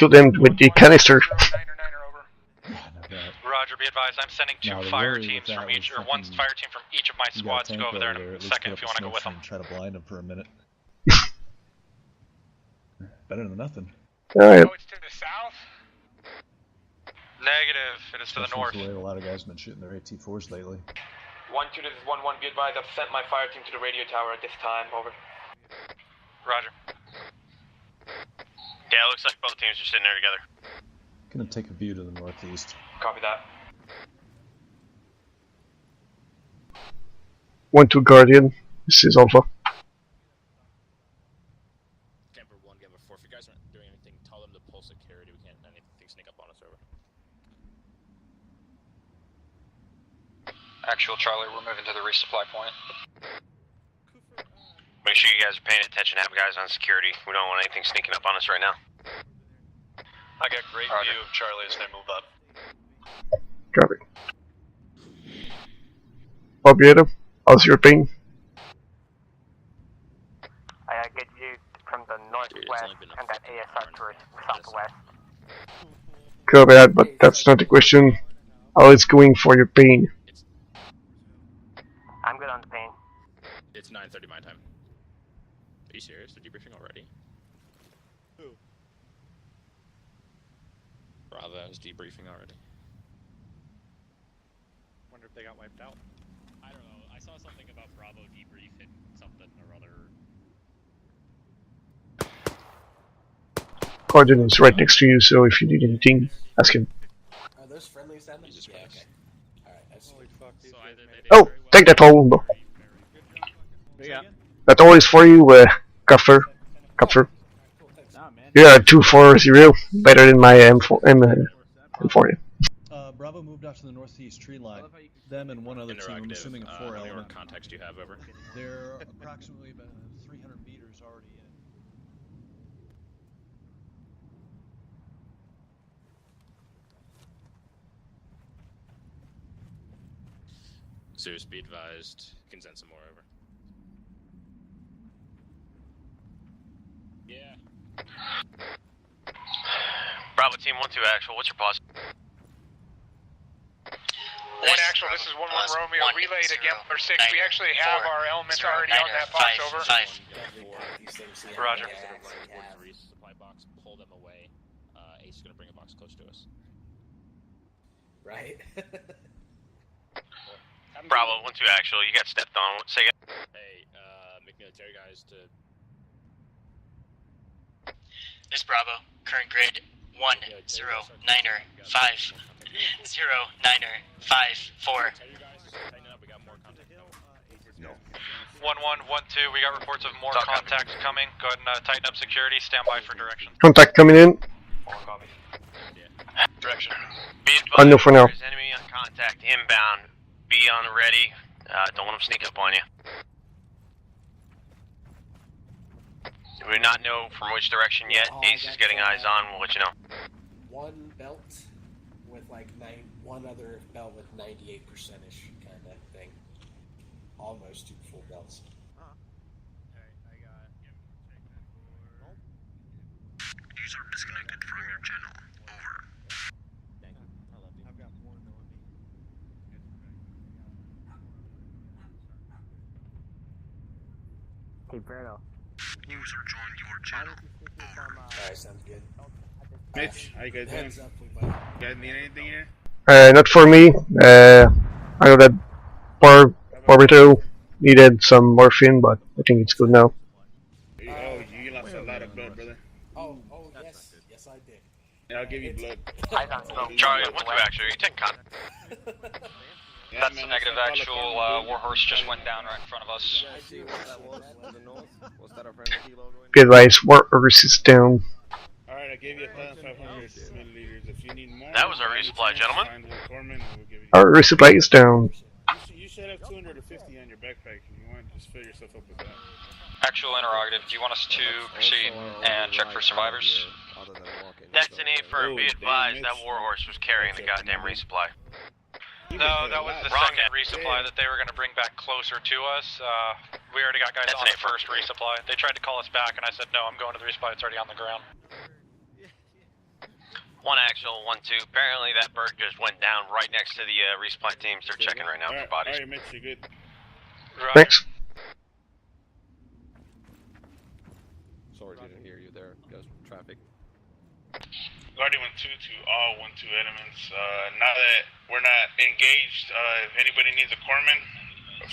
I: Kill them with the canister.
J: Roger, be advised, I'm sending 2 fire teams from each, or 1 fire team from each of my squads to go over there in a second if you want to go with them.
E: Try to blind them for a minute. Better than nothing.
I: Alright.
O: Oh, it's to the south?
J: Negative, it is to the north.
E: The way a lot of guys have been shooting their AT-4s lately.
L: 1-2, this is 1-1, be advised, I've sent my fire team to the radio tower at this time, over.
J: Roger.
D: Yeah, it looks like both teams are sitting there together.
E: Gonna take a view to the northeast.
L: Copy that.
I: 1-2 Guardian. This is Alpha.
Q: Camper 1, Camper 4. If you guys aren't doing anything, tell them to pull security. We can't let anything sneak up on us. Over.
P: Actual Charlie, we're moving to the resupply point.
D: Make sure you guys are paying attention, have guys on security. We don't want anything sneaking up on us right now.
N: I got great view of Charlie as they move up.
I: Copy. Orbital, how's your ping?
F: I get you from the northwest and that ASR towards southwest.
I: Copy that, but that's not the question. How it's going for your ping?
F: I'm good on the pain.
Q: It's 9:30 my time. Are you serious? They're debriefing already? Who? Bravo is debriefing already.
H: Wonder if they got wiped out.
C: I don't know. I saw something about Bravo debriefing something or other.
I: Guardian is right next to you, so if you need anything, ask him.
U: Are those friendly assignments? Yeah, okay. Alright, that's holy fuck.
C: So
I: Oh, take that hole.
G: Yeah.
I: That all is for you, Cuffer. Yeah, 240, better than my M4. M4.
A: Bravo, move
E: moved off to the northeast tree line. Them and one other team, I'm assuming a 4
Q: how many more
E: element.
Q: contacts do you have over?
E: They're approximately about 300 meters already in.
Q: Zeus, be advised. You can send some more over. Yeah.
D: Bravo team 1-2 actual. What's your pause?
O: 1 actual, this is 1-1 Romeo, relay to Gambler 6. We actually have our elements already on that box, over.
Q: Roger. Resupply box, pull them away. Ace is gonna bring a box close to us.
U: Right?
D: Bravo 1-2 actual. You got stepped on. Say it.
Q: Hey, military guys to.
B: This Bravo, current grid 109er 5 09er 54.
Q: No.
J: 1-1, 1-2. We got reports of more contacts coming. Go ahead and tighten up security. Stand by for direction.
I: Contact coming in.
D: Direction.
I: I know for now.
D: There's enemy on contact inbound. Be on the ready. Don't let them sneak up on you. We do not know from which direction yet. Ace is getting eyes on. We'll let you know.
U: One belt with like one other belt with 98%ish kind of thing. Almost 2 full belts.
K: User disconnected from your channel. Over.
E: I've got one on me.
U: Hey, Berto.
K: User joined your channel.
U: Alright, sounds good.
R: Mitch, how you guys doing? You guys need anything here?
I: Not for me. I know that Barbito needed some morphine, but I think it's good now.
R: Oh, you lost a lot of blood, brother.
U: Oh, yes. Yes, I did.
R: Yeah, I'll give you blood.
D: Charlie 1-2 actual. You take contact.
P: That's a negative actual. Warhorse just went down right in front of us.
I: Be advised, Warhorse is down.
R: Alright, I gave you 1,500 milliliters. If you need more,
D: That was our resupply, gentlemen.
I: Our resupply is down.
R: You should have 250 on your backpack. If you want, just fill yourself up with that.
P: Actual interrogative. Do you want us to proceed and check for survivors?
D: Destiny for be advised that Warhorse was carrying the goddamn resupply.
J: No, that was the second resupply that they were going to bring back closer to us. We already got guys on the first resupply. They tried to call us back, and I said, no, I'm going to the resupply. It's already on the ground.
D: 1 actual, 1-2. Apparently that bird just went down right next to the resupply teams. They're checking right now for bodies.
R: Alright, Mitch, you're good.
I: Thanks.
V: Sorry, didn't hear you there. Guys, traffic.
R: Guardian 1-2 to all 1-2 elements. Now that we're not engaged, if anybody needs a corpsman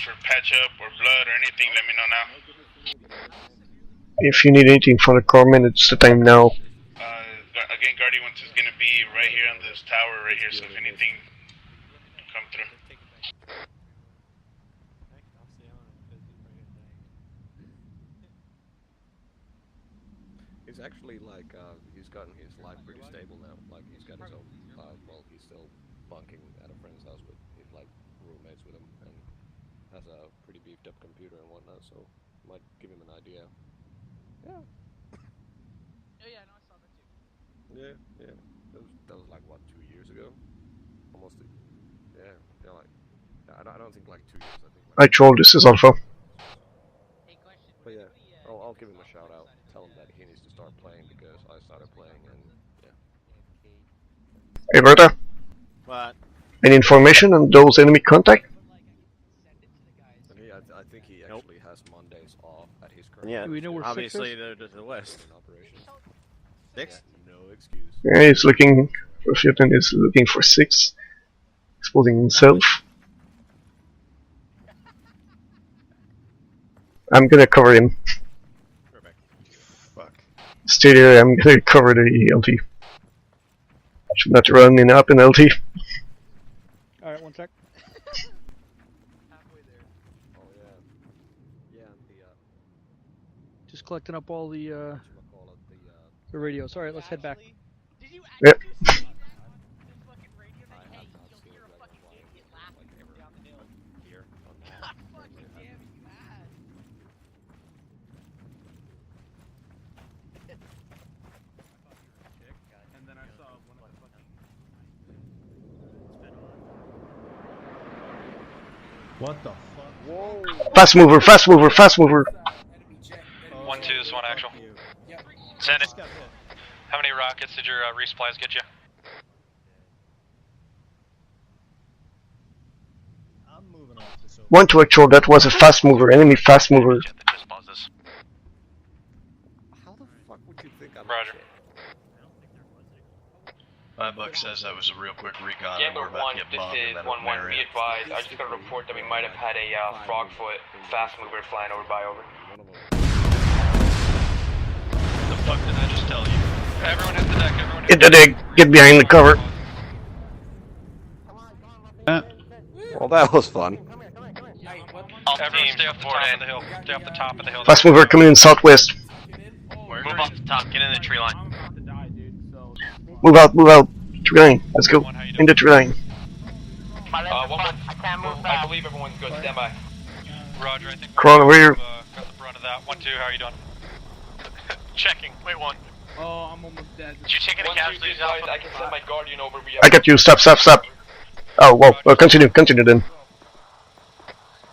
R: for patch up or blood or anything, let me know now.
I: If you need anything from the corpsman, it's the time now.
R: Again, Guardian 1-2 is going to be right here on this tower right here, so if anything, come through.
V: He's actually like, he's gotten his life pretty stable now. Like, he's got his own, well, he's still bunking at a friend's house, but he's like roommates with him and has a pretty beefed up computer and whatnot, so might give him an idea. Yeah.
S: Oh yeah, no, I saw that too.
V: Yeah. That was like, what, 2 years ago? Almost, yeah, like, I don't think like 2 years, I think.
I: I trolled, this is Alpha.
V: But yeah, I'll give him a shout out. Tell him that he needs to start playing because I started playing and yeah.
I: Hey Berta,
D: What?
I: any information on those enemy contact?
V: Yeah, I think he actually has Mondays off at his current.
D: Yeah,
V: Do we know where
D: obviously they're to the west. 6?
V: Yeah, no excuse.
I: Yeah, he's looking, Profuten is looking for 6. Exposing himself. I'm gonna cover him.
V: Fuck.
I: Stay there, I'm gonna cover the LT. Should not run in up in LT.
W: Alright, one sec.
V: Halfway there. Oh yeah. Yeah, the
W: Just collecting up all the radios. Alright, let's head back.
I: Yep.
E: What the fuck? Whoa!
I: Fast mover, fast mover, fast mover.
J: 1-2, this is one actual.
K: Send it.
J: How many rockets did your resupplies get you?
E: I'm moving off this.
I: One to actual, that was a fast mover, enemy fast mover.
V: How the fuck would you think I'm
J: Roger.
N: My book says that was a real quick recon.
L: Gamble
N: We're about
L: 1,
N: to get
L: this
N: bombed
L: is
N: in that
L: 1-1,
N: open
L: be
N: area.
L: advised. I just got a report that we might have had a Frogfoot fast mover flying over by over.
N: The fuck did I just tell you?
J: Everyone hit the deck, everyone hit
I: Hit the deck, get behind the cover.
V: Well, that was fun.
J: Everyone stay off the top of the hill. Stay off the top of the hill.
I: Fast mover coming in southwest.
D: Move off the top, get in the tree line.
I: Move out, move out. Tree line, let's go. In the tree line.
L: 1-1, I believe everyone's good. Stand by.
J: Roger, I think
I: Corona, where you?
J: got the brunt of that. 1-2, how are you doing? Checking. Wait, 1.
S: Oh, I'm almost dead.
J: Did you take any
L: 1-2,
J: casualties, Alpha?
L: I can send my Guardian over. We have
I: I got you, stop, stop, stop. Oh, whoa, continue, continue then.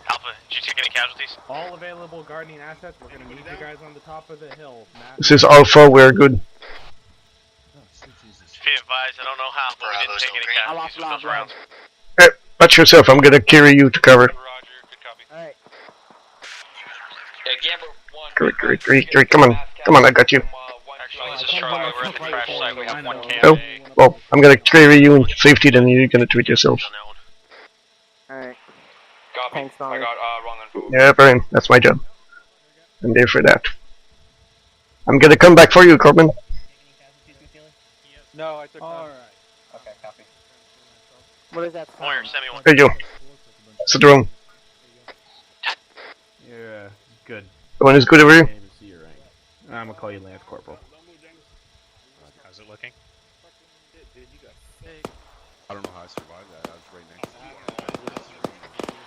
J: Alpha, did you take any casualties?
S: All available Guardian assets, we're gonna meet you guys on the top of the hill. Matt.
I: This is Alpha, we're good.
D: Be advised, I don't know how, but we didn't take any casualties with those rounds.
I: Watch yourself, I'm gonna carry you to cover.
S: Alright.
L: Gamble 1.
I: Great, great, great, great, come on, come on, I got you.
J: Actually, this is Charlie. We're at the crash site. We have 1 KIA.
I: Oh, well, I'm gonna carry you in safety, then you're gonna treat yourself.
S: Alright.
L: Copy. I got wrong info.
I: Yeah, Brian, that's my job. I'm there for that. I'm gonna come back for you, Corbin.
J: No, I took
S: Alright.
F: Okay, copy.
S: What is that?
D: Moyer, send me one.
I: There you go. It's the drone.
S: Yeah, good.
I: The one is good over here.
S: I'm gonna call you Lance Corporal.
J: How's it looking?
V: I don't know how I survived that. I was right next to you.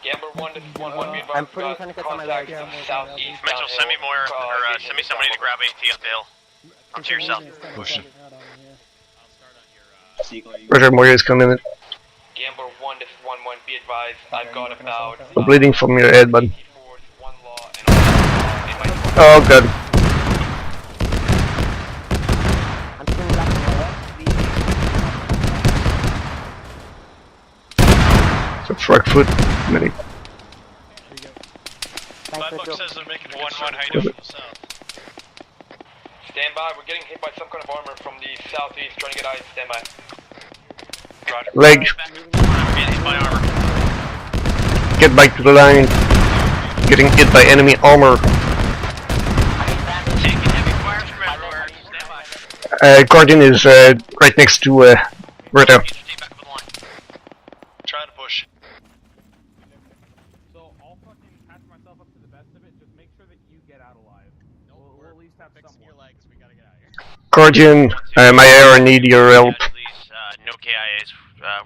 L: Gamble 1, this is 1-1, be advised.
S: I'm putting tourniquets on my
L: Contact
S: leg.
L: southeast.
D: Mitchell, send me Moyer, or send me somebody to grab AT up the hill. Up to yourself.
E: Pushing.
I: Roger, Moya is coming in.
L: Gamble 1, this is 1-1, be advised. I've got about
I: I'm bleeding from your head, bud. Oh, god. It's a Frogfoot mini.
N: My book says they're making
J: 1-1, how you doing?
L: Stand by, we're getting hit by some kind of armor from the southeast, trying to get eyes. Stand by.
J: Roger.
I: Leg. Get back to the line. Getting hit by enemy armor. Guardian is right next to Rita.
N: Trying to push.
S: So I'll fucking patch myself up to the best of it. Just make sure that you get out alive. We'll at least have fixing your legs. We gotta get out of here.
I: Guardian, my AR need your help.
D: No KIAs.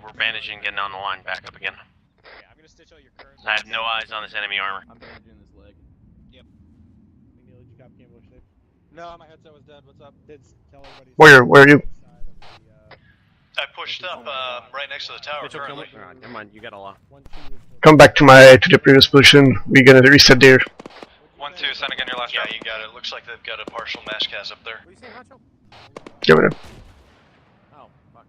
D: We're bandaging, getting on the line, back up again.
S: Okay, I'm gonna stitch all your curves.
D: I have no eyes on this enemy armor.
S: I'm bandaging this leg. Yep. McNeil, did you copy Gamble safe?
J: No, my headset was dead. What's up?
S: Tell everybody.
I: Where are you?
N: I pushed up right next to the tower currently.
D: Alright, never mind, you got a lot.
I: Come back to the previous position. We're gonna reset there.
J: 1-2, send again your last
N: Yeah,
J: round.
N: you got it. Looks like they've got a partial mass cas up there.
S: What do you say, Hacho?
I: Give it up.
S: Oh, fuck.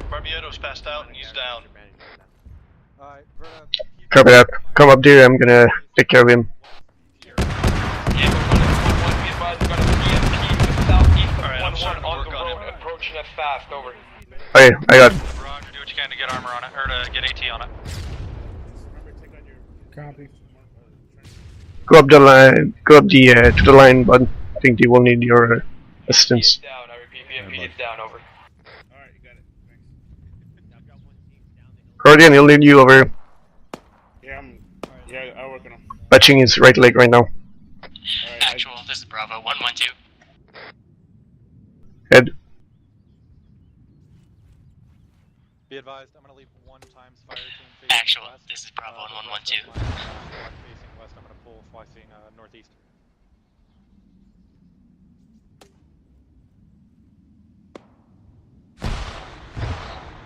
N: Barbieto's passed out and he's down.
J: Alright, Verna.
I: Copy that. Come up there, I'm gonna take care of him.
L: On the road, approaching us fast, over.
I: Okay, I got it.
J: Roger, do what you can to get armor on it, or to get AT on it.
S: Copy.
I: Go up the line, go up the to the line, bud. I think they will need your assistance.
L: Down, I repeat, VMP is down, over.
I: Guardian, he'll lead you over.
R: Yeah, I'll work on him.
I: Patching his right leg right now.
B: Actual, this is Bravo, 112.
I: Head.
J: Be advised, I'm gonna leave 1 times fire team facing
B: Actual,
J: west.
B: this is Bravo,
J: The rest
B: 112.
J: of my squad facing west, I'm gonna pull facing northeast.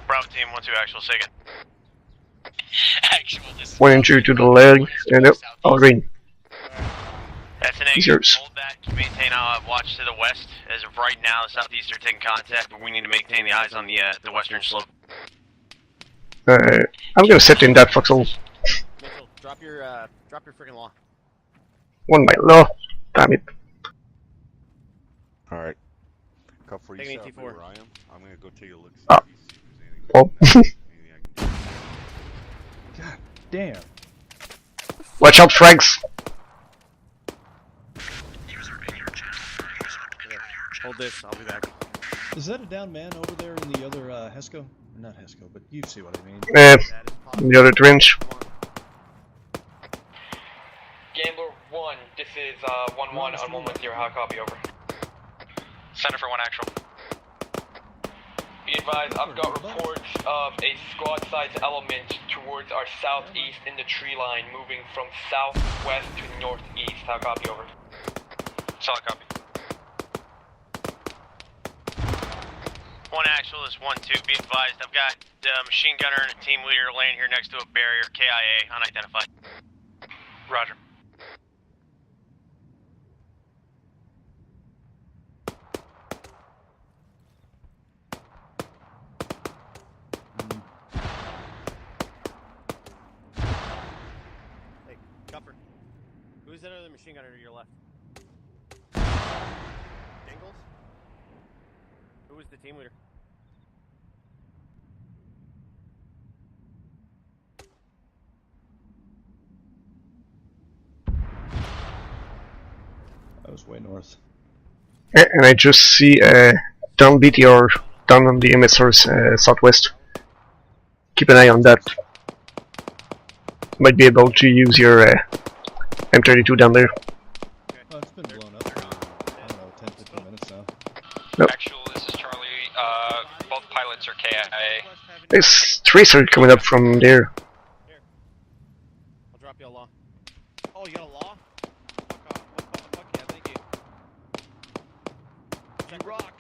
D: Bravo team, 1-2 actual, second.
B: Actual, this is
I: 1 injury to the leg, and up, all green.
D: That's an
I: It's
D: egg.
I: yours.
D: Hold that. Maintain watch to the west. As of right now, the southeast are taking contact, but we need to maintain the eyes on the western slope.
I: I'm gonna sit in that foxhole.
D: Mitchell, drop your freaking law.
I: 1 mile low. Damn it.
H: Alright. Cup for you,
D: Take an
H: south
D: ET4.
H: where I am. I'm gonna go take a look.
I: Ah. Oh.
E: God damn.
I: Watch out, frags.
D: Hold this, I'll be back.
E: Is that a down man over there in the other Hesco? Not Hesco, but you see what I mean.
I: In the other trench.
L: Gambler 1, this is 1-1 on 1 with your hot copy, over.
J: Center for 1 actual.
L: Be advised, I've got reports of a squad-sized element towards our southeast in the tree line, moving from southwest to northeast. Hot copy, over.
J: Solid copy.
D: 1 actual is 1-2. Be advised, I've got a machine gunner and a team leader laying here next to a barrier. KIA, unidentified.
J: Roger.
D: Hey, Cupper. Who's that other machine gunner to your left? Dingles? Who was the team leader?
E: I was way north.
I: And I just see down BTR, down on the MSR's southwest. Keep an eye on that. Might be able to use your M32 down there.
E: Oh, it's been blown up. I don't know, 10-15 minutes now.
I: Nope.
P: Actual, this is Charlie. Both pilots are KIA.
I: There's tracer coming up from there.
D: I'll drop you a law. Oh, you got a law? Fuck off. Fuck yeah, thank you. You rock.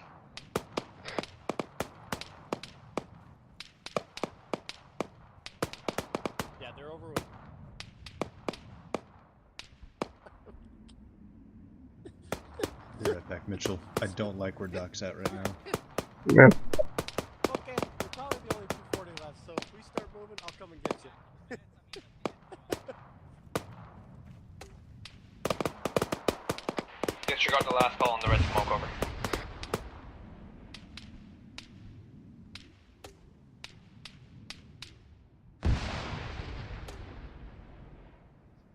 D: Yeah, they're over with.
E: Be right back, Mitchell. I don't like where Doc's at right now.
I: Yeah.
D: Okay, we're probably the only 240 left, so if we start moving, I'll come and get you.
L: Disregard the last call on the red smoke, over.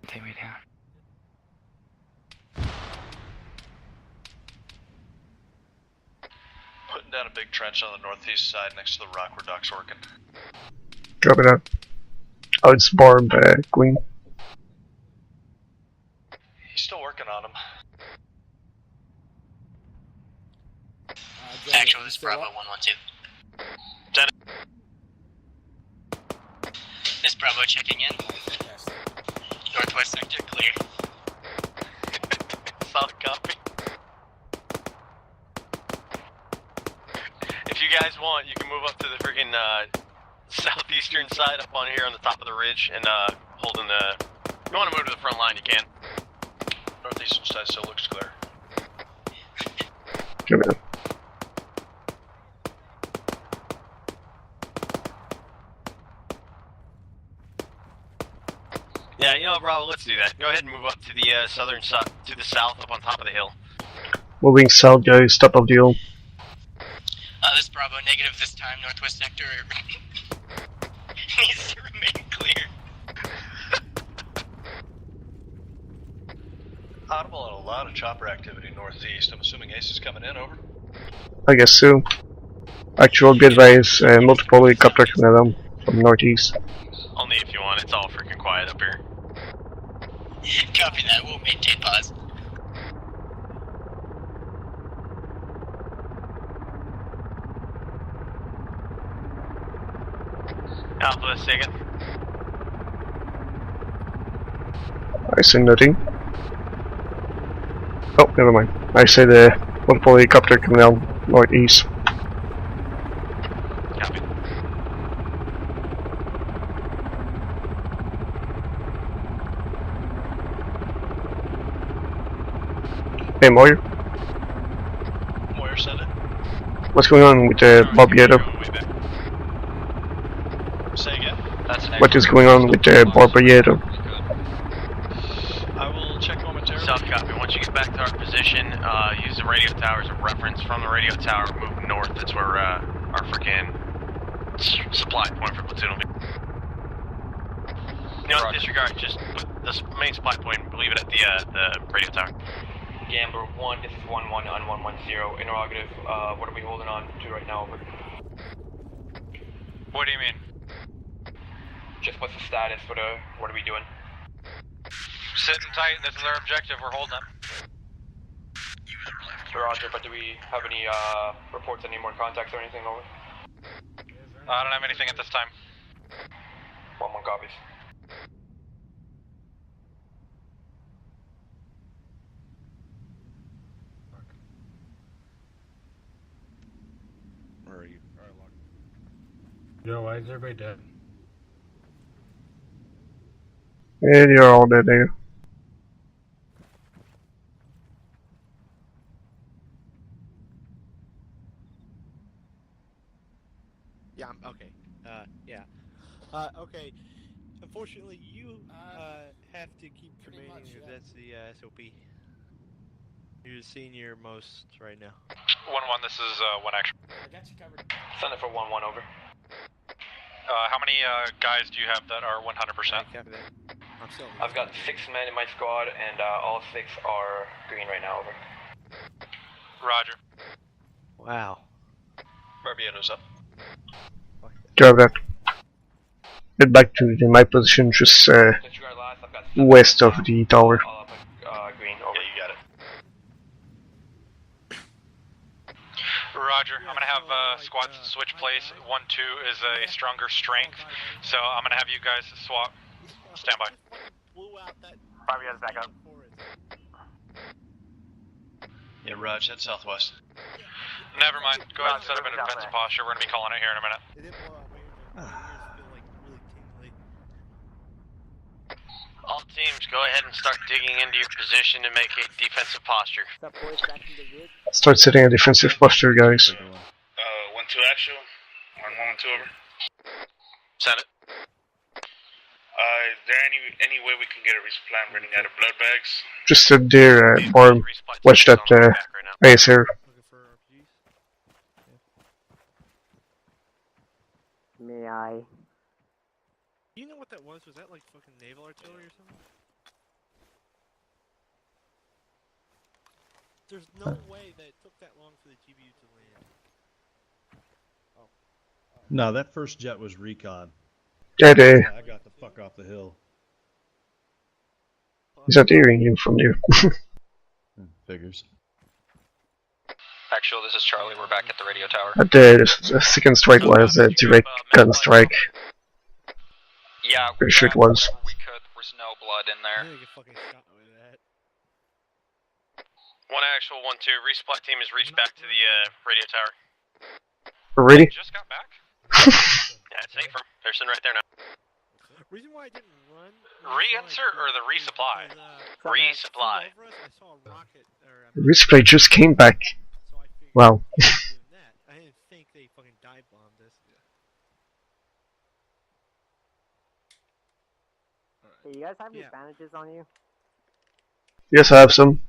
B: Take me down.
N: Putting down a big trench on the northeast side next to the rock where Doc's working.
I: Drop it out. Oh, it's Barb, Queen.
N: He's still working on him.
B: Actual, this is Bravo 112. This Bravo checking in. Northwest sector clear.
D: Solid copy. If you guys want, you can move up to the freaking southeastern side up on here on the top of the ridge and hold in the... If you want to move to the front line, you can.
N: Northeastern side still looks clear.
I: Drop it out.
D: Yeah, you know, Bravo, let's do that. Go ahead and move up to the southern side, to the south, up on top of the hill.
I: Moving south, guys. Top of the hill.
B: This Bravo negative this time. Northwest sector needs to remain clear.
N: Audible on a lot of chopper activity northeast. I'm assuming Ace is coming in, over.
I: I guess so. Actual, be advised, multiple helicopter coming down from northeast.
D: Only if you want, it's all freaking quiet up here.
B: Copy that. We'll maintain pause.
D: Alpha, second.
I: I see nothing. Oh, never mind. I see the multiple helicopter coming down northeast.
D: Copy.
I: Hey Moyer,
N: Moyer said it.
I: what's going on with Barbayeto?
N: Say again?
P: That's an
I: What is going on with Barbayeto?
N: I will check momentarily.
D: South copy. Once you get back to our position, use the radio tower as a reference. From the radio tower, move north. That's where our freaking supply point for platoon will be. You know, disregard. Just put the main supply point. Leave it at the radio tower.
L: Gamber 1, this is 1-1 on 110. Interrogative, what are we holding on to right now? Over.
J: What do you mean?
L: Just what's the status? What are we doing?
J: Sitting tight, this is our objective, we're holding it.
L: Roger, but do we have any reports, any more contacts or anything over?
J: I don't have anything at this time.
L: 1-1 copies.
H: Where are you?
C: Yo, why is everybody dead?
I: Yeah, you're all dead there.
C: Yeah, okay. Yeah. Okay. Unfortunately, you have to keep remaining because that's the SOP. You're seeing your most right now.
J: 1-1, this is 1 action.
U: I got you covered.
L: Send it for 1-1 over.
J: How many guys do you have that are 100%?
L: I've got 6 men in my squad, and all 6 are green right now. Over.
J: Roger.
C: Wow.
N: Barbieto's up.
I: Drive that. Get back to my position, just west of the tower.
L: Green, over.
N: Yeah, you got it.
J: Roger, I'm gonna have squads switch place. 1-2 is a stronger strength, so I'm gonna have you guys swap. Stand by.
F: Barbieto's back up.
N: Yeah, Raj, head southwest.
J: Never mind, go ahead and set up an defensive posture. We're gonna be calling it here in a minute.
D: All teams, go ahead and start digging into your position to make a defensive posture.
I: Start setting a defensive posture, guys.
R: 1-2 actual. 1-1-2 over.
D: Send it.
R: Is there any way we can get a resupply? I'm running out of blood bags.
I: Just up there, farm. Watch that ASR.
F: May I?
C: You know what that was? Was that like fucking naval artillery or something? There's no way that it took that long for the GBU to land.
E: No, that first jet was recon.
I: Yeah, they.
E: I got the fuck off the hill.
I: He's not hearing you from there.
E: Figures.
P: Actual, this is Charlie. We're back at the radio tower.
I: The second strike was a direct gun strike.
P: Yeah,
I: pretty sure it was.
P: whatever we could. There's no blood in there.
D: One actual, 1-2. Resupply team has reached back to the radio tower.
I: Already?
D: Just got back. Yeah, it's safer. They're sitting right there now.
C: Reason why I didn't run.
D: Re-answer or the resupply? Resupply.
I: Resupply just came back. Wow.
C: I didn't think they fucking dive bombed us.
F: Hey, you guys have any bandages on you?
I: Yes, I have some.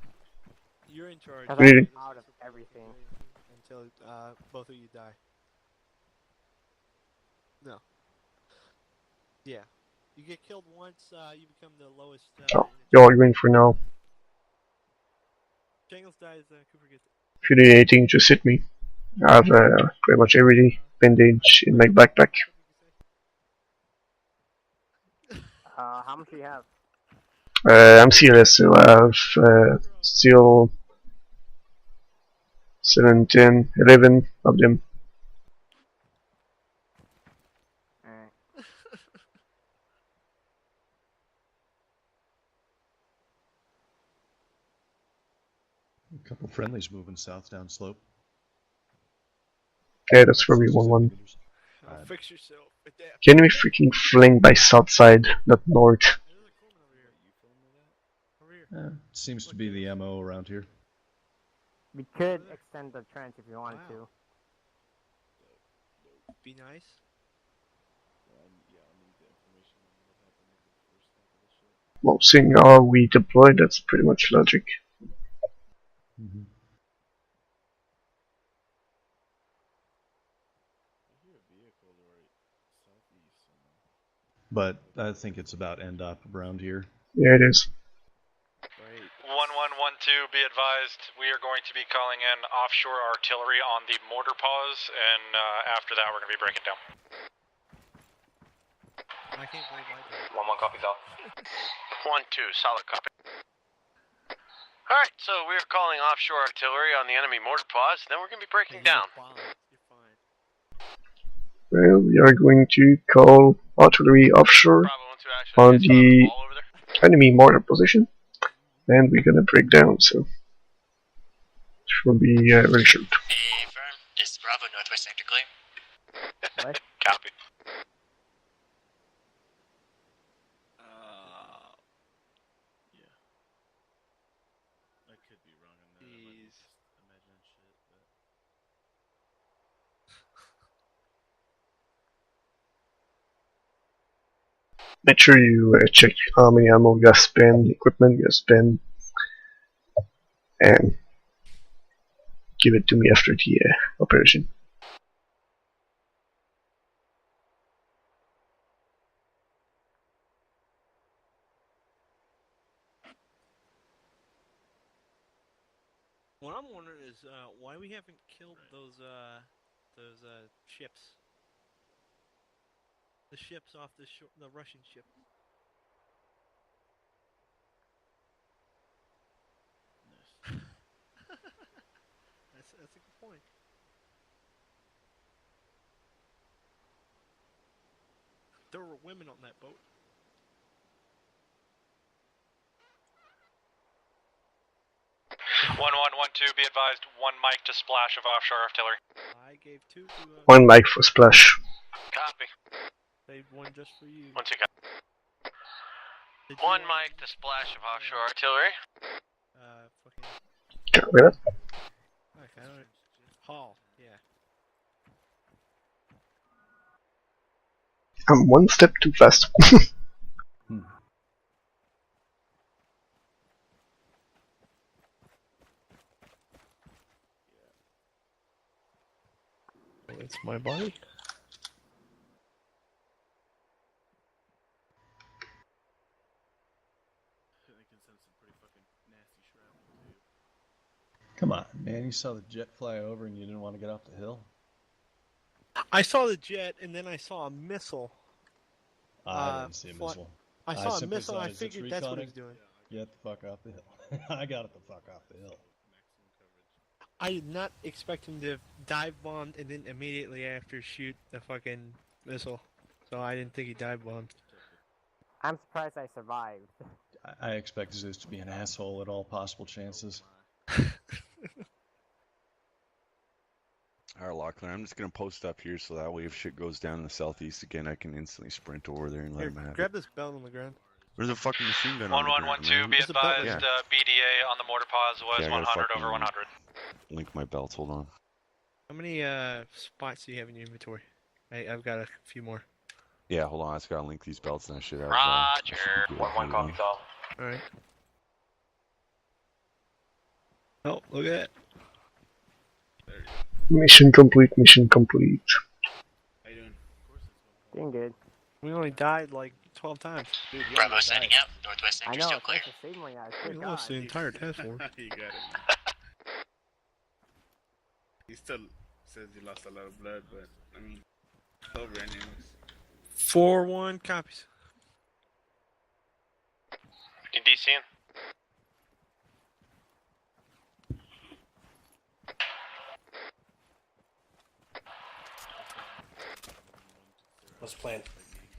C: You're in charge.
I: Really?
F: Out of everything.
C: Until both of you die. No. Yeah. You get killed once, you become the lowest.
I: Oh, you're all green for now.
C: Jangles dies, Cooper gets it.
I: If you need anything, just hit me. I have pretty much every bandage in my backpack.
F: How much do you have?
I: I'm CLS, so I have still 7, 10, 11 of them.
E: A couple friendlies moving south down slope.
I: Okay, that's probably 1-1.
C: Fix yourself.
I: Can we freaking flank by south side, not north?
E: Seems to be the MO around here.
F: We could extend the trench if you wanted to.
C: Be nice.
I: Well, seeing how we deployed, that's pretty much logic.
E: But I think it's about end up around here.
I: Yeah, it is.
J: 1112, be advised, we are going to be calling in offshore artillery on the mortar pause, and after that we're going to be breaking down.
C: I can't believe I did.
L: 1-1 copies off.
D: 1-2, solid copy. Alright, so we're calling offshore artillery on the enemy mortar pause, then we're going to be breaking down.
I: Well, we are going to call artillery offshore on the enemy mortar position, and we're gonna break down, so it will be very short.
B: Hey, firm. This is Bravo, Northwest Sector clear.
F: What?
D: Copy.
E: I could be wrong on that. Imagine shit, but...
I: Make sure you check how many ammo you have spent, equipment you have spent, and give it to me after the operation.
C: What I'm wondering is why we haven't killed those ships. The ships off the shore, the Russian ship. That's a good point. There were women on that boat.
J: One, be advised, 1 mic to splash of offshore artillery.
C: I gave 2 to
I: 1 mic for splash.
D: Copy.
C: saved 1 just for you.
D: 1-2, copy. 1 mic to splash of offshore artillery.
C: Fucking...
I: Copy that.
C: Okay, I don't... Hall, yeah.
I: I'm 1 step too fast.
C: It's my body.
E: Come on, man. You saw the jet fly over and you didn't want to get off the hill?
C: I saw the jet and then I saw a missile.
E: I didn't see a missile.
C: I saw a missile and I figured that's what he was doing.
E: Get the fuck off the hill. I got it the fuck off the hill.
C: I did not expect him to dive bomb and then immediately after shoot the fucking missile. So I didn't think he dive bombed.
F: I'm surprised I survived.
E: I expect Zeus to be an asshole at all possible chances.
H: Alright, Lachlan, I'm just gonna post up here so that way if shit goes down in the southeast again, I can instantly sprint over there and let him have
C: grab
H: it.
C: this belt on the ground.
H: There's a fucking machine gun on the ground,
J: 1112, be advised, BDA on the mortar pause was 100 over 100.
H: Link my belts, hold on.
C: How many spots do you have in your inventory? I've got a few more.
H: Yeah, hold on, I just gotta link these belts and I should have
L: Roger. 1-1 copies off.
C: Alright. Oh, look at that.
I: Mission complete, mission complete.
F: How you doing? Doing good.
C: We only died like 12 times.
B: Dude, Bravo setting up. Northwest sector still clear.
C: We lost the entire task force.
R: You got it. He still says he lost a lot of blood, but I mean, over anyways.
C: 4-1 copies.
D: You DCing?
U: What's the plan?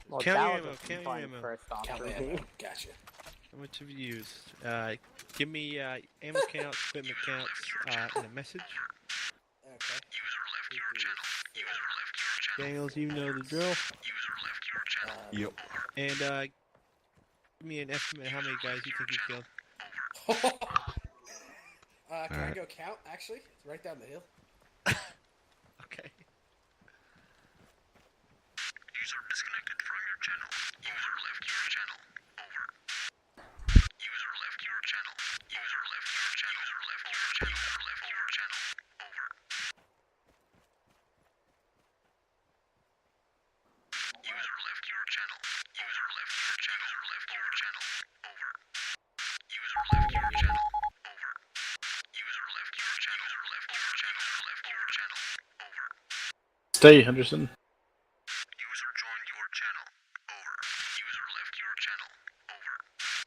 F: Well,
C: Count
F: that
C: your
F: was
C: ammo,
F: a
C: count your
F: fun
C: ammo.
F: first off
U: Count
F: for
U: my
F: me.
U: ammo. Gotcha.
C: How much have you used? Give me ammo counts, equipment counts, and a message.
U: Okay.
C: Daniels, you know the drill.
H: Yep.
C: And give me an estimate of how many guys you think you killed.
U: Can I go count, actually? It's right down the hill.
C: Okay.
G: User disconnected from your channel. User left your channel. Over. User left your channel. User left your channel. User left your channel. User left your channel. Over. User left your channel. User left your channel. User left your channel. Over. User left your channel. Over. User left your channel. User left your channel. User left your channel. Over.
M: Stay, Henderson.
G: User joined your channel. Over. User left your channel. Over.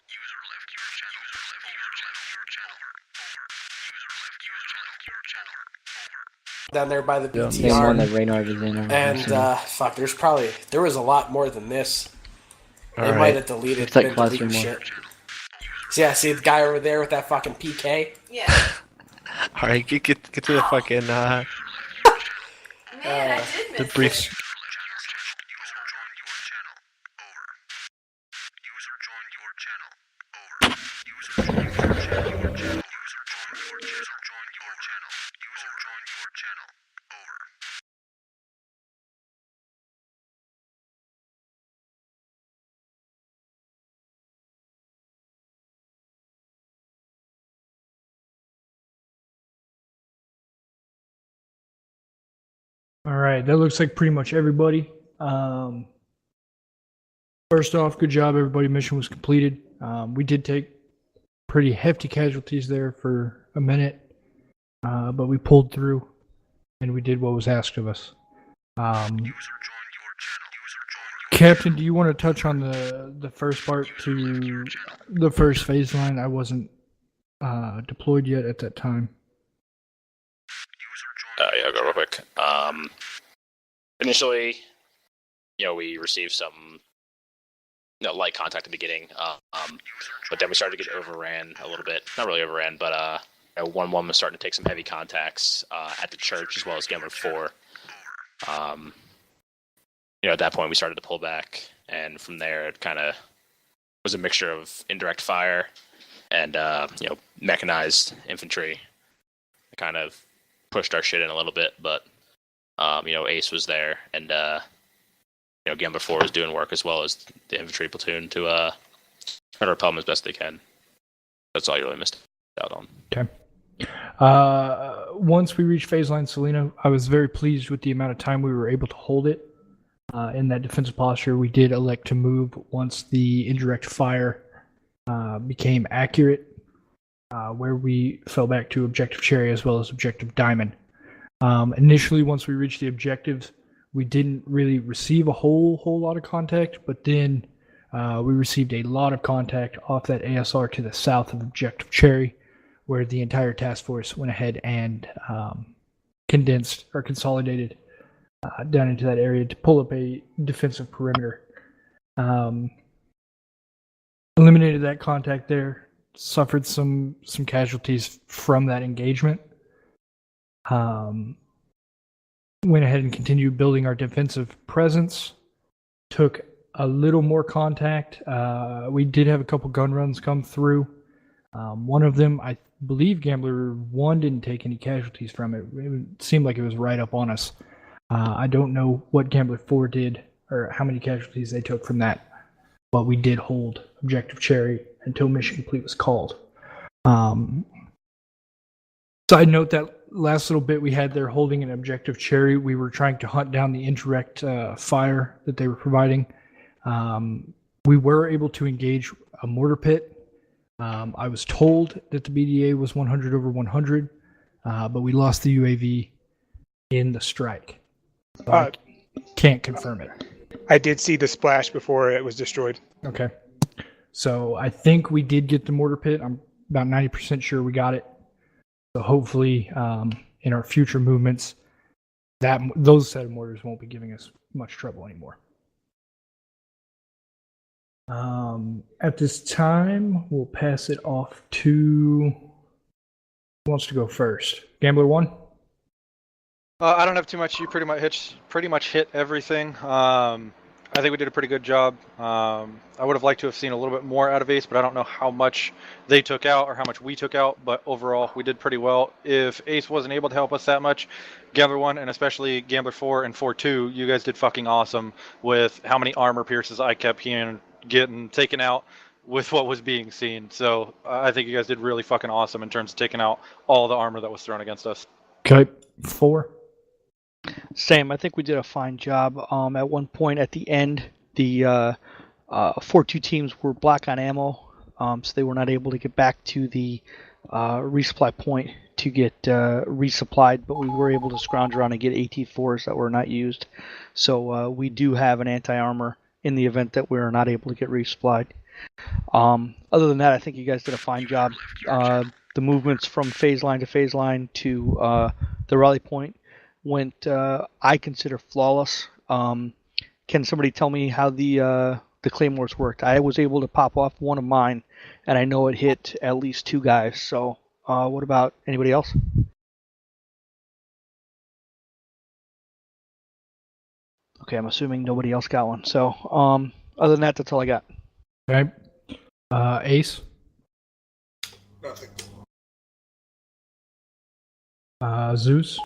G: User left your channel. User left your channel. Over. User left your channel. Over.
U: Down there by the
T: Yeah,
U: BTR.
T: same one that Reynard is in.
U: And, fuck, there was a lot more than this. They
T: Alright.
U: might have deleted,
T: Looks like
U: been
T: Classroom
U: deleting
T: one.
U: shit. So, yeah, see the guy over there with that fucking PK?
X: Yeah.
C: Alright, get to the fucking,
X: Man, I did
C: the
X: miss
C: briefs.
X: it.
W: All right, that looks like pretty much everybody. First off, good job, everybody. Mission was completed. We did take pretty hefty casualties there for a minute, but we pulled through and we did what was asked of us. Captain, do you want to touch on the first part to the first phase line? I wasn't deployed yet at that time.
Q: Yeah, I'll go real quick. Initially, we received some light contact at the beginning, but then we started to get overran a little bit. Not really overran, but 1-1 was starting to take some heavy contacts at the church as well as Gambler 4. At that point we started to pull back, and from there it kind of was a mixture of indirect fire and mechanized infantry. It kind of pushed our shit in a little bit, but Ace was there, and Gambler 4 is doing work as well as the infantry platoon to try to repel them as best they can. That's all you really missed out on.
W: Okay. Once we reached phase line Selena, I was very pleased with the amount of time we were able to hold it in that defensive posture. We did elect to move once the indirect fire became accurate, where we fell back to Objective Cherry as well as Objective Diamond. Initially, once we reached the objectives, we didn't really receive a whole lot of contact, but then we received a lot of contact off that ASR to the south of Objective Cherry, where the entire task force went ahead and condensed or consolidated down into that area to pull up a defensive perimeter. Eliminated that contact there, suffered some casualties from that engagement. Went ahead and continued building our defensive presence. Took a little more contact. We did have a couple gun runs come through. One of them, I believe Gambler 1 didn't take any casualties from it. It seemed like it was right up on us. I don't know what Gambler 4 did or how many casualties they took from that, but we did hold Objective Cherry until mission complete was called. Side note, that last little bit we had there holding an Objective Cherry, we were trying to hunt down the indirect fire that they were providing. We were able to engage a mortar pit. I was told that the BDA was 100 over 100, but we lost the UAV in the strike. So I can't confirm it.
O: I did see the splash before it was destroyed.
W: Okay. So I think we did get the mortar pit. I'm about 90% sure we got it. So hopefully in our future movements, those set of mortars won't be giving us much trouble anymore. At this time, we'll pass it off to who wants to go first? Gambler 1?
J: I don't have too much. You pretty much hit everything. I think we did a pretty good job. I would have liked to have seen a little bit more out of Ace, but I don't know how much they took out or how much we took out. But overall, we did pretty well. If Ace wasn't able to help us that much, Gambler 1 and especially Gambler 4 and 4-2, you guys did fucking awesome with how many armor pierces I kept hearing getting taken out with what was being seen. So I think you guys did really fucking awesome in terms of taking out all the armor that was thrown against us.
W: Okay, 4.
A: Same. I think we did a fine job. At one point at the end, the 4-2 teams were black on ammo, so they were not able to get back to the resupply point to get resupplied, but we were able to scrounge around and get AT4s that were not used. So we do have an anti-armor in the event that we are not able to get resupplied. Other than that, I think you guys did a fine job. The movements from phase line to the rally point went, I consider, flawless. Can somebody tell me how the claymores worked? I was able to pop off one of mine, and I know it hit at least 2 guys. So what about anybody else? Okay, I'm assuming nobody else got one. So other than that, that's all I got.
W: Okay. Ace?
O: Nothing.
W: Zeus?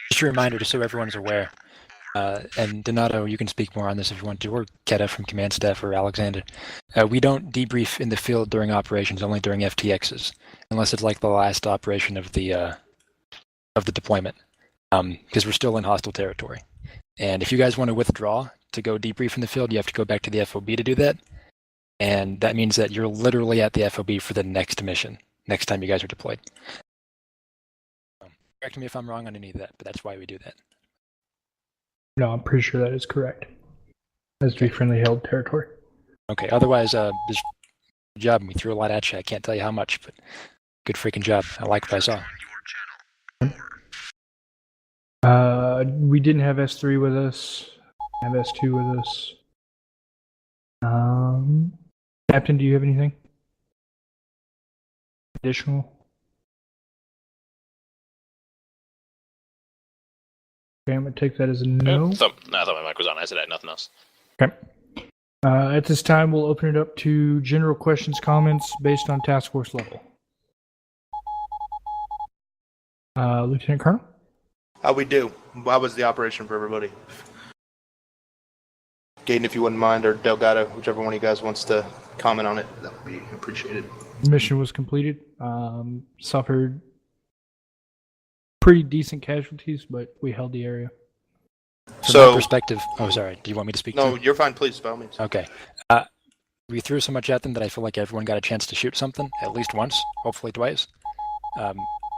K: Just a reminder, just so everyone's aware, and Donato, you can speak more on this if you want to, or Keta from Command Staff, or Alexander. We don't debrief in the field during operations, only during FTXs, unless it's like the last operation of the deployment, because we're still in hostile territory. And if you guys want to withdraw to go debrief in the field, you have to go back to the FOB to do that, and that means that you're literally at the FOB for the next mission, next time you guys are deployed. Correct me if I'm wrong on any of that, but that's why we do that.
W: No, I'm pretty sure that is correct. As to be friendly held territory.
K: Okay, otherwise, just good job. We threw a lot at you. I can't tell you how much, but good freaking job. I like what I saw.
W: We didn't have S3 with us. Have S2 with us. Captain, do you have anything additional? Okay, I'm going to take that as a no.
Q: No, I thought my mic was on. I said I had nothing else.
W: Okay. At this time, we'll open it up to general questions, comments based on task force level. Lieutenant Colonel?
T: How we do? How was the operation for everybody? Gaten, if you wouldn't mind, or Delgado, whichever one of you guys wants to comment on it, that would be appreciated.
W: Mission was completed. Suffered pretty decent casualties, but we held the area.
K: From my perspective, oh sorry, do you want me to speak?
T: No, you're fine, please, by all means.
K: Okay. We threw so much at them that I feel like everyone got a chance to shoot something, at least once, hopefully twice,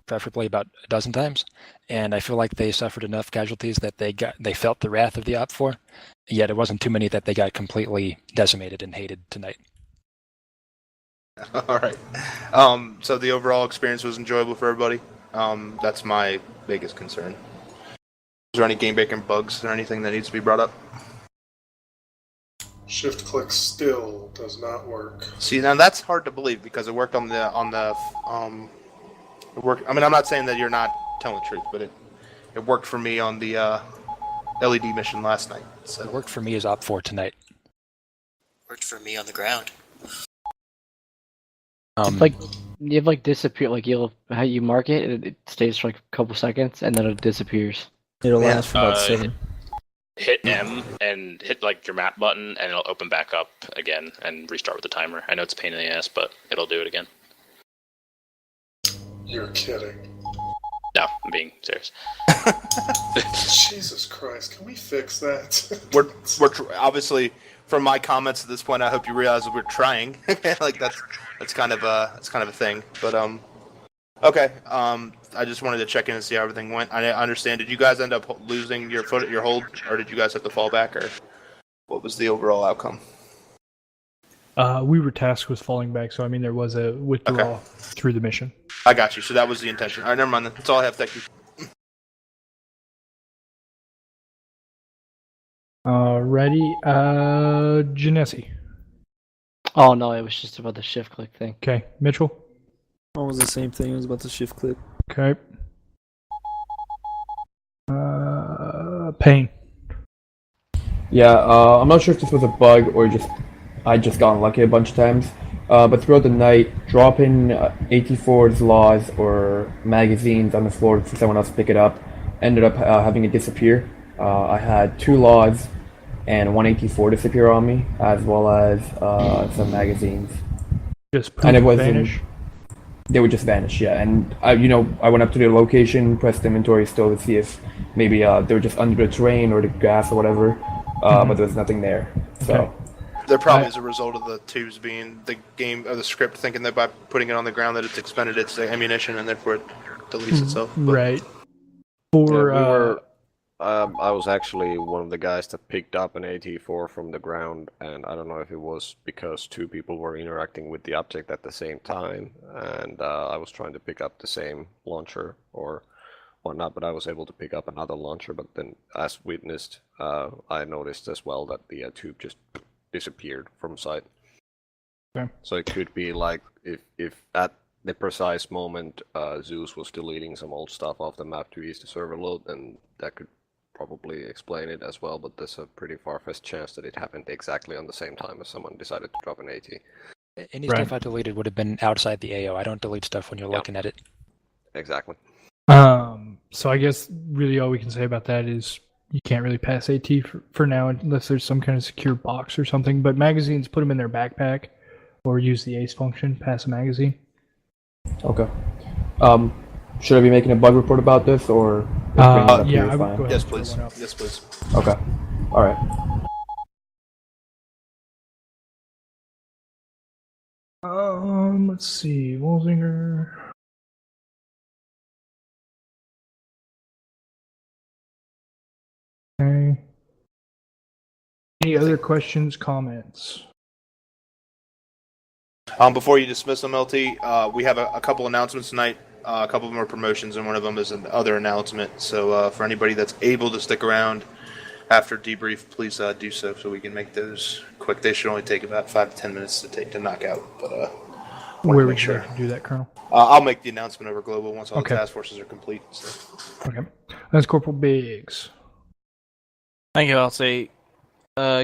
K: preferably about a dozen times, and I feel like they suffered enough casualties that they felt the wrath of the Op4, yet it wasn't too many that they got completely decimated and hated tonight.
T: All right. So the overall experience was enjoyable for everybody. That's my biggest concern. Is there any game-breaking bugs or anything that needs to be brought up?
O: Shift click still does not work.
T: See, now that's hard to believe because it worked on the it worked. I mean, I'm not saying that you're not telling the truth, but it worked for me on the LED mission last night. So.
K: It worked for me as Op4 tonight.
B: Worked for me on the ground.
V: Like you have disappear, you'll how you mark it, and it stays for a couple seconds, and then it disappears.
Y: It'll last for about 7.
Q: Hit M and hit your map button, and it'll open back up again and restart with the timer. I know it's a pain in the ass, but it'll do it again.
O: You're kidding.
Q: No, I'm being serious.
O: Jesus Christ, can we fix that?
T: we're obviously, from my comments at this point, I hope you realize that we're trying. That's kind of a thing. But okay. I just wanted to check in and see how everything went. I understand. Did you guys end up losing your hold, or did you guys have to fall back, or what was the overall outcome?
W: We were tasked with falling back, so I mean there was a withdrawal through the mission.
T: I got you. So that was the intention. All right, never mind. That's all I have. Thank you.
W: Alrighty, Genesi.
V: Oh no, it was just about the shift click thing.
W: Okay, Mitchell.
Y: What was the same thing? It was about the shift click.
W: Okay. Payne.
E: Yeah, I'm not sure if this was a bug or just I just got unlucky a bunch of times. But throughout the night, dropping 84's laws or magazines on the floor for someone else to pick it up ended up having it disappear. I had 2 laws and 184 disappear on me, as well as some magazines.
W: Just
E: and it was
W: vanish?
E: They would just vanish, yeah. And I went up to the location, pressed inventory still to see if maybe they were just under the terrain or the grass or whatever, but there was nothing there. So.
W: Okay.
T: They're probably as a result of the tubes being the game or the script thinking that by putting it on the ground that it's expended its ammunition and therefore it deletes itself. But.
W: Right. For
D: Yeah, we were. I was actually one of the guys that picked up an AT4 from the ground, and I don't know if it was because 2 people were interacting with the object at the same time, and I was trying to pick up the same launcher or whatnot, but I was able to pick up another launcher. But then, as witnessed, I noticed as well that the tube just disappeared from sight.
W: Okay.
D: So it could be like if at the precise moment Zeus was deleting some old stuff off the map to ease the server load, then that could probably explain it as well, but there's a pretty far-fetched chance that it happened exactly on the same time as someone decided to drop an AT.
K: Any stuff I deleted would have been outside the AO. I don't delete stuff when you're looking at it.
D: Exactly.
W: So I guess really all we can say about that is you can't really pass AT for now unless there's some kind of secure box or something. But magazines, put them in their backpack or use the ACE function, pass a magazine.
E: Okay. Should I be making a bug report about this, or?
W: Yeah, I would go ahead.
T: Yes, please. Yes, please.
E: Okay. All right.
W: Let's see, Wolzinger. Okay. Any other questions, comments?
T: Before you dismiss them, LT, we have a couple announcements tonight. A couple of them are promotions, and one of them is another announcement. So for anybody that's able to stick around after debrief, please do so we can make those quick. They should only take about 5 to 10 minutes to knock out. But
W: where would you like to do that, Colonel?
T: I'll make the announcement over Global once all
W: Okay.
T: the task forces are complete. So.
W: Okay. That's Corporal Biggs.
L: Thank you, LT.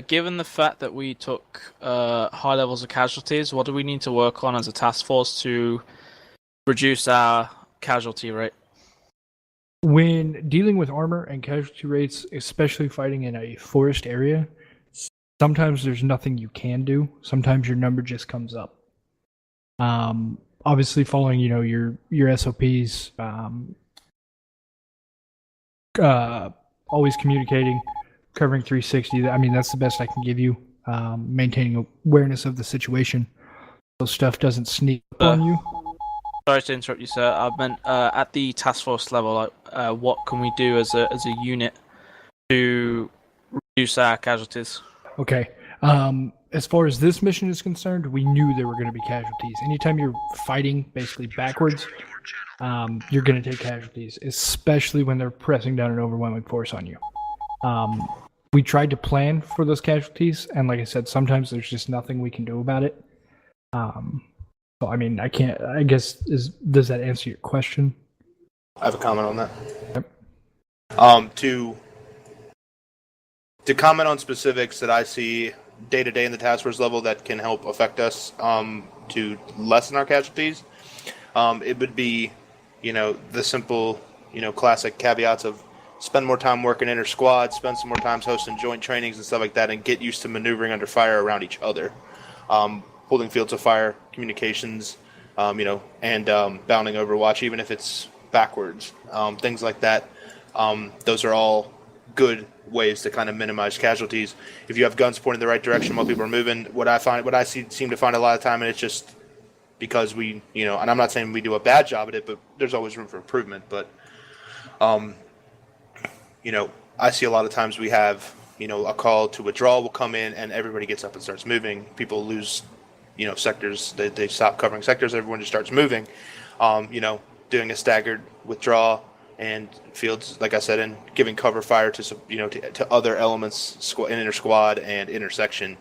L: Given the fact that we took high levels of casualties, what do we need to work on as a task force to reduce our casualty rate?
W: When dealing with armor and casualty rates, especially fighting in a forest area, sometimes there's nothing you can do. Sometimes your number just comes up. Obviously, following your SOPs, always communicating, covering 360. I mean, that's the best I can give you. Maintaining awareness of the situation, so stuff doesn't sneak up on you.
L: Sorry to interrupt you, sir. I meant at the task force level, what can we do as a unit to reduce our casualties?
W: Okay. As far as this mission is concerned, we knew there were going to be casualties. Anytime you're fighting basically backwards, you're going to take casualties, especially when they're pressing down an overwhelming force on you. We tried to plan for those casualties, and like I said, sometimes there's just nothing we can do about it. So, I mean, I can't, I guess, does that answer your question?
T: I have a comment on that.
W: Yep.
T: To comment on specifics that I see day to day in the task force level that can help affect us to lessen our casualties, it would be, the simple, classic caveats of spend more time working inter squad, spend some more time hosting joint trainings and stuff like that, and get used to maneuvering under fire around each other. Holding fields of fire, communications, and bounding Overwatch, even if it's backwards, things like that. Those are all good ways to kind of minimize casualties. If you have guns pointing the right direction while people are moving, what I seem to find a lot of time, and it's just because we, and I'm not saying we do a bad job at it, but there's always room for improvement. But, I see a lot of times we have, a call to withdraw will come in and everybody gets up and starts moving. People lose, sectors. They stop covering sectors. Everyone just starts moving. Doing a staggered withdraw and fields, like I said, and giving cover fire to other elements in inter squad and intersection.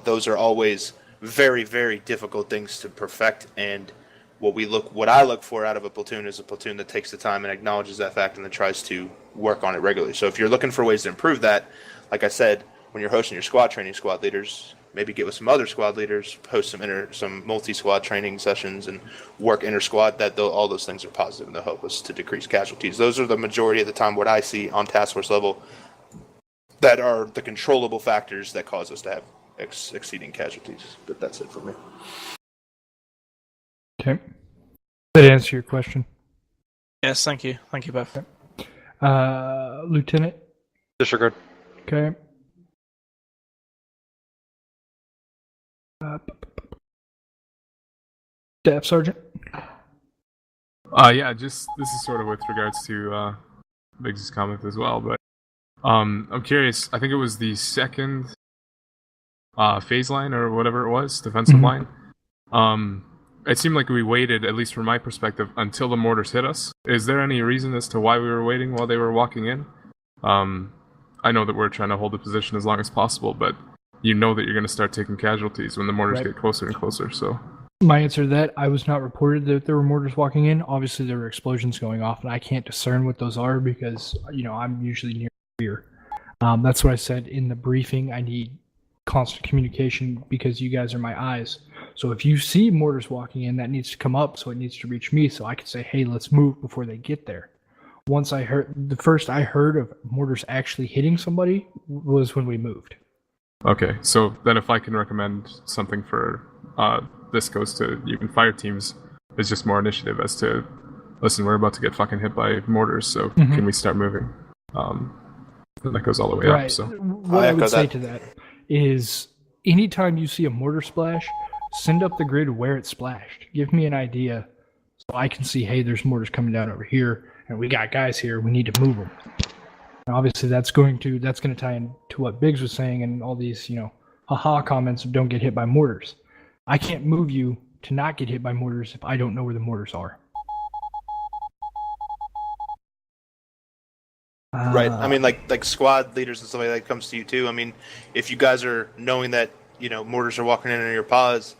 T: Those are always very, very difficult things to perfect. And what I look for out of a platoon is a platoon that takes the time and acknowledges that fact and then tries to work on it regularly. So if you're looking for ways to improve that, like I said, when you're hosting your squad training, squad leaders, maybe get with some other squad leaders, host some multi-squad training sessions, and work inter-squad. All those things are positive, and they'll help us to decrease casualties. Those are the majority of the time what I see on task force level that are the controllable factors that cause us to have exceeding casualties. But that's it for me.
W: Okay. Did that answer your question?
L: Yes, thank you. Thank you both.
W: Lieutenant?
J: Disregard.
W: Okay. Staff Sergeant?
I: Yeah, just this is sort of with regards to Biggs' comment as well, but I'm curious. I think it was the second phase line or whatever it was, defensive line. It seemed like we waited, at least from my perspective, until the mortars hit us. Is there any reason as to why we were waiting while they were walking in? I know that we're trying to hold the position as long as possible, but you know that you're going to start taking casualties when the mortars get closer and closer. So
W: My answer to that, I was not reported that there were mortars walking in. Obviously, there were explosions going off, and I can't discern what those are because, I'm usually near here. That's what I said in the briefing. I need constant communication because you guys are my eyes. So if you see mortars walking in, that needs to come up, so it needs to reach me so I can say, hey, let's move before they get there. The first I heard of mortars actually hitting somebody was when we moved.
I: okay, so then if I can recommend something for this goes to even fire teams, is just more initiative as to, listen, we're about to get fucking hit by mortars, so can we start moving? That goes all the way up. So
W: what I would say to that is, anytime you see a mortar splash, send up the grid where it splashed. Give me an idea so I can see, hey, there's mortars coming down over here, and we got guys here. We need to move them. And obviously, that's going to tie into what Biggs was saying and all these, haha comments of don't get hit by mortars. I can't move you to not get hit by mortars if I don't know where the mortars are.
T: Right. I mean, like squad leaders and stuff like that comes to you too. I mean, if you guys are knowing that mortars are walking in your paws,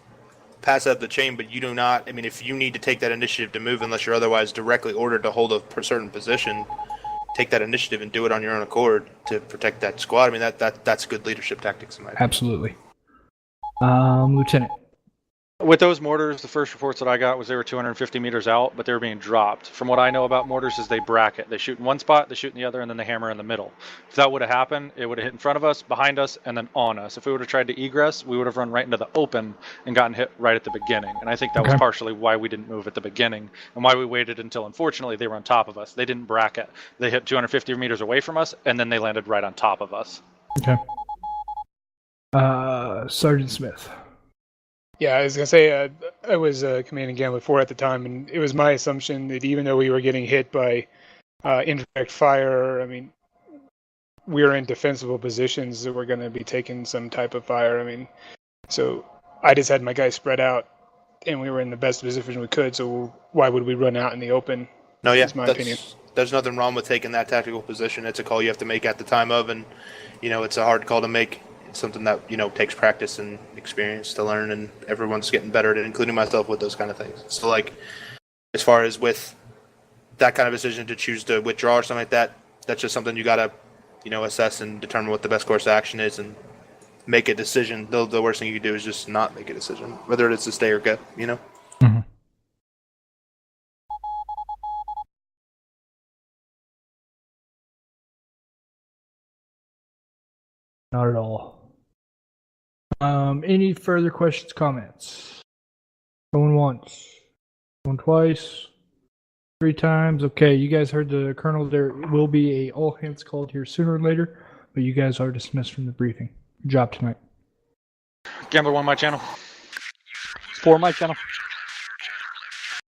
T: pass up the chain. But you do not. I mean, if you need to take that initiative to move, unless you're otherwise directly ordered to hold a certain position, take that initiative and do it on your own accord to protect that squad. I mean, that's good leadership tactics in my opinion.
W: Absolutely. Lieutenant.
J: With those mortars, the first reports that I got was they were 250 meters out, but they were being dropped. From what I know about mortars is they bracket. They shoot in one spot, they shoot in the other, and then they hammer in the middle. If that would have happened, it would have hit in front of us, behind us, and then on us. If we would have tried to egress, we would have run right into the open and gotten hit right at the beginning. And I think that was partially why we didn't move at the beginning and why we waited until, unfortunately, they were on top of us. They didn't bracket. They hit 250 meters away from us, and then they landed right on top of us.
W: Okay. Sergeant Smith.
O: Yeah, I was going to say, I was commanding Gambler 4 at the time, and it was my assumption that even though we were getting hit by indirect fire, I mean, we were in defensible positions that we're going to be taking some type of fire. I mean, so I just had my guys spread out, and we were in the best position we could, so why would we run out in the open?
T: No, yeah,
O: that's my opinion.
T: There's nothing wrong with taking that tactical position. It's a call you have to make at the time of, and, it's a hard call to make. It's something that, takes practice and experience to learn, and everyone's getting better at it, including myself, with those kind of things. So, like, as far as with that kind of decision to choose to withdraw or something like that, that's just something you got to, assess and determine what the best course of action is and make a decision. The worst thing you can do is just not make a decision, whether it's to stay or go,
W: Mm-hmm. Not at all. Any further questions, comments? Going once, going twice, 3 times. Okay, you guys heard the colonel. There will be a all hands called here sooner or later, but you guys are dismissed from the briefing. Good job tonight.
J: Gambler 1, my channel.
A: 4, my channel.